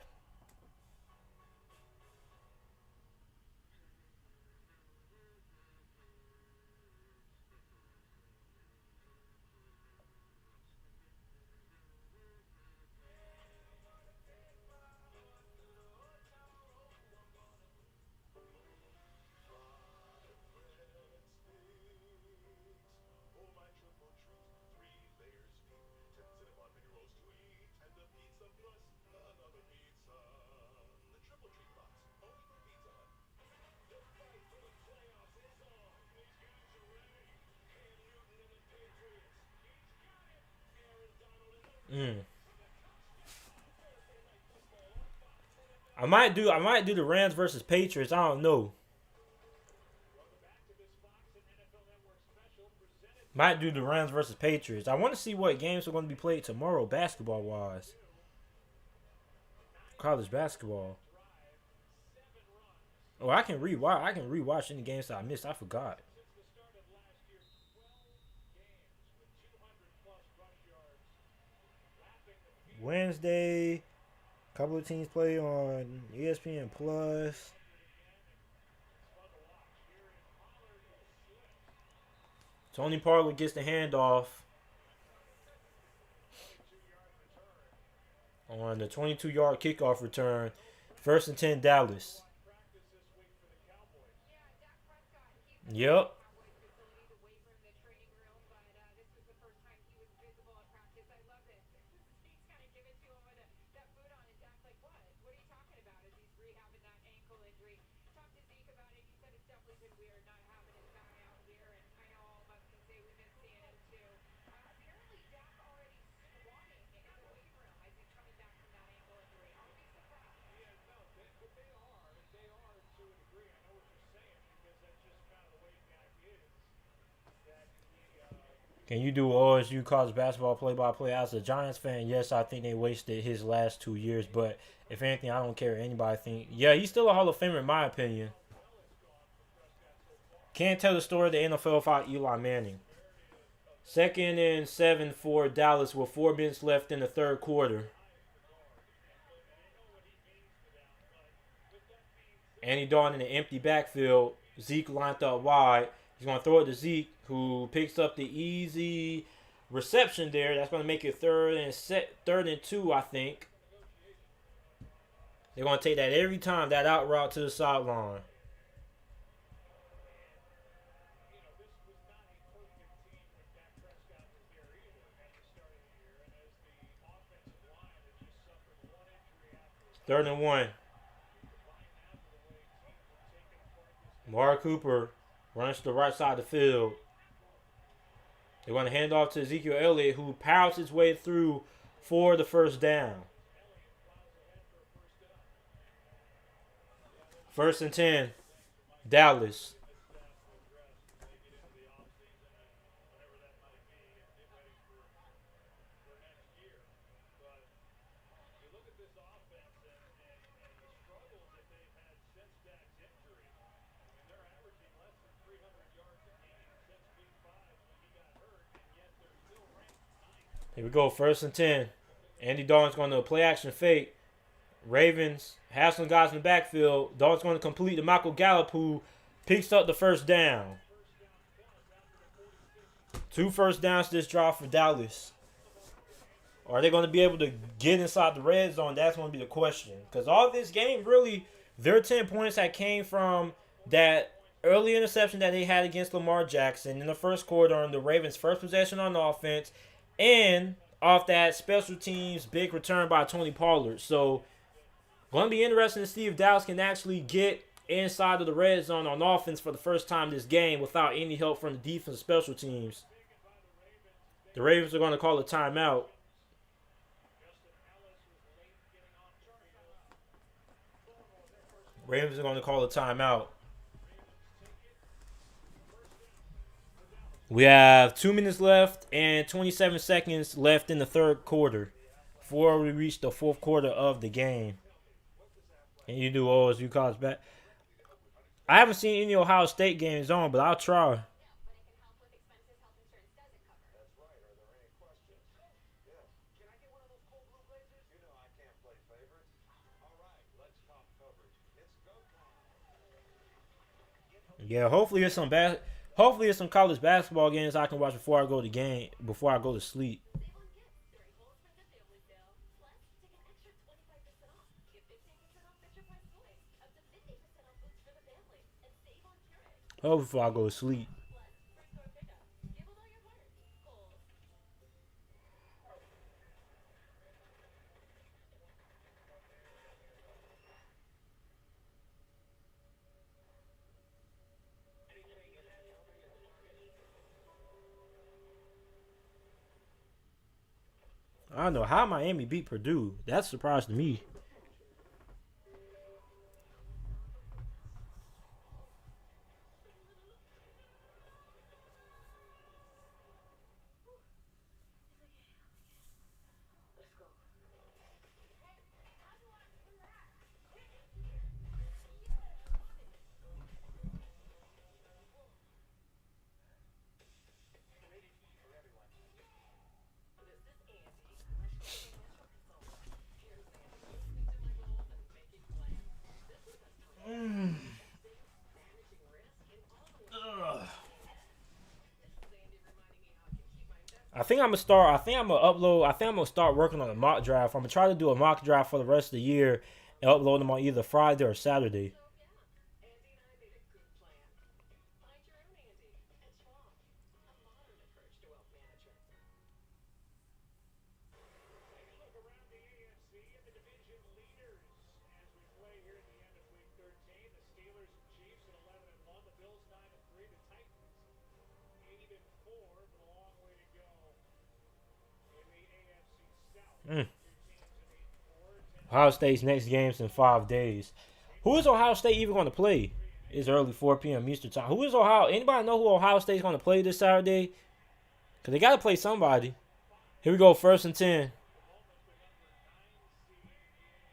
Mm. I might do the Rams versus Patriots. I don't know. Might do the Rams versus Patriots. I want to see what games are going to be played tomorrow, basketball wise. College basketball. Oh, I can rewatch. I can rewatch any games that I missed. I forgot. Wednesday, couple of teams play on ESPN Plus. Tony Pollard gets the handoff on the 22-yard kickoff return. First and 10, Dallas. Yep. Can you do OSU college basketball play-by-play? As a Giants fan, yes, I think they wasted his last 2 years. But if anything, I don't care what anybody think. Yeah, he's still a Hall of Famer in my opinion. Can't tell the story of the NFL without Eli Manning. Second and 7 for Dallas with 4 minutes left in the third quarter. Andy Dalton in an empty backfield. Zeke lined up wide. He's going to throw it to Zeke, who picks up the easy reception there. That's going to make it third and 2, I think. They're going to take that every time, that out route to the sideline. Third and 1. Mark Cooper runs to the right side of the field. They're going to hand off to Ezekiel Elliott, who powers his way through for the first down. First and 10, Dallas. Here we go, first and 10. Andy Dalton's going to play action fake. Ravens have some guys in the backfield. Dalton's going to complete to Michael Gallup, who picks up the first down. 2 first downs this drive for Dallas. Are they going to be able to get inside the red zone? That's going to be the question. Because all this game, really, their 10 points that came from that early interception that they had against Lamar Jackson in the first quarter on the Ravens' first possession on offense, and off that special teams big return by Tony Pollard. So, going to be interesting to see if Dallas can actually get inside of the red zone on offense for the first time this game without any help from the defense special teams. The Ravens are going to call a timeout. Ravens are going to call a timeout. We have 2 minutes left and 27 seconds left in the third quarter before we reach the fourth quarter of the game. And you do OSU college back. I haven't seen any Ohio State games on, but I'll try. Yeah, hopefully it's some hopefully it's some college basketball games I can watch before I go to game before I go to sleep. Hopefully before I go to sleep. I don't know how Miami beat Purdue. That's a surprise to me. I think I'm gonna start. I think I'm gonna upload. I think I'm gonna start working on a mock draft. I'm gonna try to do a mock draft for the rest of the year and upload them on either Friday or Saturday. Mm. Ohio State's next game's in 5 days. Who is Ohio State even going to play? It's early 4 p.m. Eastern time. Who is Ohio? Anybody know who Ohio State's going to play this Saturday? Because they got to play somebody. Here we go, 1st and 10.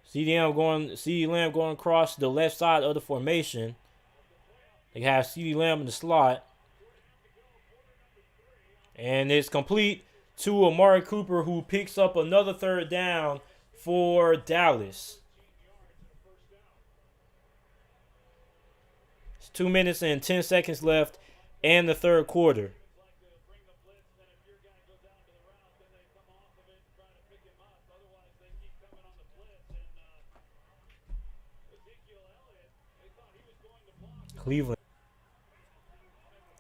CD Lamb going across the left side of the formation. They have CD Lamb in the slot. And it's complete to Amari Cooper, who picks up another 3rd down for Dallas. It's 2 minutes and 10 seconds left and the 3rd quarter. Cleveland.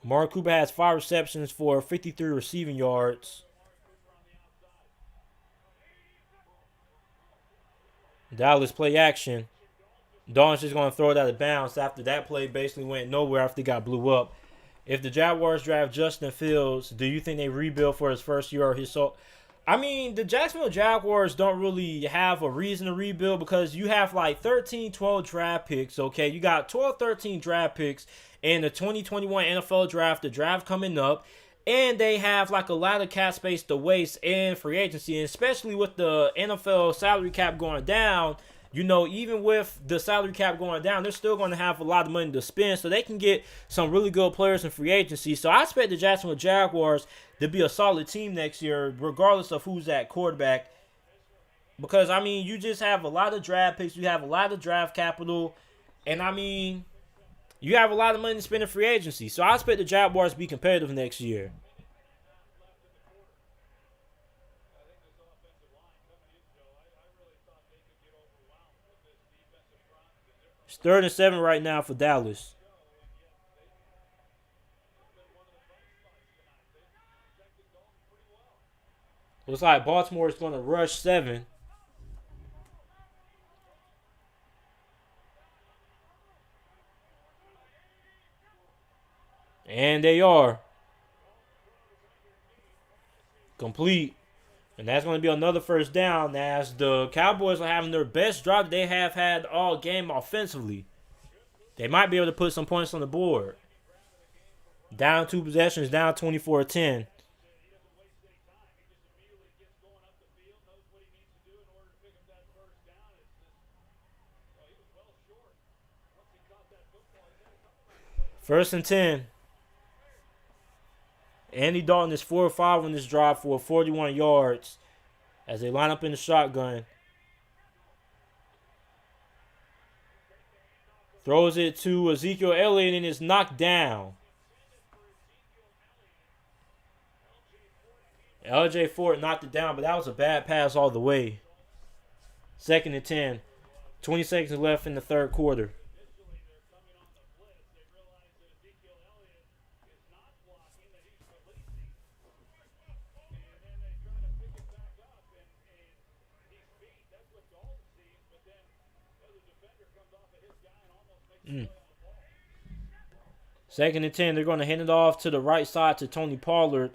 Amari Cooper has 5 receptions for 53 receiving yards. Dallas play action. Dalton's just going to throw it out of bounds after that play basically went nowhere after they got blew up. If the Jaguars draft Justin Fields, do you think they rebuild for his first year or his so? I mean, the Jacksonville Jaguars don't really have a reason to rebuild because you have like 13, 12 draft picks, okay? You got 12, 13 draft picks in the 2021 NFL draft, the draft coming up. And they have like a lot of cap space to waste in free agency, and especially with the NFL salary cap going down. You know, even with the salary cap going down, they're still going to have a lot of money to spend, so they can get some really good players in free agency. So I expect the Jacksonville Jaguars to be a solid team next year, regardless of who's at quarterback. Because, I mean, you just have a lot of draft picks, you have a lot of draft capital, and, I mean, you have a lot of money to spend in free agency. So I expect the Jaguars to be competitive next year. It's 3rd and 7 right now for Dallas. Looks like Baltimore is going to rush 7. And they are complete. And that's going to be another 1st down as the Cowboys are having their best drive they have had all game offensively. They might be able to put some points on the board. Down 2 possessions, down 24-10. First and 10. Andy Dalton is 4 or 5 on this drive for 41 yards as they line up in the shotgun. Throws it to Ezekiel Elliott and is knocked down. LJ Ford knocked it down, but that was a bad pass all the way. 2nd and 10. 20 seconds left in the 3rd quarter. Mm. 2nd and 10. They're going to hand it off to the right side to Tony Pollard.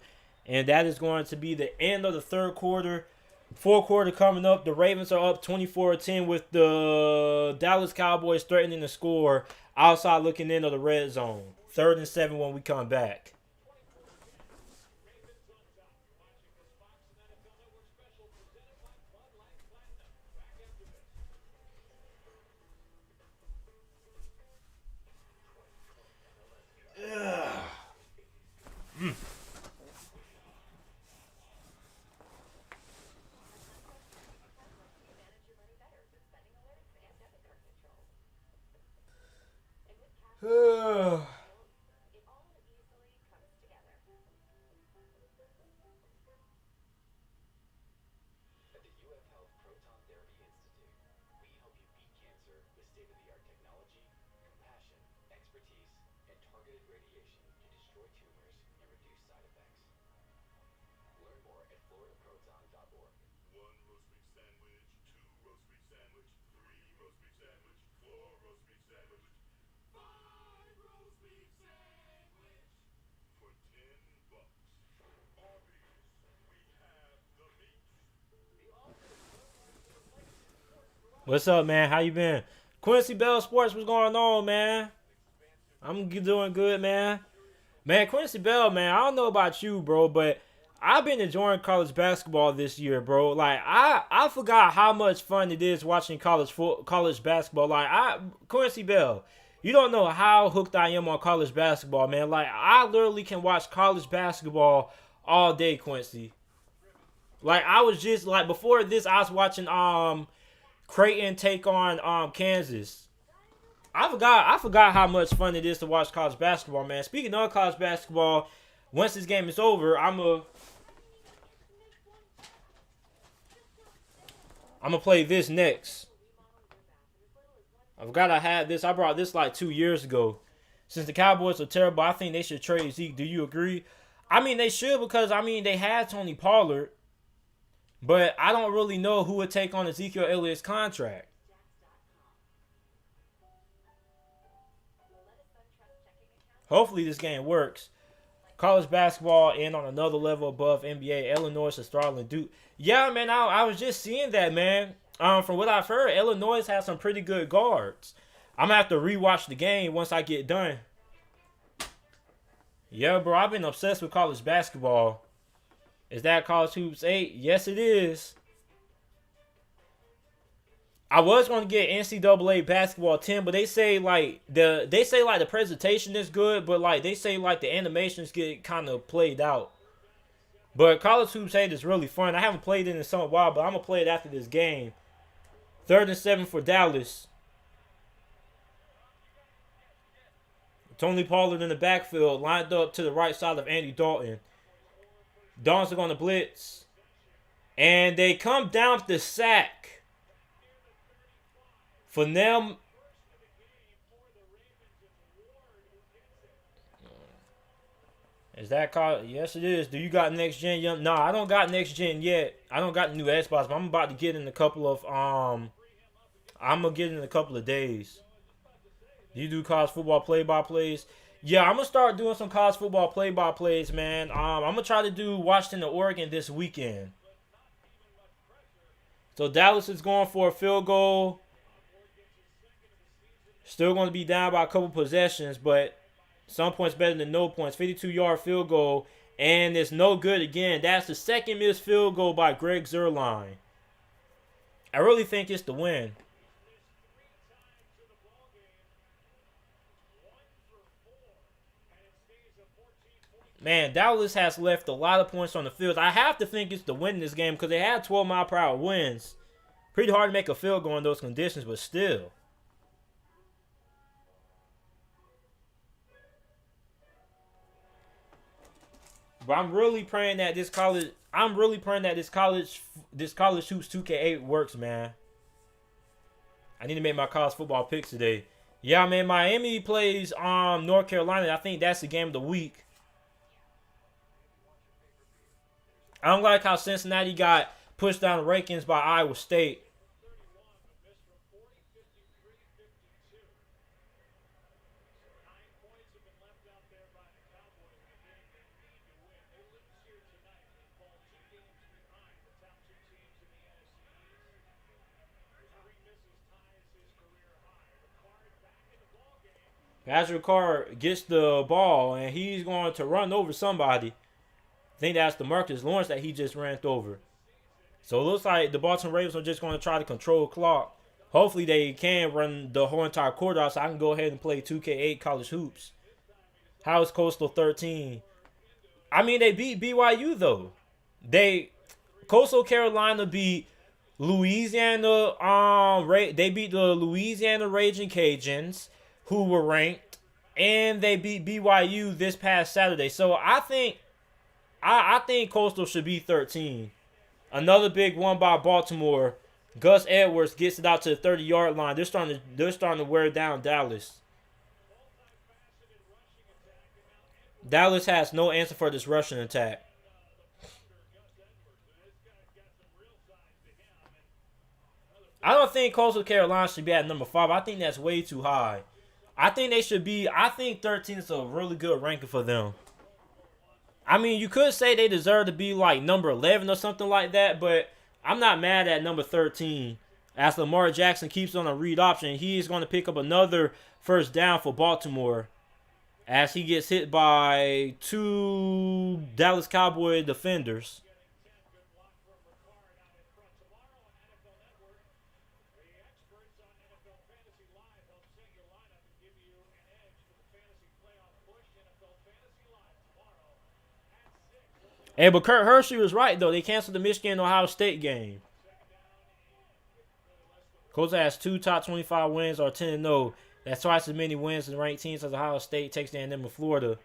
And that is going to be the end of the 3rd quarter. Fourth quarter coming up. The Ravens are up 24-10 with the Dallas Cowboys threatening to score outside looking into the red zone. 3rd and 7 when we come back. What's up, man? How you been? Quincy Bell Sports, what's going on, man? I'm doing good, man. Man, Quincy Bell, man, I don't know about you, bro, but I've been enjoying college basketball this year, bro. Like I forgot how much fun it is watching college basketball. Quincy Bell, you don't know how hooked I am on college basketball, man. Like I literally can watch college basketball all day, Quincy. Like I was just like before this, I was watching Creighton take on Kansas. I forgot how much fun it is to watch college basketball, man. Speaking of college basketball, once this game is over, I'm gonna play this next. I forgot I had this. I brought this like 2 years ago. Since the Cowboys are terrible, I think they should trade Zeke. Do you agree? I mean, they should because they had Tony Pollard, but I don't really know who would take on Ezekiel Elliott's contract. Hopefully, this game works. College basketball and on another level above NBA. Illinois is throttle Duke. Yeah, man, I was just seeing that, man. From what I've heard, Illinois has some pretty good guards. I'm gonna have to rewatch the game once I get done. Yeah, bro, I've been obsessed with college basketball. Is that College Hoops 8? Yes, it is. I was going to get NCAA basketball 10, but they say the presentation is good, but like they say like the animations get kind of played out. But College Hoops 8 is really fun. I haven't played it in some while, but I'm gonna play it after this game. 3rd and 7 for Dallas. Tony Pollard in the backfield, lined up to the right side of Andy Dalton. Dalton's going to blitz, and they come down with the sack. For them, is that called? Yes, it is. Do you got next gen? Young? No, I don't got next gen yet. I don't got the new Xbox, but I'm about to get in a couple of I'm gonna get in a couple of days. Do you do college football play by plays? Yeah, I'm gonna start doing some college football play by plays, man. I'm gonna try to do Washington and Oregon this weekend. So Dallas is going for a field goal. Still going to be down by a couple possessions, but some points better than no points. 52-yard field goal, and it's no good again. That's the second missed field goal by Greg Zuerlein. I really think it's the win. Man, Dallas has left a lot of points on the field. I have to think it's the win in this game because they had 12-mile-per-hour winds. Pretty hard to make a field goal in those conditions, but still. But I'm really praying that this college. I'm really praying that this college hoops 2K8 works, man. I need to make my college football picks today. Yeah, man. Miami plays North Carolina. I think that's the game of the week. I don't like how Cincinnati got pushed down the rankings by Iowa State. Patrick Carr gets the ball and he's going to run over somebody. I think that's the Marcus Lawrence that he just ran over. So it looks like the Baltimore Ravens are just going to try to control the clock. Hopefully they can run the whole entire quarter out so I can go ahead and play 2K8 college hoops. How is Coastal 13? I mean, they beat BYU though. Coastal Carolina beat Louisiana. They beat the Louisiana Raging Cajuns, who were ranked, and they beat BYU this past Saturday. So I think Coastal should be 13. Another big one by Baltimore. Gus Edwards gets it out to the 30-yard line. They're starting to wear down Dallas. Dallas has no answer for this rushing attack. I don't think Coastal Carolina should be at number 5. I think that's way too high. I think they should be. I think 13 is a really good ranking for them. I mean, you could say they deserve to be like number 11 or something like that, but I'm not mad at number 13. As Lamar Jackson keeps on a read option, he is going to pick up another first down for Baltimore as he gets hit by 2 Dallas Cowboy defenders. Hey, but Kurt Hershey was right, though. They canceled the Michigan-Ohio State game. Coastal has 2 top 25 wins or 10-0. That's twice as many wins as ranked teams as Ohio State, Texas A&M, and Florida.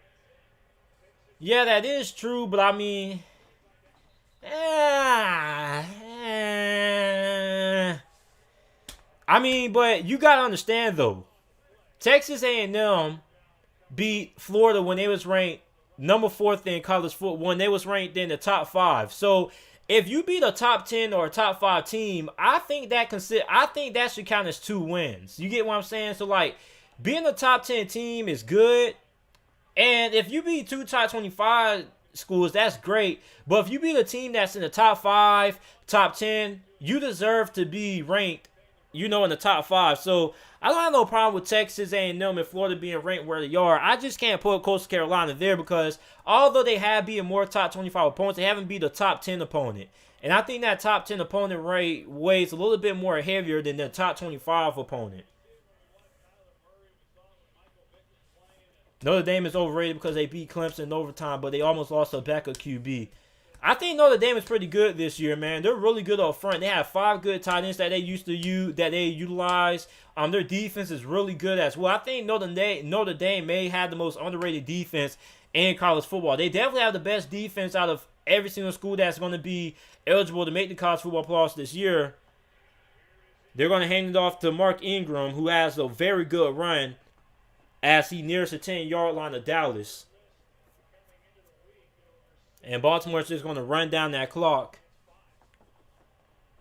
Yeah, that is true, but I mean... but you got to understand, though. Texas A&M beat Florida when they was ranked number 4th in college football, when they was ranked in the top 5. So if you beat a top 10 or a top 5 team, I think that should count as 2 wins. You get what I'm saying? So like being a top 10 team is good. And if you beat 2 top 25 schools, that's great. But if you beat a team that's in the top 5, top 10, you deserve to be ranked, in the top 5. So I don't have no problem with Texas A&M and Florida being ranked where they are. I just can't put Coastal Carolina there because although they have beaten more top 25 opponents, they haven't beat a top 10 opponent. And I think that top 10 opponent rate weighs a little bit more heavier than the top 25 opponent. Notre Dame is overrated because they beat Clemson in overtime, but they almost lost a backup QB. I think Notre Dame is pretty good this year, man. They're really good up front. They have 5 good tight ends that they utilize. Their defense is really good as well. I think Notre Dame may have the most underrated defense in college football. They definitely have the best defense out of every single school that's going to be eligible to make the college football playoffs this year. They're going to hand it off to Mark Ingram, who has a very good run as he nears the 10-yard line of Dallas. And Baltimore's just going to run down that clock.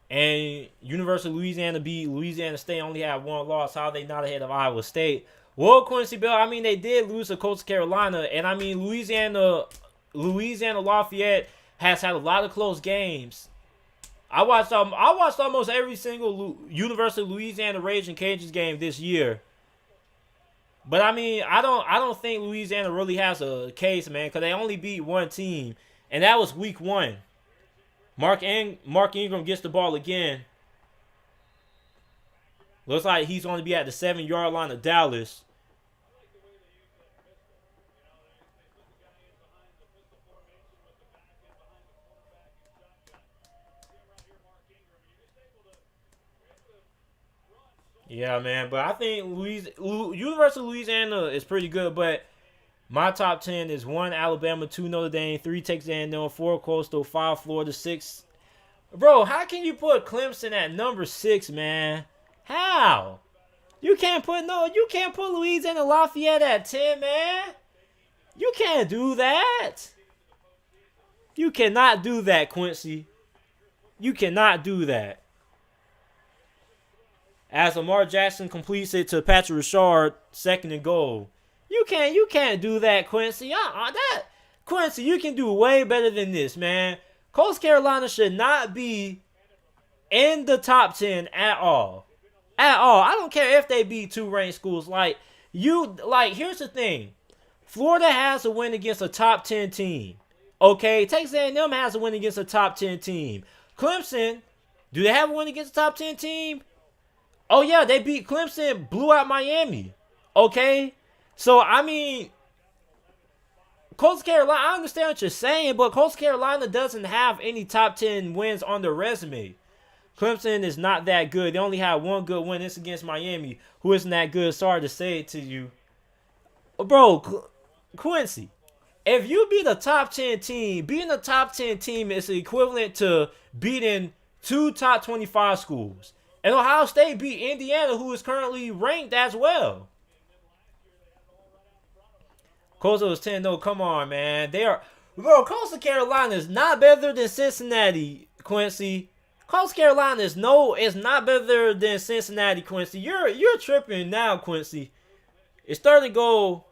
And University of Louisiana beat Louisiana State, only have 1 loss. How are they not ahead of Iowa State? Well, Quincy Bell, they did lose to Coastal Carolina. And Louisiana Lafayette has had a lot of close games. I watched almost every single University of Louisiana Raging Cajuns game this year. But I don't think Louisiana really has a case, man, because they only beat 1 team. And that was week 1. Mark Ingram gets the ball again. Looks like he's going to be at the 7-yard line of Dallas. Yeah, man, but I think University of Louisiana is pretty good, but my top 10 is 1 Alabama, 2 Notre Dame, 3 Texas A&M, 4 Coastal, 5 Florida, 6. Bro, how can you put Clemson at number 6, man? How? You can't put Louisiana Lafayette at 10, man. You can't do that. You cannot do that, Quincy. You cannot do that. As Lamar Jackson completes it to Patrick Ricard, 2nd and goal. You can't do that, Quincy. Quincy, you can do way better than this, man. Coastal Carolina should not be in the top 10 at all. At all. I don't care if they beat 2 ranked schools. Like, Here's the thing. Florida has a win against a top 10 team. Okay, Texas A&M has a win against a top 10 team. Clemson, do they have a win against a top 10 team? Oh yeah, they beat Clemson, blew out Miami. Okay? So I mean, Coastal Carolina, I understand what you're saying, but Coastal Carolina doesn't have any top 10 wins on their resume. Clemson is not that good. They only have one good win. It's against Miami, who isn't that good. Sorry to say it to you. Bro, Quincy, if you beat a top 10 team, beating a top 10 team is equivalent to beating two top 25 schools. And Ohio State beat Indiana, who is currently ranked as well. Coastal is 10-0. Come on, man. Coastal Carolina is not better than Cincinnati, Quincy. Coastal Carolina is not better than Cincinnati, Quincy. You're tripping now, Quincy. It's third and goal.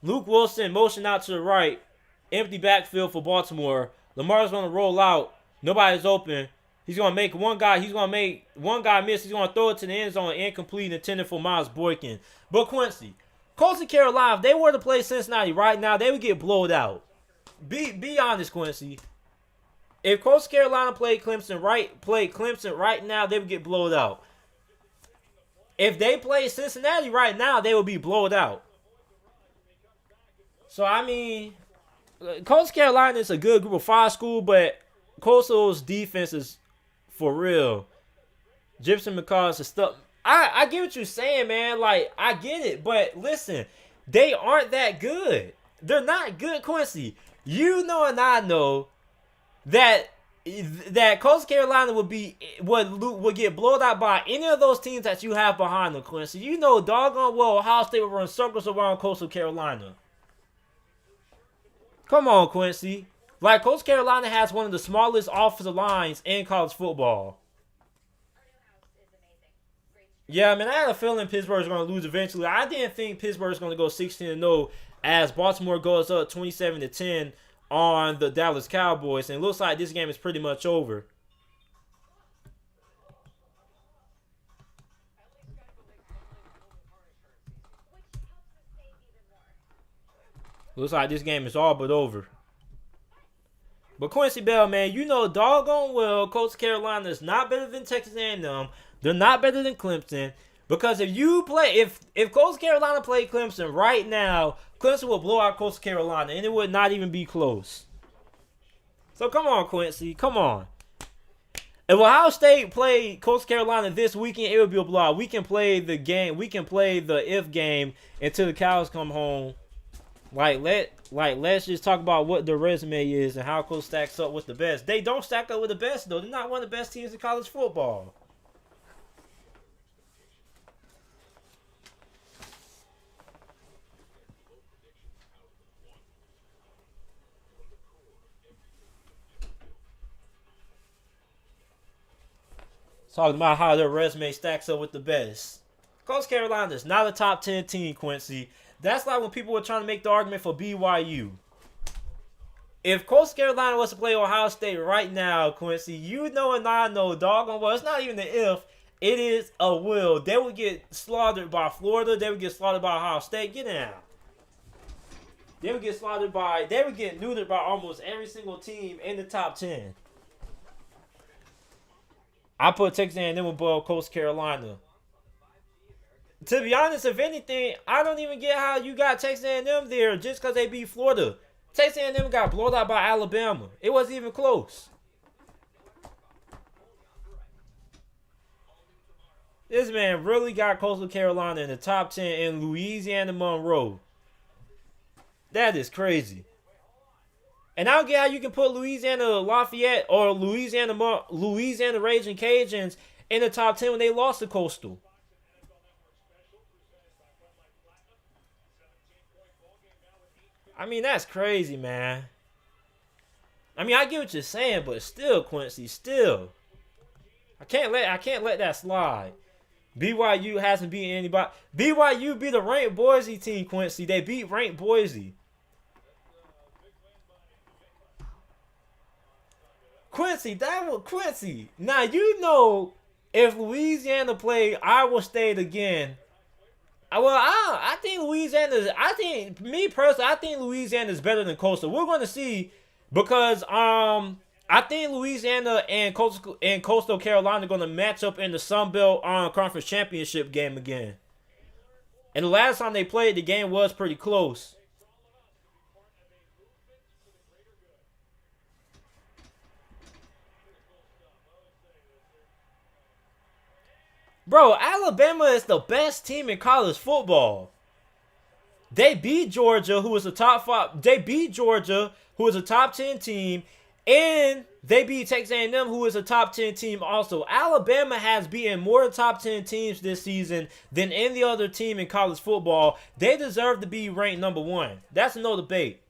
Luke Wilson motion out to the right. Empty backfield for Baltimore. Lamar's going to roll out. Nobody's open. He's going to make one guy. He's going to make one guy miss. He's going to throw it to the end zone. Incomplete, intended for Miles Boykin. But Quincy, Coastal Carolina, if they were to play Cincinnati right now, they would get blowed out. Be honest, Quincy. If Coastal Carolina played Clemson right now, they would get blowed out. If they played Cincinnati right now, they would be blowed out. So, I mean, Coastal Carolina is a good group of five school, but Coastal's defense is for real. Gibson McCall is stuff. I get what you're saying, man. Like, I get it. But listen, they aren't that good. They're not good, Quincy. You know and I know that Coastal Carolina would get blown out by any of those teams that you have behind them, Quincy. You know doggone well Ohio State will run circles around Coastal Carolina. Come on, Quincy. Like, Coastal Carolina has one of the smallest offensive lines in college football. Yeah, I mean, I had a feeling Pittsburgh's going to lose eventually. I didn't think Pittsburgh's going to go 16-0 as Baltimore goes up 27-10 on the Dallas Cowboys. And it looks like this game is pretty much over. Looks like this game is all but over. But Quincy Bell, man, you know doggone well Coastal Carolina is not better than Texas A&M. They're not better than Clemson. Because if Coastal Carolina played Clemson right now, Clemson will blow out Coastal Carolina, and it would not even be close. So come on, Quincy. Come on. If Ohio State played Coastal Carolina this weekend, it would be a blowout. We can play the game. We can play the if game until the cows come home. Let's just talk about what the resume is and how Coastal stacks up with the best. They don't stack up with the best, though. They're not one of the best teams in college football. Talking about how their resume stacks up with the best. Coastal Carolina is not a top 10 team, Quincy. That's like when people were trying to make the argument for BYU. If Coastal Carolina was to play Ohio State right now, Quincy, you know and I know, doggone well, it's not even an if, it is a will. They would get slaughtered by Florida. They would get slaughtered by Ohio State. Get out. They would get neutered by almost every single team in the top 10. I put Texas A&M above Coastal Carolina. To be honest, if anything, I don't even get how you got Texas A&M there just because they beat Florida. Texas A&M got blown out by Alabama. It wasn't even close. This man really got Coastal Carolina in the top 10 in Louisiana Monroe. That is crazy. And I don't get how you can put Louisiana Lafayette or Louisiana Raging Cajuns in the top 10 when they lost to Coastal. I mean, that's crazy, man. I mean, I get what you're saying, but still, Quincy, still. I can't let that slide. BYU hasn't beaten anybody. BYU beat a ranked Boise team, Quincy. They beat ranked Boise. Quincy. Now, you know, if Louisiana played Iowa State again, I think Louisiana. I think me personally, I think Louisiana is better than Coastal. We're going to see because I think Louisiana and Coastal Carolina are going to match up in the Sun Belt Conference Championship game again. And the last time they played, the game was pretty close. Bro, Alabama is the best team in college football. They beat Georgia, who was a top five. They beat Georgia, who was a top 10 team, and they beat Texas A&M, who is a top 10 team also. Alabama has beaten more top 10 teams this season than any other team in college football. They deserve to be ranked number one. That's no debate.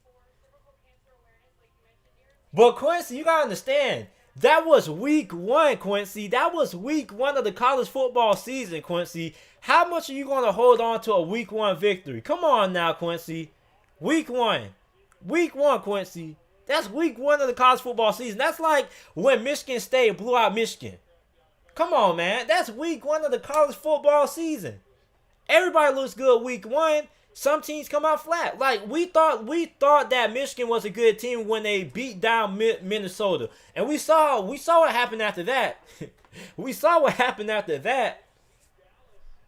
But Quincy, you gotta understand, that was week one, Quincy. That was week one of the college football season, Quincy. How much are you gonna hold on to a week one victory? Come on now, Quincy. Week one. Week one, Quincy. That's week one of the college football season. That's like when Michigan State blew out Michigan. Come on, man. That's week one of the college football season. Everybody looks good week one. Some teams come out flat. Like we thought that Michigan was a good team when they beat down Minnesota, and we saw what happened after that. We saw what happened after that.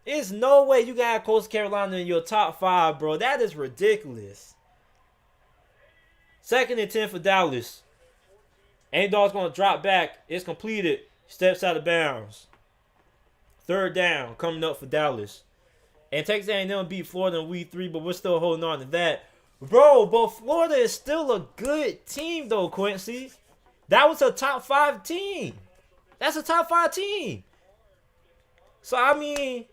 There's no way you got Coastal Carolina in your top five, bro. That is ridiculous. 2nd and 10 for Dallas. A-Dog's going to drop back. It's completed. Steps out of bounds. 3rd down coming up for Dallas. And Texas A&M beat Florida in week 3, but we're still holding on to that. Bro, but Florida is still a good team, though, Quincy. That was a top 5 team. That's a top 5 team. So, I mean,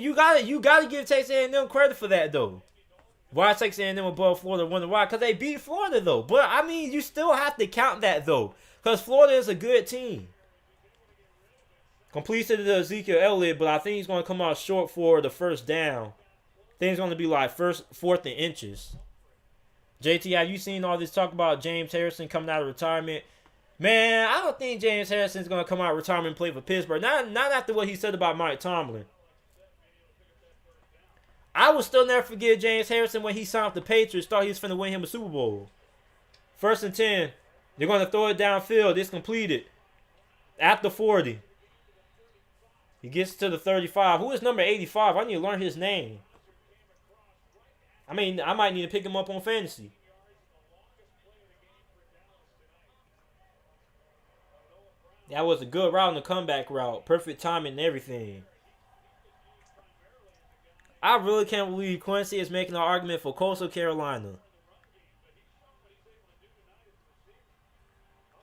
you gotta give Texas A&M credit for that, though. Why Texas A&M above Florida? Wonder why? Because they beat Florida, though. But, I mean, you still have to count that, though. Because Florida is a good team. Completed to Ezekiel Elliott, but I think he's going to come out short for the 1st down. I think it's going to be like 4th and inches. JT, have you seen all this talk about James Harrison coming out of retirement? Man, I don't think James Harrison's going to come out of retirement and play for Pittsburgh. Not after what he said about Mike Tomlin. I will still never forget James Harrison when he signed with the Patriots. Thought he was finna win him a Super Bowl. 1st and 10. They're going to throw it downfield. It's completed. At the 40. He gets to the 35. Who is number 85? I need to learn his name. I mean, I might need to pick him up on fantasy. That was a good route and a comeback route. Perfect timing and everything. I really can't believe Quincy is making an argument for Coastal Carolina.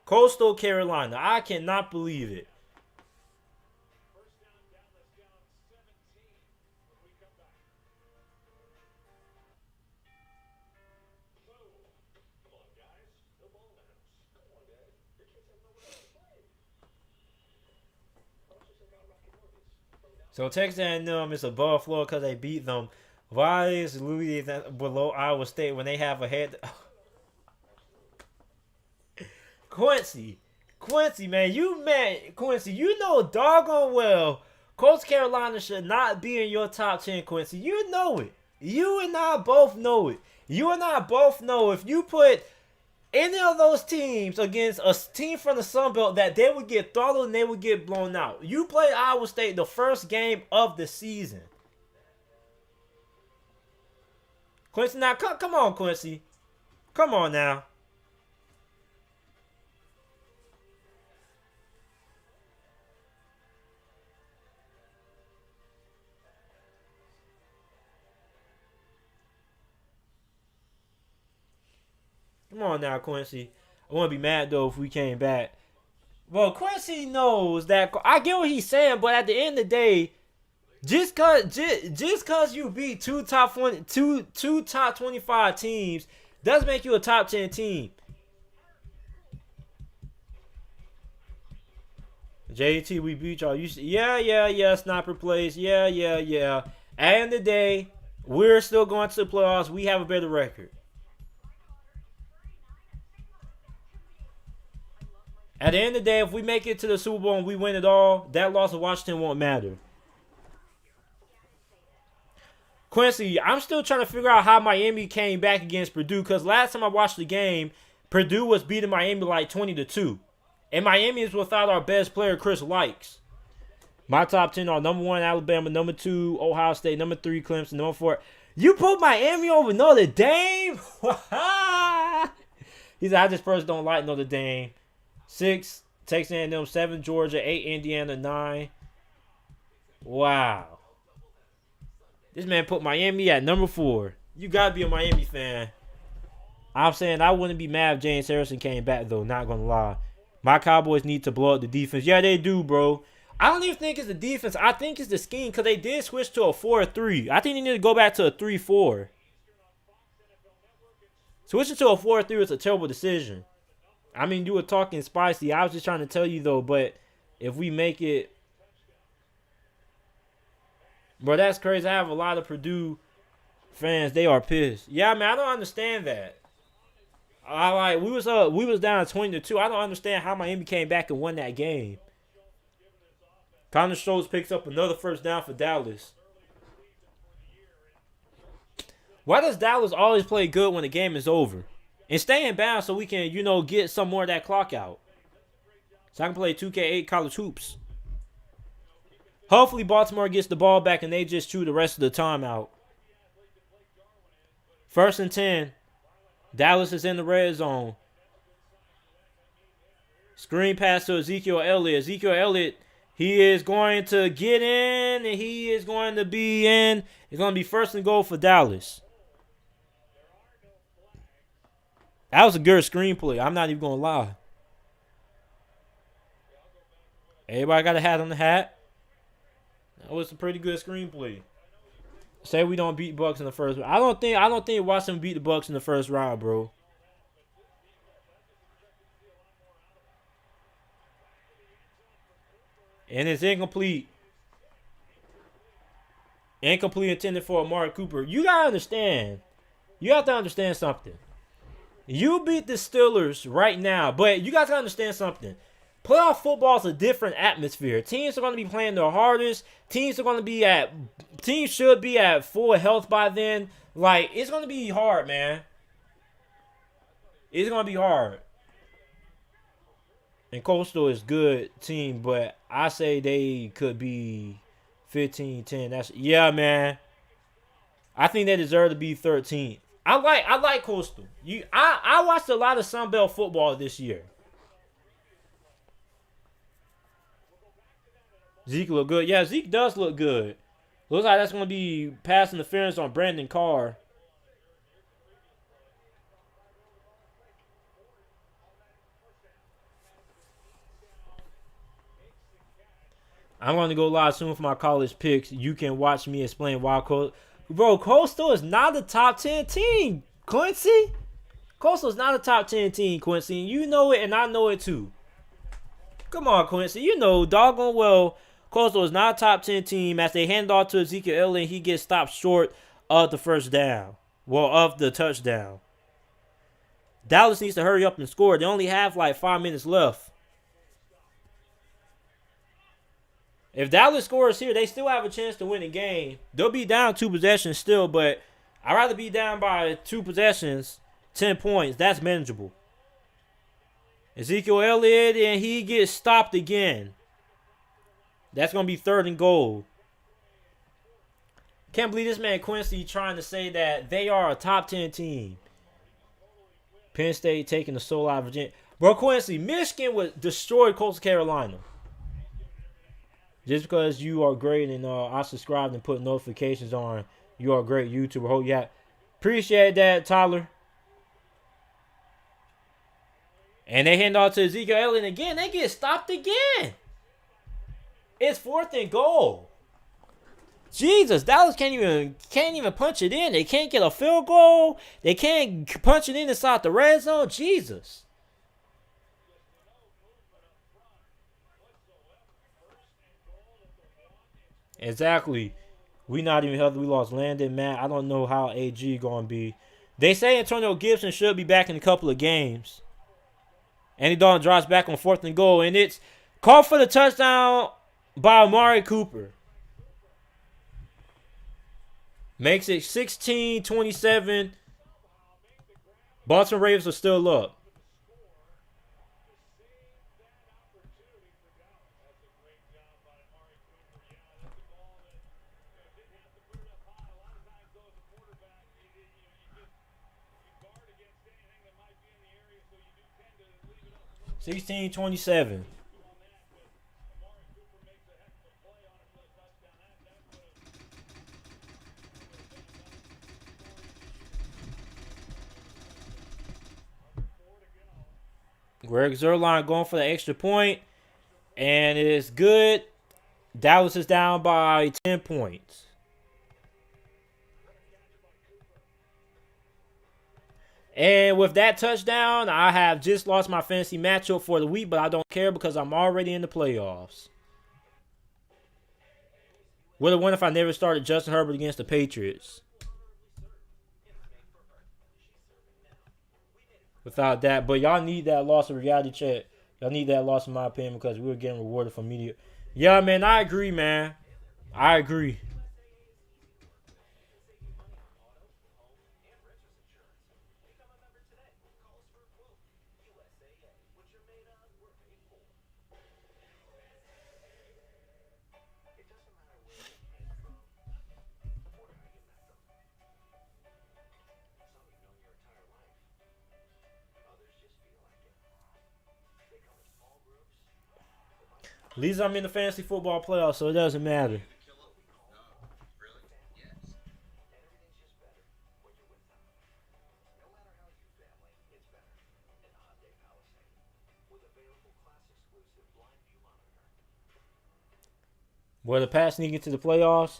Coastal Carolina. I cannot believe it. So Texas A&M is above Florida because they beat them. Why is Louisiana below Iowa State when they have a head? Quincy, Quincy, you know doggone well Coastal Carolina should not be in your top 10, Quincy. You know it. You and I both know it. You and I both know if you put any of those teams against a team from the Sun Belt that they would get throttled and they would get blown out. You play Iowa State the first game of the season. Quincy, now come on, Quincy. Come on now. Come on now, Quincy. I wouldn't be mad, though, if we came back. Well, Quincy knows that. I get what he's saying, but at the end of the day, just cause you beat two top 25 teams doesn't make you a top 10 team. JT, we beat y'all. Yeah. Sniper plays. Yeah. At the end of the day, we're still going to the playoffs. We have a better record. At the end of the day, if we make it to the Super Bowl and we win it all, that loss of Washington won't matter. Quincy, I'm still trying to figure out how Miami came back against Purdue because last time I watched the game, Purdue was beating Miami like 20-2. And Miami is without our best player, Chris Likes. My top 10 are number 1, Alabama, number 2, Ohio State, number 3, Clemson, number 4. You put Miami over Notre Dame? He said, I just first don't like Notre Dame. 6, Texas A&M, 7, Georgia, 8, Indiana, 9. Wow. This man put Miami at number 4. You got to be a Miami fan. I'm saying I wouldn't be mad if James Harrison came back, though. Not going to lie. My Cowboys need to blow up the defense. Yeah, they do, bro. I don't even think it's the defense. I think it's the scheme because they did switch to a 4-3. I think they need to go back to a 3-4. Switching to a 4-3 was a terrible decision. I mean, you were talking spicy. I was just trying to tell you, though, but if we make it... Bro, that's crazy. I have a lot of Purdue fans. They are pissed. Yeah, I mean, I don't understand that. We was down 20-2. I don't understand how Miami came back and won that game. Connor Schultz picks up another first down for Dallas. Why does Dallas always play good when the game is over? And stay in bounds so we can, get some more of that clock out. So I can play 2K8 college hoops. Hopefully Baltimore gets the ball back and they just chew the rest of the time out. 1st and 10. Dallas is in the red zone. Screen pass to Ezekiel Elliott. Ezekiel Elliott, he is going to get in and he is going to be in. It's going to be 1st and goal for Dallas. That was a good screenplay. I'm not even going to lie. Everybody got a hat on the hat. That was a pretty good screenplay. Say we don't beat Bucks in the first round. I don't think Washington beat the Bucks in the first round, bro. And it's incomplete. Incomplete intended for Amari Cooper. You gotta understand. You have to understand something. You beat the Steelers right now, but you guys gotta understand something. Playoff football is a different atmosphere. Teams are going to be playing their hardest. Teams should be at full health by then. Like, it's going to be hard, man. It's going to be hard. And Coastal is a good team, but I say they could be 15-10. Yeah, man. I think they deserve to be 13th. I like Coastal. I watched a lot of Sun Belt football this year. Zeke look good. Yeah, Zeke does look good. Looks like that's going to be pass interference on Brandon Carr. I'm going to go live soon for my college picks. You can watch me explain why Coastal is not a top 10 team, Quincy. Coastal is not a top 10 team, Quincy. You know it, and I know it too. Come on, Quincy. You know doggone well Coastal is not a top 10 team. As they hand off to Ezekiel Elliott, he gets stopped short of the first down. Well, of the touchdown. Dallas needs to hurry up and score. They only have like 5 minutes left. If Dallas scores here, they still have a chance to win the game. They'll be down 2 possessions still, but I'd rather be down by 2 possessions, 10 points. That's manageable. Ezekiel Elliott, and he gets stopped again. That's going to be 3rd and goal. Can't believe this man Quincy trying to say that they are a top 10 team. Penn State taking the soul out of Virginia. Bro, Quincy, Michigan would destroy Coastal Carolina. Just because you are great and I subscribed and put notifications on, you are a great YouTuber. Hope you have. Appreciate that, Tyler. And they hand off to Ezekiel Elliott again. They get stopped again. It's 4th and goal. Jesus, Dallas can't even punch it in. They can't get a field goal. They can't punch it in inside the red zone. Jesus. Exactly. We not even healthy. We lost Landon, Matt. I don't know how AG going to be. They say Antonio Gibson should be back in a couple of games. Andy Dalton drops back on 4th and goal. And it's called for the touchdown by Amari Cooper. Makes it 16-27. Baltimore Ravens are still up. Sixteen 27. Greg Zerline going for the extra point, and it is good. Dallas is down by 10 points. And with that touchdown, I have just lost my fantasy matchup for the week, but I don't care because I'm already in the playoffs. Would have won if I never started Justin Herbert against the Patriots. Without that, but y'all need that loss of reality check. Y'all need that loss in my opinion because we were getting rewarded for media. Yeah, man, I agree, man. I agree. At least I'm in the fantasy football playoffs, so it doesn't matter. Will the Pats sneak into the playoffs?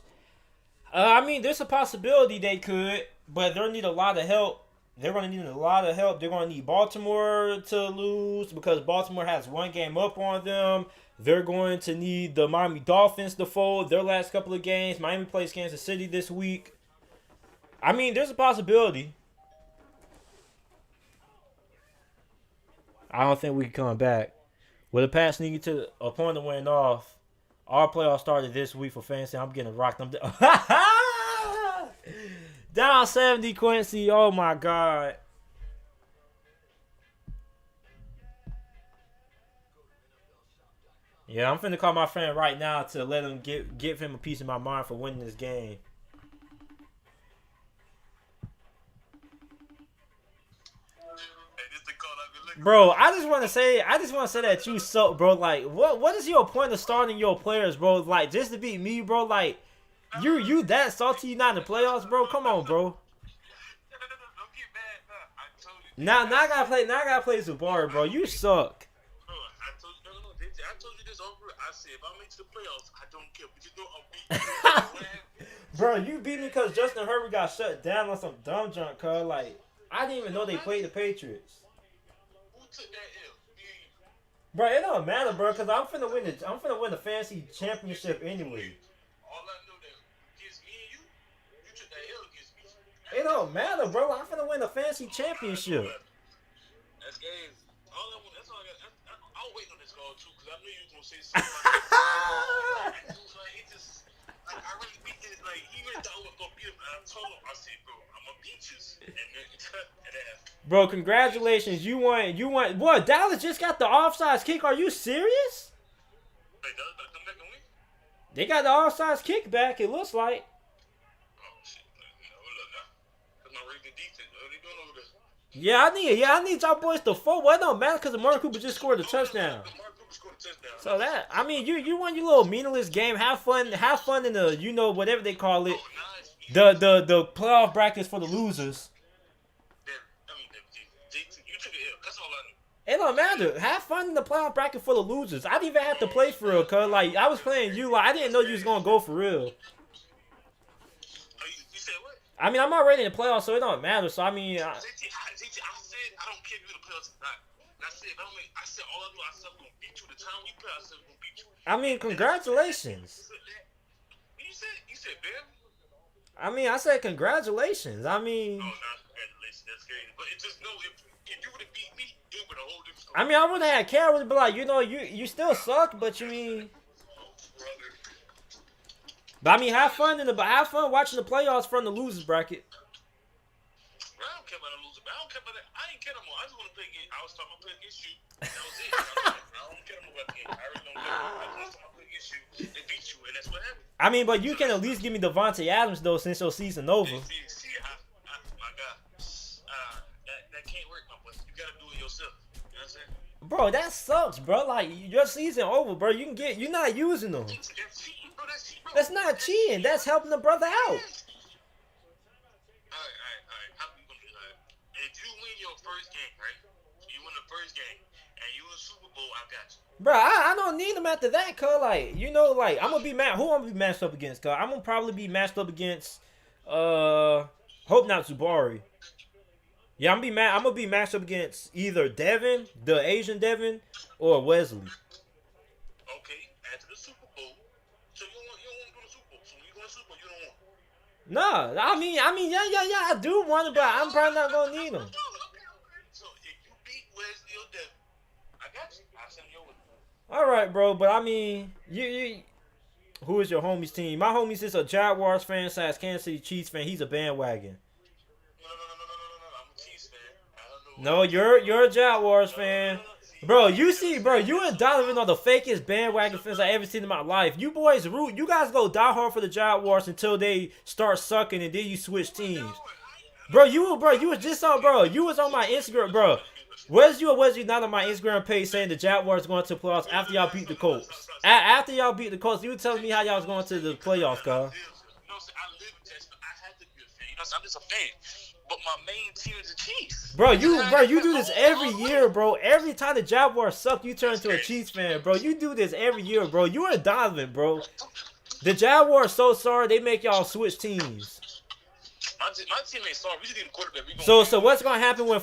I mean, there's a possibility they could, but they'll need a lot of help. They're going to need a lot of help. They're going to need Baltimore to lose because Baltimore has one game up on them. They're going to need the Miami Dolphins to fold their last couple of games. Miami plays Kansas City this week. I mean, there's a possibility. I don't think we can come back. With the Pats sneaking to a point to win off, our playoffs started this week for fantasy. I'm getting rocked. I'm down 70, Quincy. Oh, my God. Yeah, I'm finna call my friend right now to let him give him a piece of my mind for winning this game. Bro, I just want to say that you suck, bro. Like, what is your point of starting your players, bro? Like, just to beat me, bro. Like, you that salty, you not in the playoffs, bro? Come on, bro. Now I gotta play Zubar, bro. You suck. I told you this over. I said if I make the playoffs, I don't care. We just know I'm beating. Bro, you beat me because Justin Herbert got shut down on some dumb junk, cuz. Like, I didn't even know they played the Patriots. Who took that L? Bro, it don't matter, bro, because I'm finna win the fantasy championship anyway. All I know that against me and you took that L against me. It don't matter, bro. I'm finna win the fantasy championship. That's games. That's all I got. I'll wait on this call too, because I knew you were gonna say something. Like, I really beat it. Like, he really thought I was gonna beat him. And I told him, I said, bro, I'm gonna beat you. Bro, congratulations. You won. What? Dallas just got the offsides kick. Are you serious? Hey, Dallas better come back and win. They got the offsides kick back, it looks like. Oh, shit. Look now. That's my Ravens defense. What are they doing over there? I need y'all boys to fold. Well, it don't matter because Amari Cooper just scored a touchdown. So that, I mean, you won your little meaningless game. Have fun in the, whatever they call it, the playoff brackets for the losers. It don't matter. Have fun in the playoff bracket for the losers. I didn't even have to play for real, cuz like I was playing you. Like I didn't know you was gonna go for real. You said what? I mean, I'm already in the playoffs, so it don't matter. So I mean, I said I don't care if you're in the playoffs or not. I said all I do. I said I'm gonna beat you. The time we play, I said I'm gonna beat you. I mean, congratulations. You said Ben? I mean, I said congratulations. I mean. Oh, not congratulations. That's great. But just know if you would have beat me, it would have whole different story. I mean, I wouldn't have care. I would be like, you still suck, but you mean. But I mean, have fun watching the playoffs from the losers bracket. Bro, I don't care about the loser. I don't care about that. I ain't care no more. I just want to play against. I was talking about playing against you. That was it. I don't care no more about the game. I really don't care. I just want to play against you. They beat you, and that's what happened. I mean, but you can at least give me Devontae Adams though, since your season over. My God, that can't work, my boy. You gotta do it yourself. You know what I'm saying? Bro, that sucks, bro. Like your season over, bro. You're not using them. That's cheating, bro. That's cheating, bro. That's not cheating. That's helping the brother out. All right. How we gonna do that? If you win your first game, right? You win the first game, and you win the Super Bowl, I got you. Bro, I don't need him after that, cuz. Like, you know, like, I'm gonna be mad. Who I'm gonna be matched up against, cuz? I'm gonna probably be matched up against, hope not Zubari. Yeah, I'm gonna be matched up against either Devin, the Asian Devin, or Wesley. Okay, after the Super Bowl, so you don't want to go to the Super Bowl. So when you go to the Super Bowl, you don't want. Nah, I mean, yeah, I do want it, but I'm probably not gonna need him. Okay. So if you beat Wesley or Devin, I got you. I'll send you over. All right, bro, but I mean, you who is your homies team? My homies is a Jaguars fan, / Kansas City Chiefs fan. He's a bandwagon. No. I'm a Chiefs fan. I don't know. No, you're a Jaguars fan. Bro, you and Donovan are the fakest bandwagon fans I ever seen in my life. You boys you guys go die hard for the Jaguars until they start sucking and then you switch teams. Bro, you was just on, bro. You was on my Instagram, bro. Was you not on my Instagram page saying the Jaguars going to the playoffs after y'all beat the Colts? After y'all beat the Colts, you were telling me how y'all was going to the playoffs, cuz. I live in Texas. I had to be a fan. You know, I'm just a fan. But my main team is the Chiefs. Bro, you do this every year, bro. Every time the Jaguars suck, you turn into a Chiefs fan, bro. You do this every year, bro. You and Donovan, bro. The Jaguars so sorry they make y'all switch teams. My team ain't sorry. We just need a quarterback. So what's gonna happen when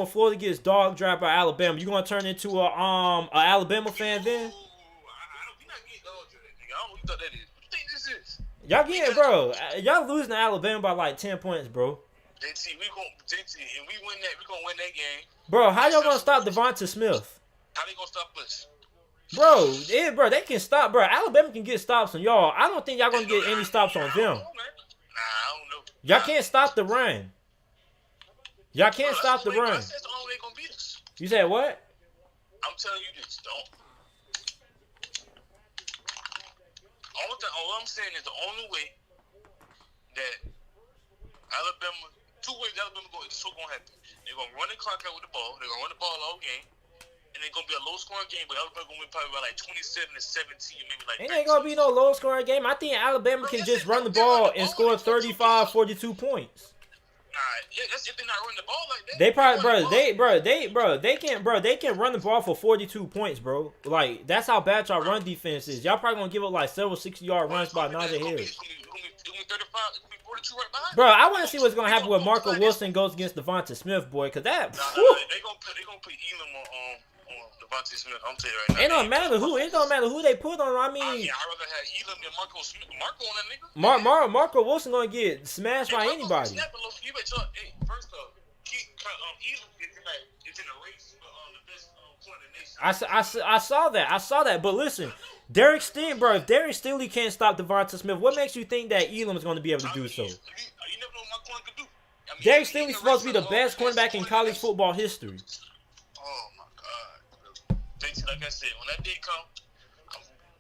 Florida gets dog dragged by Alabama? You gonna turn into a Alabama fan then? We're not getting dog dragged, nigga. I don't know what you thought that is. What you think this is? Y'all getting, bro. Y'all losing to Alabama by like 10 points, bro. JT, and we win that. We gonna win that game. Bro, how y'all gonna stop Devonta Smith? How they gonna stop us? Bro, they can stop, bro. Alabama can get stops on y'all. I don't think y'all gonna get any stops on them. I don't know. Y'all can't stop the run. Y'all can't stop the run. That's the only way they gonna beat us. You said what? I'm telling you this. Don't. All I'm saying is the only way that Alabama, two ways Alabama it's so gonna happen. They're gonna run the clock out with the ball. They're gonna run the ball all game. And it's gonna be a low scoring game, but Alabama gonna win probably by like 27-17, maybe like. It ain't gonna be no low scoring game. I think Alabama can just run the ball and score 35, 42 points. Yeah, that's if they're not running the ball like that. They can run the ball for 42 points, bro. Like that's how bad y'all run defense is. Y'all probably gonna give up like several 60-yard runs by Najee Harris. Bro, I want to see what's gonna happen when Marco Wilson goes against Devonta Smith, boy, cause that. They gonna put Elam on Devonta Smith. I'm telling you right now. It don't matter who they put on. I mean, I'd rather have Elam than Marco Smith. Marco on that nigga. Marco Wilson gonna get smashed by anybody. First off, Elam is in a race for the best corner in the nation. I saw that. But listen, Derek Stingley, bro. If Derek Stingley can't stop Devonta Smith, what makes you think that Elam is going to be able to do so? You never know what my corner can do. Derek Stingley's supposed to be the best cornerback in college football history. Oh my God, like I said, when that day come,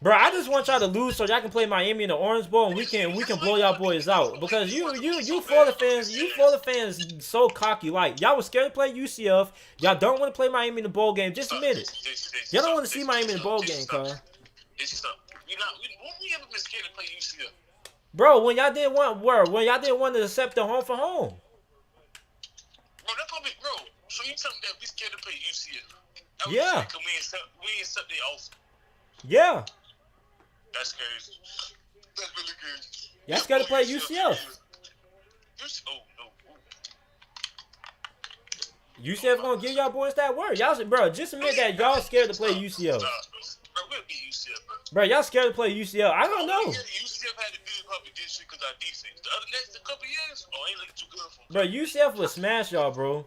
bro, I just want y'all to lose so y'all can play Miami in the Orange Bowl and we can blow y'all boys out. Because you Florida fans so cocky. Like y'all was scared to play UCF. Y'all don't want to play Miami in the bowl game. Just admit it. Y'all don't want to see Miami in the bowl game, cuz. We ever been scared to play UCF? Bro, when y'all didn't want to accept the home for home. Bro, that's gonna be, bro. So you tell me that we scared to play UCF? Yeah. We ain't accept the offer. Yeah. That's crazy. That's really crazy. Y'all scared to play UCF. UCF gonna give y'all boys that word. Y'all, bro, just admit that y'all scared to play UCF. Bro, we'll beat UCF, bro. Bro, y'all scared to play UCF. I don't know. UCF had to beat the public this year because our defense. The other next couple years, ain't looking too good for them. Bro, UCF would smash y'all, bro.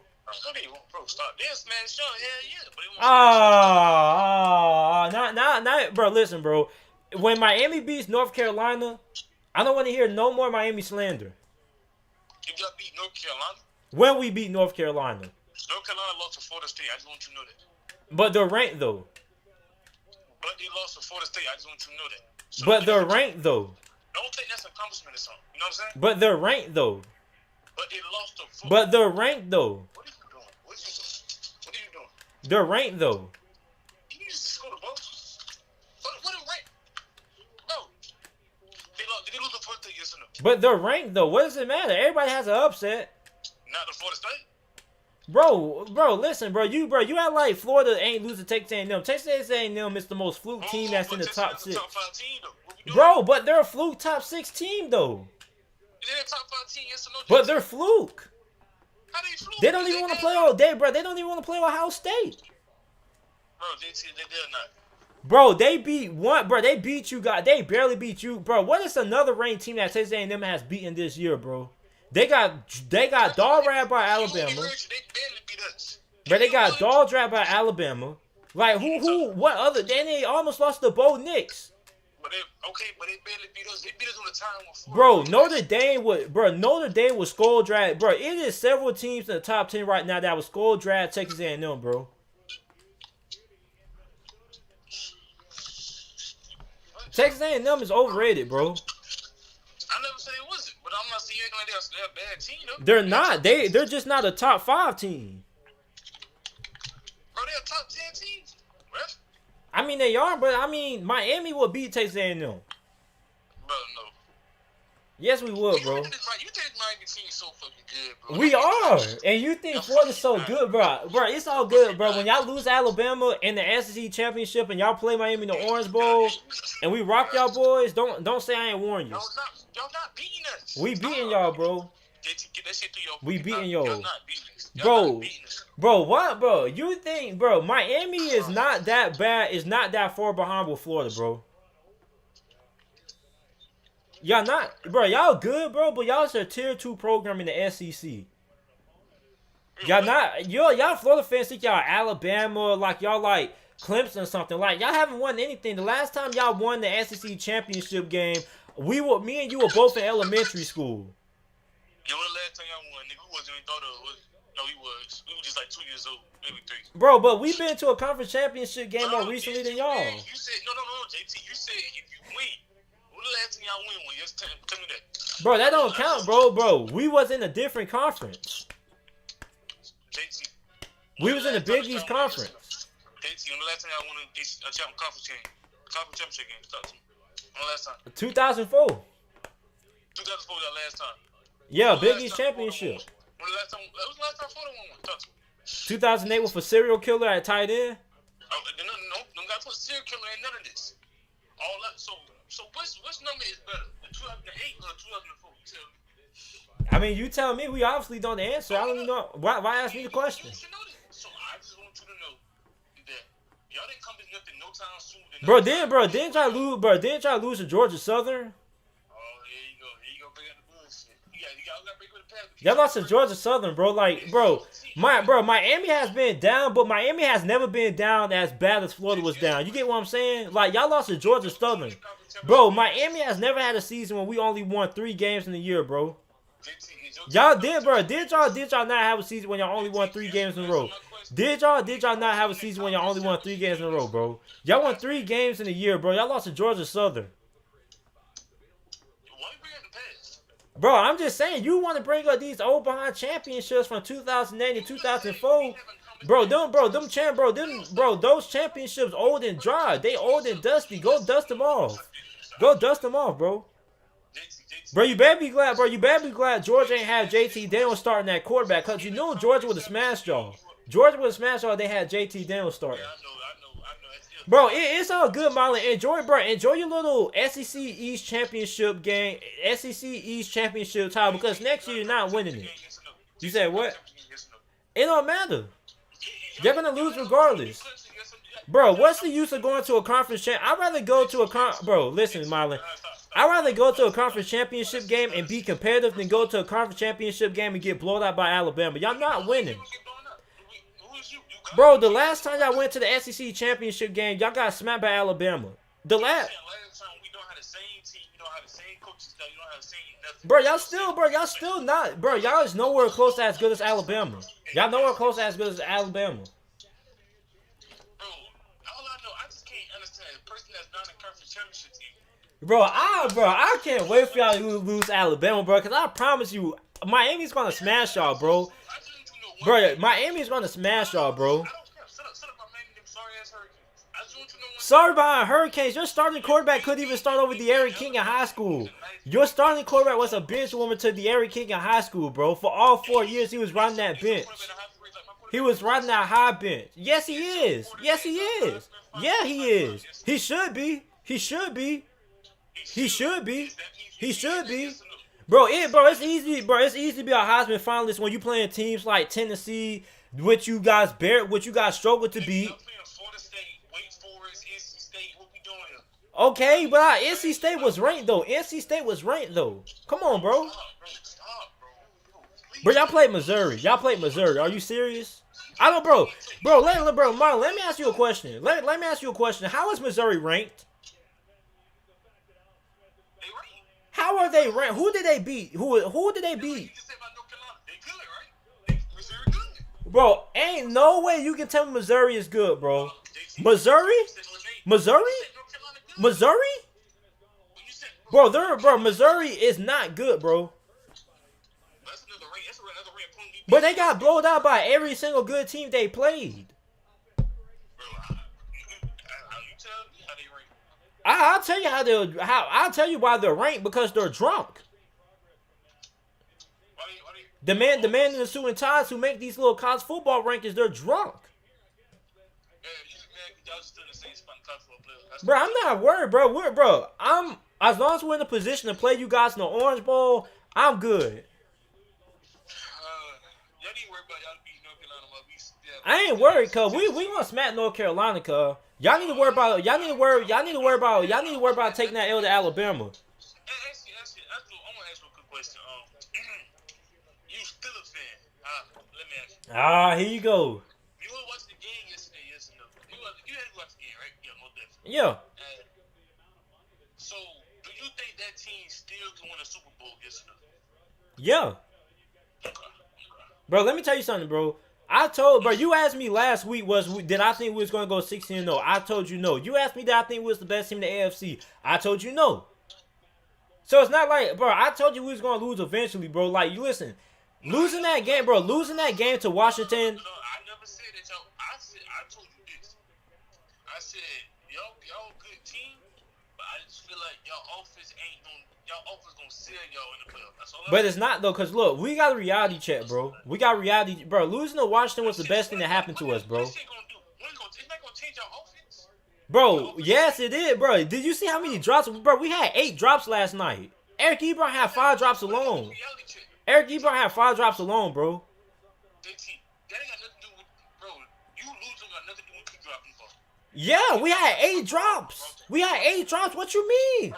Bro, stop. They'll smash y'all, hell yeah. But not, bro, listen, bro. When Miami beats North Carolina, I don't want to hear no more Miami slander. If y'all beat North Carolina, When we beat North Carolina. North Carolina lost to Florida State. I just want you to know that. But they're ranked though. But they lost to Florida State. I just want you to know that. So But they're ranked though. don't think that's an accomplishment or something. You know what I'm saying? But they're ranked though. But they lost to Florida. But they're ranked though. What are you doing? What are you doing? What are you doing? They're ranked though. You need to score the ball. What a rank? No. Did they lose to Florida State? Yes or no? But they're ranked though. What does it matter? Everybody has an upset. Not the Florida State. Bro, listen, bro, you act like Florida ain't losing to Texas A&M. Texas A&M is the most fluke team that's in the top 6. Top 5 team, though. Bro, but they're a fluke top 6 team though. They're a top 5 team, yes or no? But they're fluke. How they fluke? They don't even want to play all day, bro. They don't even want to play Ohio State. Bro, they did not. Bro, they beat you guys. They barely beat you, bro. What is another ranked team that Texas A&M has beaten this year, bro? They got dog dragged by Alabama. They barely beat us. But they got dog dragged by Alabama. Like what other? They almost lost to Bo Nix. But they barely beat us. They beat us on the time. Bro, Notre Dame was skull drag. Bro, it is several teams in the top 10 right now that was skull drag Texas A&M, bro. Texas A&M is overrated, bro. I never said it wasn't, but I'm not saying like they're a bad team, though. They're not. They're just not a top 5 team. Bro, they're a top 10 team, bro. I mean, they are, but I mean, Miami will beat Texas A&M. Bro, no. Yes, we will, bro. You think Miami team so fucking good, bro? We are, and you think Florida's so good, bro? Bro, it's all good, bro. When y'all lose Alabama in the SEC championship and y'all play Miami in the Orange Bowl, and we rock y'all boys, don't say I ain't warn you. Y'all not beating us. We beating y'all, bro. Get that shit through your We beating y'all. Y'all not beating us. Y'all not beating us. Bro, what, bro? You think, bro? Miami is not that bad. It's not that far behind with Florida, bro. Y'all not, bro. Y'all good, bro, but y'all is a tier 2 program in the SEC. Y'all not, y'all Florida fans think y'all Alabama, like y'all like Clemson or something. Like y'all haven't won anything. The last time y'all won the SEC championship game, me and you were both in elementary school. Yeah, when the last time y'all won, nigga, we wasn't even thought of it. No, we was. We were just like 2 years old, maybe 3. Bro, but we've been to a conference championship game more recently than y'all. You said no, JT. You said if you win. When the last time y'all win one? Just tell me that. Bro, that don't count, bro. We was in a different conference. JT. We was in the Big East conference. JT, when the last time y'all won a conference championship game? Talk to me. When the last time? 2004. 2004 was our last time. Yeah, Big East championship. When the last time? That was the last time Florida won one. Talk to me. 2008 with a serial killer at tight end. No, don't got to put serial killer in none of this. All that. So which number is better, the 2008 or 2004? Tell me. I mean, you tell me. We obviously don't answer. I don't even know. Why ask me the question? You should know that. So I just want you to know that y'all didn't come to nothing no time soon. Didn't y'all lose to Georgia Southern? Oh, here you go, bring up the bullshit. Y'all got to break with the past. Y'all lost to Georgia Southern, bro. Like, Miami has been down, but Miami has never been down as bad as Florida was down. You get what I'm saying? Like, y'all lost to Georgia Southern. Bro, Miami has never had a season when we only won 3 games in a year, bro. Y'all did, bro. Did y'all not have a season when y'all only won 3 games in a row? Did y'all not have a season when y'all only won 3 games in a row, bro? Y'all won 3 games in a year, bro. Y'all lost to Georgia Southern. Bro, I'm just saying, you want to bring up these old behind championships from 2008 and 2004. Those championships old and dry. They old and dusty. Go dust them off. Bro. Bro, you better be glad Georgia ain't have JT Daniels starting that quarterback, because you know Georgia would have smashed y'all. They had JT Daniels starting. Bro, it's all good, Molly. Enjoy your little SEC East championship game, SEC East championship title, because next year you're not winning it. You said what? It don't matter. They're gonna lose regardless. Bro, what's the use of going to a conference I'd rather go to Bro, listen, Marlon. I'd rather go to a conference championship game and be competitive than go to a conference championship game and get blown out by Alabama. Y'all not winning. Bro, the last time y'all went to the SEC championship game, y'all got smacked by Alabama. The You know what I'm last, saying? Last time we don't have the same team, we don't have the same coaching style, you don't have the same nothing. bro, y'all still not, bro. Y'all is nowhere close to as good as Alabama. Y'all nowhere close to as good as Alabama. Bro, all I know, I just can't understand a person that's not in a conference championship team. Bro, I can't wait for y'all to lose Alabama, bro. Cause I promise you, Miami's gonna smash y'all, bro. I just want you to know one Bro, thing. Miami's gonna smash y'all, bro. I don't care. Set up my man, them sorry ass Hurricanes. I just want you to know one Sorry behind Hurricanes. Your starting quarterback couldn't even start over De'Aaron King in high school. Your starting quarterback was a bench woman to De'Aaron King in high school, bro. For all 4 years, he was riding that bench. He was riding that high bench. Yes, he is. Yes, he is. Yeah, he is. He should be. He should be. He should be. He should be. Bro, it's easy. Bro, it's easy to be a Heisman finalist when you playing teams like Tennessee, which you guys struggled to beat. Okay, but NC State was ranked though. NC State was ranked though. Come on, bro. Bro, y'all played Missouri. Y'all played Missouri. Are you serious? I don't, bro. Marlon, let me ask you a question. Let me ask you a question. How is Missouri ranked? How are they ranked? Who did they beat? Who did they beat? Bro, ain't no way you can tell me Missouri is good, bro. Missouri? Bro, Missouri is not good, bro. But they got blown out by every single good team they played. I'll tell you I'll tell you why they're ranked, because they're drunk. The man in the suit and ties who make these little college football rankings, they're drunk. Bro, I'm not worried, bro. I'm as long as we're in a position to play you guys in the Orange Bowl, I'm good. I ain't worried, cuz we gonna smack North Carolina, cuz. Y'all need to worry about taking that L to Alabama. Actually, I want to ask you a quick question. You still a fan? Let me ask you. Here you go. You want to watch the game yesterday, yes or no? You had to watch the game, right? Yeah, no definitely. Yeah. So, do you think that team still can win a Super Bowl, yes or no? Yeah. Okay. Bro, let me tell you something, bro. You asked me last week, did I think we was going to go 16-0? I told you no. You asked me, did I think we was the best team in the AFC? I told you no. So it's not like, bro, I told you we was going to lose eventually, bro. Like, you listen, losing that game to Washington. No, I never said that, y'all. I told you this. I said, y'all good team, but I just feel like y'all offense gonna sell y'all in the playoffs. That's all. But it's not though, cause look, we got a reality check, bro. Bro. Losing to Washington was the best thing that happened to us, bro. It's not gonna change our offense. Bro, yes, it did, bro. Did you see how many drops? Bro, we had 8 drops last night. Eric Ebron had 5 drops alone. Bro. That ain't got nothing to do with, bro. You losing got nothing to do with you dropping the ball. Yeah, we had 8 drops. What you mean?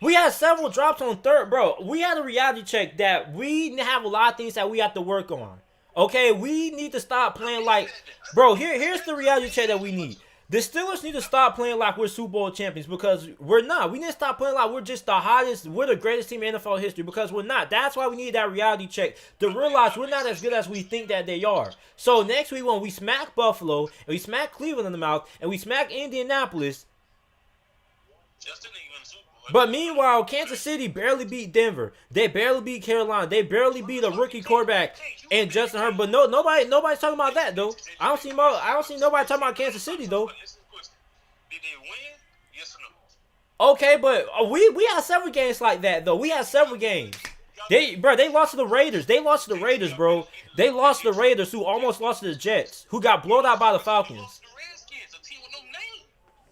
We had several drops on third, bro. We had a reality check that we have a lot of things that we have to work on. Okay, we need to stop playing like, bro. Here's the reality check that we need. The Steelers need to stop playing like we're Super Bowl champions, because we're not. We need to stop playing like we're just the hottest, we're the greatest team in NFL history, because we're not. That's why we need that reality check to realize we're not as good as we think that they are. So next week when we smack Buffalo, and we smack Cleveland in the mouth, and we smack Indianapolis. But meanwhile, Kansas City barely beat Denver. They barely beat Carolina. They barely beat a rookie quarterback and Justin Herbert. But nobody's talking about that though. I don't see nobody talking about Kansas City though. Did they win? Yes or no? Okay, but we had several games like that though. We had several games. They lost to the Raiders. They lost to the Raiders, bro. They lost to the Raiders, who almost lost to the Jets, who got blown out by the Falcons.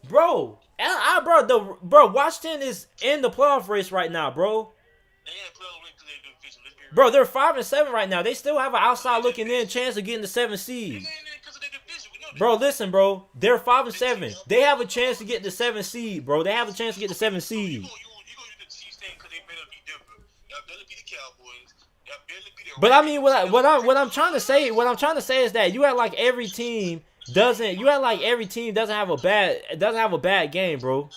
Bro. Washington is in the playoff race right now, bro. Bro, they're 5-7 right now. They still have an outside looking in chance of getting the 7th seed. Bro, listen, bro. They're 5-7. They have a chance to get the 7th seed, bro. They have a chance to get the 7th seed. But I mean, what I'm trying to say is that you had like every team doesn't. You act like every team doesn't have a bad game, bro.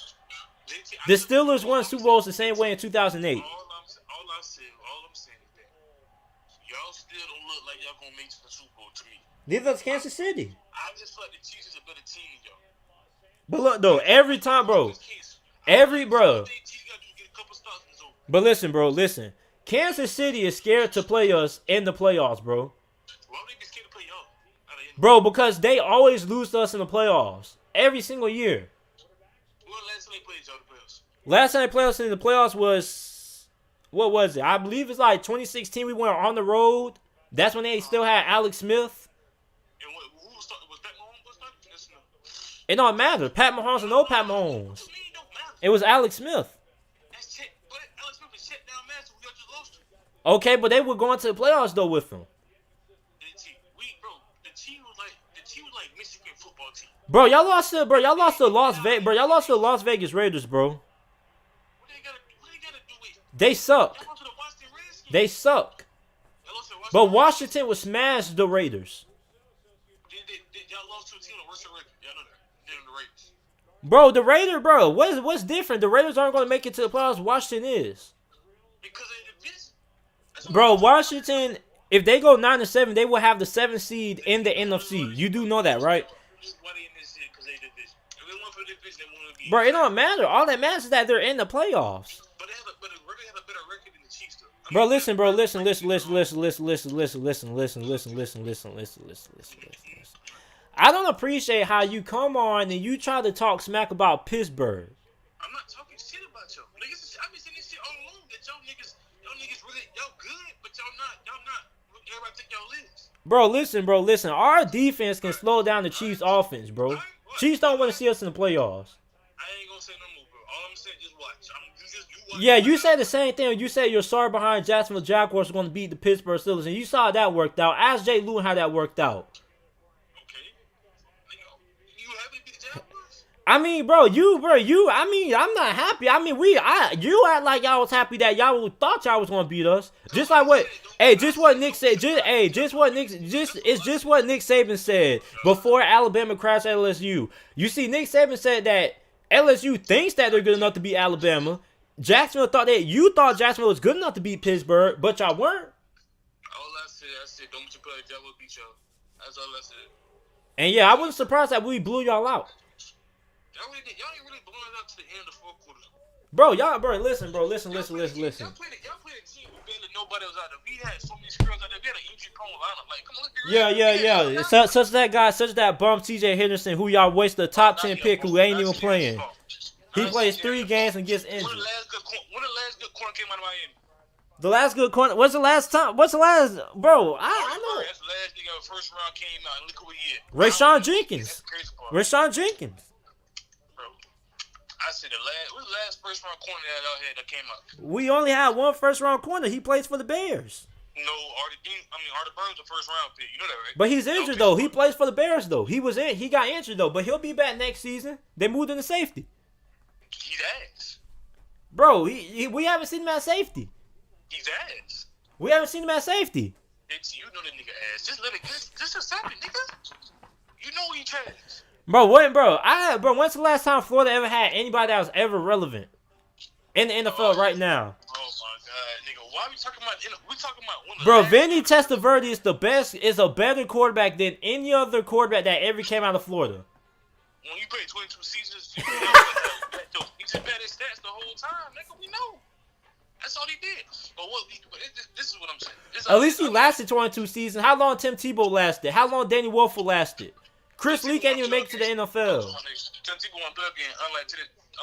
The Steelers won Super Bowls the same way in 2008. All I'm saying is that y'all still don't look like y'all gonna make it to the Super Bowl to me. Neither does Kansas City. I just feel like the Chiefs is a better team than y'all. But look though, every time, bro. But listen, bro, listen. Kansas City is scared to play us in the playoffs, bro. Why would they be scared to play y'all? Bro, because they always lose to us in the playoffs. Every single year. When last time they played y'all in the playoffs? Last time they played us in the playoffs was, what was it? I believe it's like 2016. We went on the road. That's when they still had Alex Smith. And who started? Was Pat Mahomes started? Yes, no. It don't matter. Pat Mahomes or no Pat Mahomes. It was Alex Smith. That's it. But Alex Smith is shut down master. We just lost to. Okay, but they were going to the playoffs though with him. The team was like Michigan football team. Bro, y'all lost to Las Vegas Raiders, bro. What they gotta do with? They suck. Y'all lost to the Washington Redskins. They suck. Y'all lost to the But Washington Washington would smash the Raiders. Y'all lost to a team with worse record. Y'all know that. Than the Raiders. Bro, the Raiders, bro. What's different? The Raiders aren't going to make it to the playoffs. Washington is. Because of the division. Bro, Washington, if they go 9-7, they will have the 7th seed in the NFC. You do know that, right? Why they in this shit? Because they division. If they won for the division, they want to be. Bro, it don't matter. All that matters is that they're in the playoffs. But they have a better record than the Chiefs, though. Bro, listen. I don't appreciate how you come on and you try to talk smack about Pittsburgh. I'm not talking shit about y'all. Niggas, I've been saying this shit all along that y'all niggas really, y'all good, but y'all not. Everybody think y'all is. Bro, listen. Our defense can slow down the Chiefs' offense, bro. Chiefs don't want to see us in the playoffs. I ain't gonna say no more, bro. All I'm saying, just watch. You watch. Yeah, you said the same thing. You said you're sorry behind Jacksonville Jaguars are going to beat the Pittsburgh Steelers, and you saw how that worked out. Ask Jay Lewin how that worked out. Okay. You happy to beat the Jaguars? I mean, I'm not happy. I mean, you act like y'all was happy that y'all thought y'all was going to beat us. Just like what Nick said. Just what Nick Saban said before Alabama crashed LSU. You see, Nick Saban said that LSU thinks that they're good enough to beat Alabama. Jacksonville thought Jacksonville was good enough to beat Pittsburgh, but y'all weren't. All I said, don't you play Jaguars beat y'all. That's all I said. And yeah, I wasn't surprised that we blew y'all out. Y'all ain't really blowing it out to the end of the fourth quarter. Listen. Y'all played a team who barely nobody was out there. We had so many screws out there. We had an injury prone lineup. Like, come on, let's be real. Yeah. Such that bum TJ Henderson, who y'all wasted a top 10 pick who ain't even playing. He plays 3 games and gets injured. When the last good corner came out of Miami? The last good corner. What's the last time? Bro, I know. That's the last nigga first round came out. Look who he is. Rayshawn Jenkins. That's the crazy part. Rayshawn Jenkins. Bro, I said what's the last first round corner that y'all had that came out? We only had one first round corner. He plays for the Bears. No, Artie Burns, the first round pick. You know that, right? But he's injured though. He plays for the Bears though. He got injured though, but he'll be back next season. They moved him to safety. He's ass. Bro, we haven't seen him at safety. He's ass. We haven't seen him at safety. You know the nigga ass. Just let it. Just accept it, nigga. You know he trash. Bro, when's the last time Florida ever had anybody that was ever relevant in the NFL right now? Oh my god, nigga. Why are we talking about? We talking about one of the Bro, last Vinny Testaverde is a better quarterback than any other quarterback that ever came out of Florida. When you play 22 seasons, you just bet his stats the whole time, nigga. We know. That's all he did. But this is what I'm saying. At least he lasted 22 seasons. How long Tim Tebow lasted? How long Danny Wolford lasted? Chris Lee can't even make it to the NFL. Tim Tebow won play again. Unlike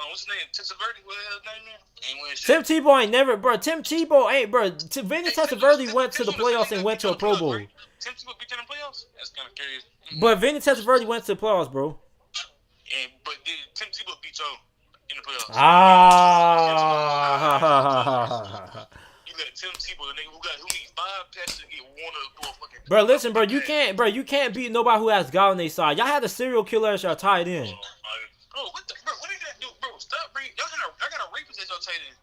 what's his name? Testaverde. What the hell his name? Ain't winning shit. Tim Tebow ain't never, bro. Tim Tebow ain't, bro. Vinny Testaverde went to the playoffs and went to a Pro Bowl. Tim Tebow beat them in the playoffs? That's kind of curious. But Vinny Testaverde went to the playoffs, bro. But Tim Tebow beat y'all in the playoffs. You got Tim Tebow, the nigga who needs 5 passes to get one of the fucking. Bro, listen, bro. You can't beat nobody who has God on their side. Y'all had a serial killer as y'all tight end. What did that do, bro? Stop bringing. Y'all got a rapist as y'all tight end.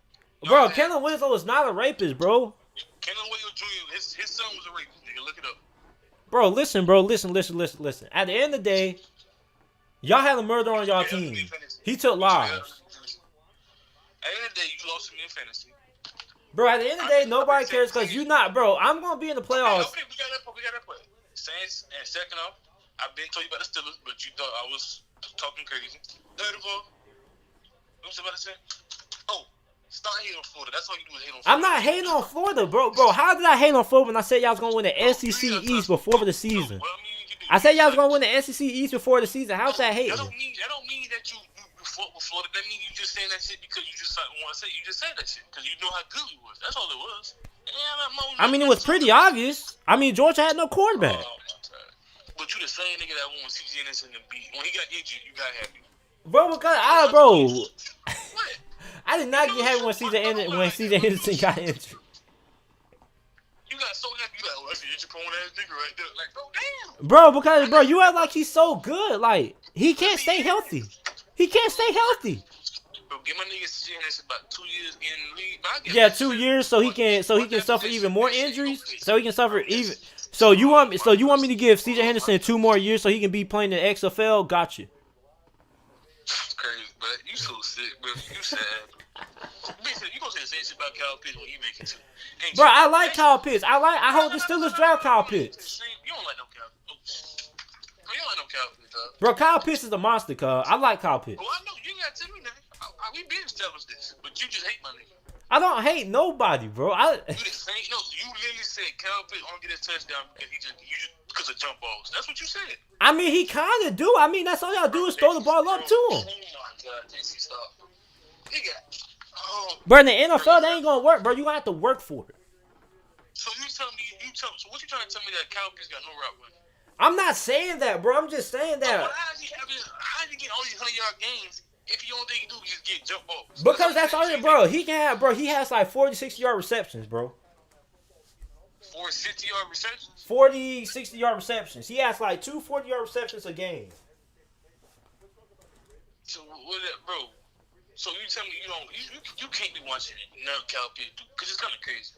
Bro, Kellen Winslow is not a rapist, bro. Kellen Winslow Jr. His son was a rapist. Nigga, look it up. Bro, listen. At the end of the day, y'all had a murder on y'all team. He took lives. At the end of the day, you lost to me in fantasy. Bro, at the end of the day, nobody cares because you not, bro. I'm gonna be in the playoffs. Okay, we got that point. Saints, and second off, I've been told you about the Steelers, but you thought I was talking crazy. Third of all, what was I about to say? Oh, stop hating on Florida. That's all you do is hate on Florida. I'm not hating on Florida, bro. Bro, how did I hate on Florida when I said y'all was gonna win the SEC East before the season? I said y'all was gonna win the SEC East before the season. How's that hating? That don't mean that you fought with Florida. That means you just saying that shit because you just want to say. You just said that shit because you know how good we was. That's all it was. I mean, it was pretty obvious. I mean, Georgia had no quarterback. But you the same nigga that won CJ Anderson and beat. When he got injured, you got happy. Bro, because bro. What? I did not get happy when CJ Anderson got injured. You got so happy, you like, oh, that's an injury prone ass nigga right there. Like, bro, damn. Bro, because bro, you act like he's so good. Like, he can't stay healthy. He can't stay healthy. Bro, give my nigga CJ Anderson about 2 years in the league. Yeah, 2 years so he can suffer even more injuries. So he can suffer even. So you want me to give CJ Henderson 2 more years so he can be playing in the XFL? Gotcha. Crazy, but you so sick, bro. You sad. You gonna say the same shit about Kyle Pitts when he make it too. Bro, I like Kyle Pitts. I hope the Steelers draft Kyle Pitts. You don't like no Kyle. Bro, you don't like no Kyle Pitts, dog. Bro, Kyle Pitts is a monster, cuz. I like Kyle Pitts. Well, I know you gotta tell me that. We been established this, but you just hate my nigga. I don't hate nobody, bro. You just saying, you literally said Kyle Pitts only get his touchdown because because of jump balls. That's what you said. I mean, he kind of do. I mean, that's all y'all do is throw the ball up to him. Oh my God, JC, stop. Nigga. Bro, in the NFL, that ain't gonna work, bro. You gonna have to work for it. So so what you trying to tell me that Kyle Pitts got no route running? I'm not saying that, bro. I'm just saying that. How is he getting all these 100-yard games if you only thing you do is just get jump balls? Because that's all it, bro. He has like 40, 60-yard receptions, bro. 40, 60-yard receptions? 40, 60-yard receptions. He has like 2 40-yard receptions a game. So what that, bro? So you tell me you can't be watching none of Kyle Pitts do because it's kind of crazy.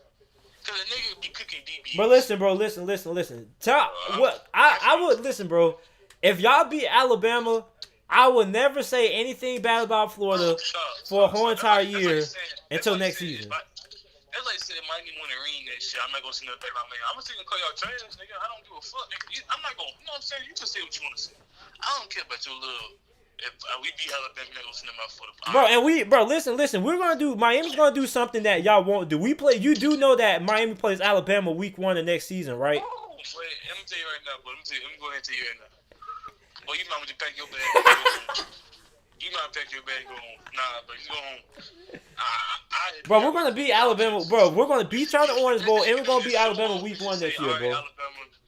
Because a nigga be cooking DBs. But listen, bro. Listen. I would listen, bro. If y'all beat Alabama, I would never say anything bad about Florida for a whole entire year until next season. That's like saying Miami win a ring that shit. I'm not gonna say nothing about man. I'm still gonna call y'all trash, nigga. I don't give a fuck, nigga. I'm not gonna. You know what I'm saying? You can say what you want to say. I don't care about your little. If we beat Alabama, they're gonna send them out for the. Bro, listen. We're gonna do. Miami's gonna do something that y'all won't do. You do know that Miami plays Alabama week 1 of next season, right? Oh, wait, let me tell you right now, bro. Let me go ahead and tell you right now. Boy, you might want to pack your bag. You might pack your bag and go home. Nah, but you go home. Bro, we're gonna beat Alabama. Bro, we're gonna beat y'all in the Orange Bowl, and we're gonna beat Alabama week 1 next year, bro. Alabama,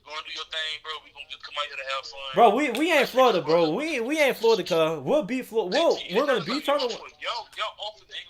go and do your thing, bro. We gonna just come out here to have fun. Bro, we ain't Florida, bro. We ain't Florida, cuz. We'll beat Florida. We're gonna beat y'all. Y'all offense ain't